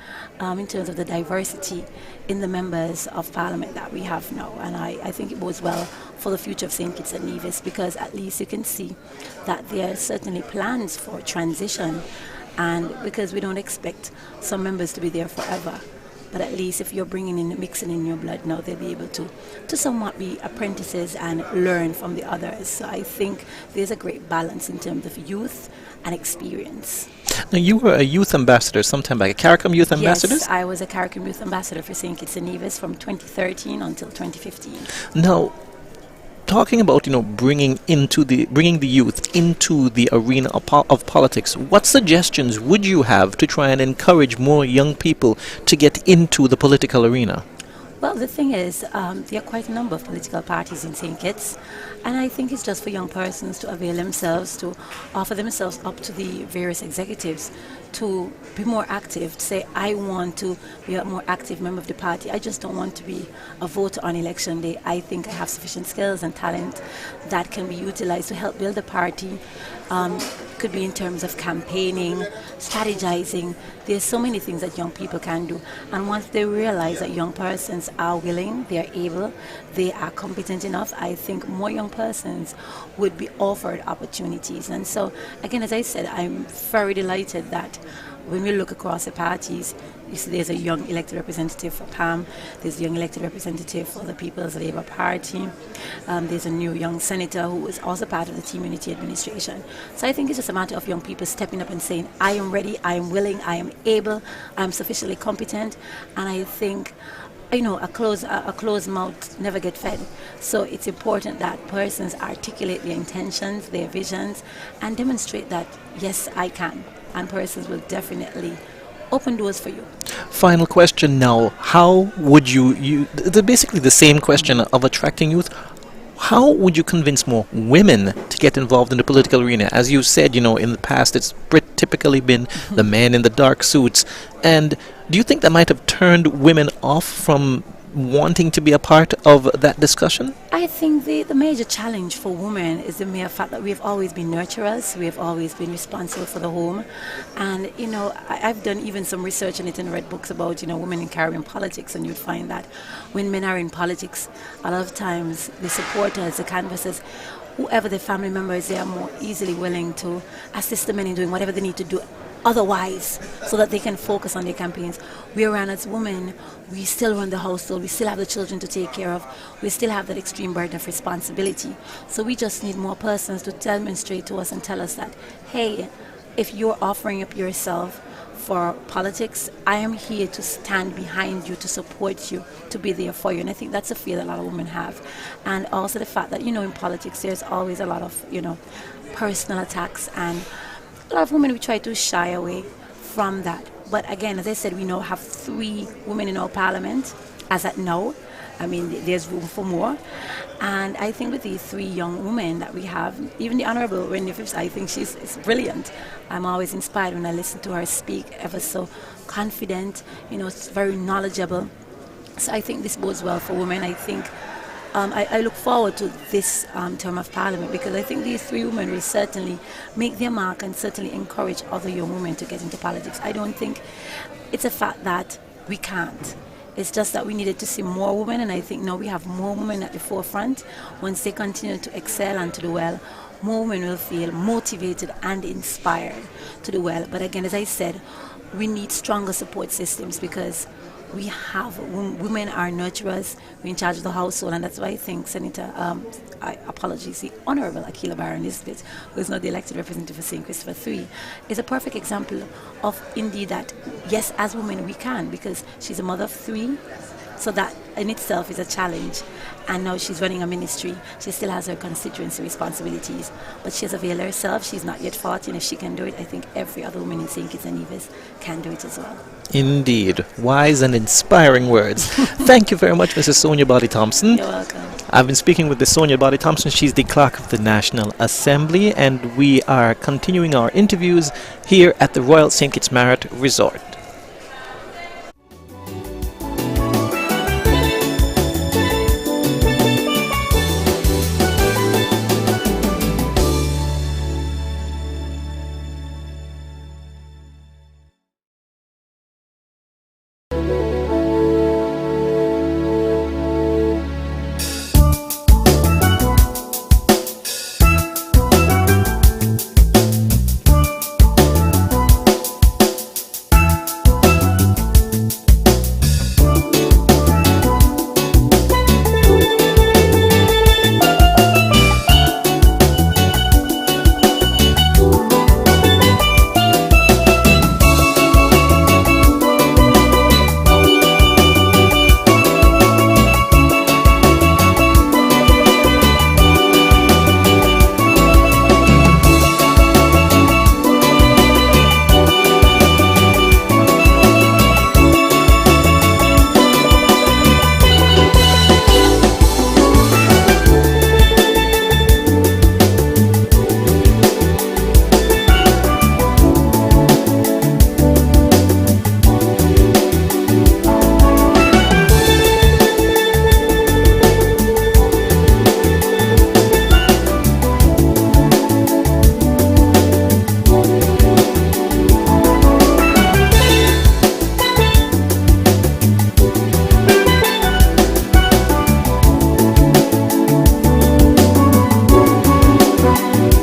in terms of the diversity in the members of Parliament that we have now, and I think it bodes well for the future of St. Kitts and Nevis, because at least you can see that there are certainly plans for transition, and because we don't expect some members to be there forever. But at least if you're mixing in your blood now, they'll be able to somewhat be apprentices and learn from the others. So I think there's a great balance in terms of youth and experience.
Now, you were a youth ambassador sometime back, a CARICOM youth ambassador?
Yes, I was a CARICOM youth ambassador for St. Kitts and Nevis from 2013 until 2015.
Now, talking about bringing the youth into the arena of politics, what suggestions would you have to try and encourage more young people to get into the political arena?
Well, the thing is, there are quite a number of political parties in St. Kitts, and I think it's just for young persons to avail themselves, to offer themselves up to the various executives, to be more active, to say, I want to be a more active member of the party. I just don't want to be a voter on election day. I think I have sufficient skills and talent that can be utilized to help build the party. Could be in terms of campaigning, strategizing. There's so many things that young people can do. And once they realize that young persons are willing, they are able, they are competent enough, I think more young persons would be offered opportunities. And so, again, as I said, I'm very delighted that when we look across the parties, you see there's a young elected representative for PAM, there's a young elected representative for the People's Labour Party, there's a new young senator who is also part of the Team Unity administration. So I think it's just a matter of young people stepping up and saying, I am ready, I am willing, I am able, I'm sufficiently competent, and I think a closed mouth never get fed. So it's important that persons articulate their intentions, their visions, and demonstrate that, yes, I can. And persons will definitely open doors for you.
Final question now. How would basically the same question of attracting youth, how would you convince more women to get involved in the political arena? As you said, in the past it's typically been the men in the dark suits. And do you think that might have turned women off from wanting to be a part of that discussion?
I think the major challenge for women is the mere fact that we've always been nurturers, we've always been responsible for the home. And, I've done even some research on it and read books about, women in Caribbean politics, and you'd find that when men are in politics, a lot of times the supporters, the canvassers, whoever the family members, they are more easily willing to assist the men in doing whatever they need to do otherwise, so that they can focus on their campaigns. Whereas as women, we still run the household, we still have the children to take care of, we still have that extreme burden of responsibility. So we just need more persons to demonstrate to us and tell us that, hey, if you're offering up yourself for politics, I am here to stand behind you, to support you, to be there for you. And I think that's a fear that a lot of women have. And also the fact that, in politics, there's always a lot of, personal attacks, and a lot of women, we try to shy away from that. But again, as I said, we now have 3 women in our parliament as at now. I mean, there's room for more. And I think with these 3 young women that we have, even the Honourable Nevis, I think she's brilliant. I'm always inspired when I listen to her speak, ever so confident, it's very knowledgeable. So I think this bodes well for women. I think I look forward to this term of parliament, because I think these 3 women will certainly make their mark and certainly encourage other young women to get into politics. I don't think it's a fact that we can't. It's just that we needed to see more women, and I think now we have more women at the forefront. Once they continue to excel and to do well, more women will feel motivated and inspired to do well. But again, as I said, we need stronger support systems, because we have women are nurturers, we're in charge of the household, and that's why I think the Honourable Akila Barron Nisbet, who is now the elected representative for St. Christopher 3, is a perfect example of indeed that, yes, as women we can, because she's a mother of 3, so that in itself is a challenge. And now she's running a ministry. She still has her constituency responsibilities, but she has availed herself. She's not yet 40, and if she can do it, I think every other woman in St. Kitts and Nevis can do it as well.
Indeed. Wise and inspiring words. Thank you very much, Mrs. Sonia Body Thompson.
You're welcome.
I've been speaking with Ms. Sonia Body Thompson. She's the clerk of the National Assembly, and we are continuing our interviews here at the Royal St. Kitts Marriott Resort.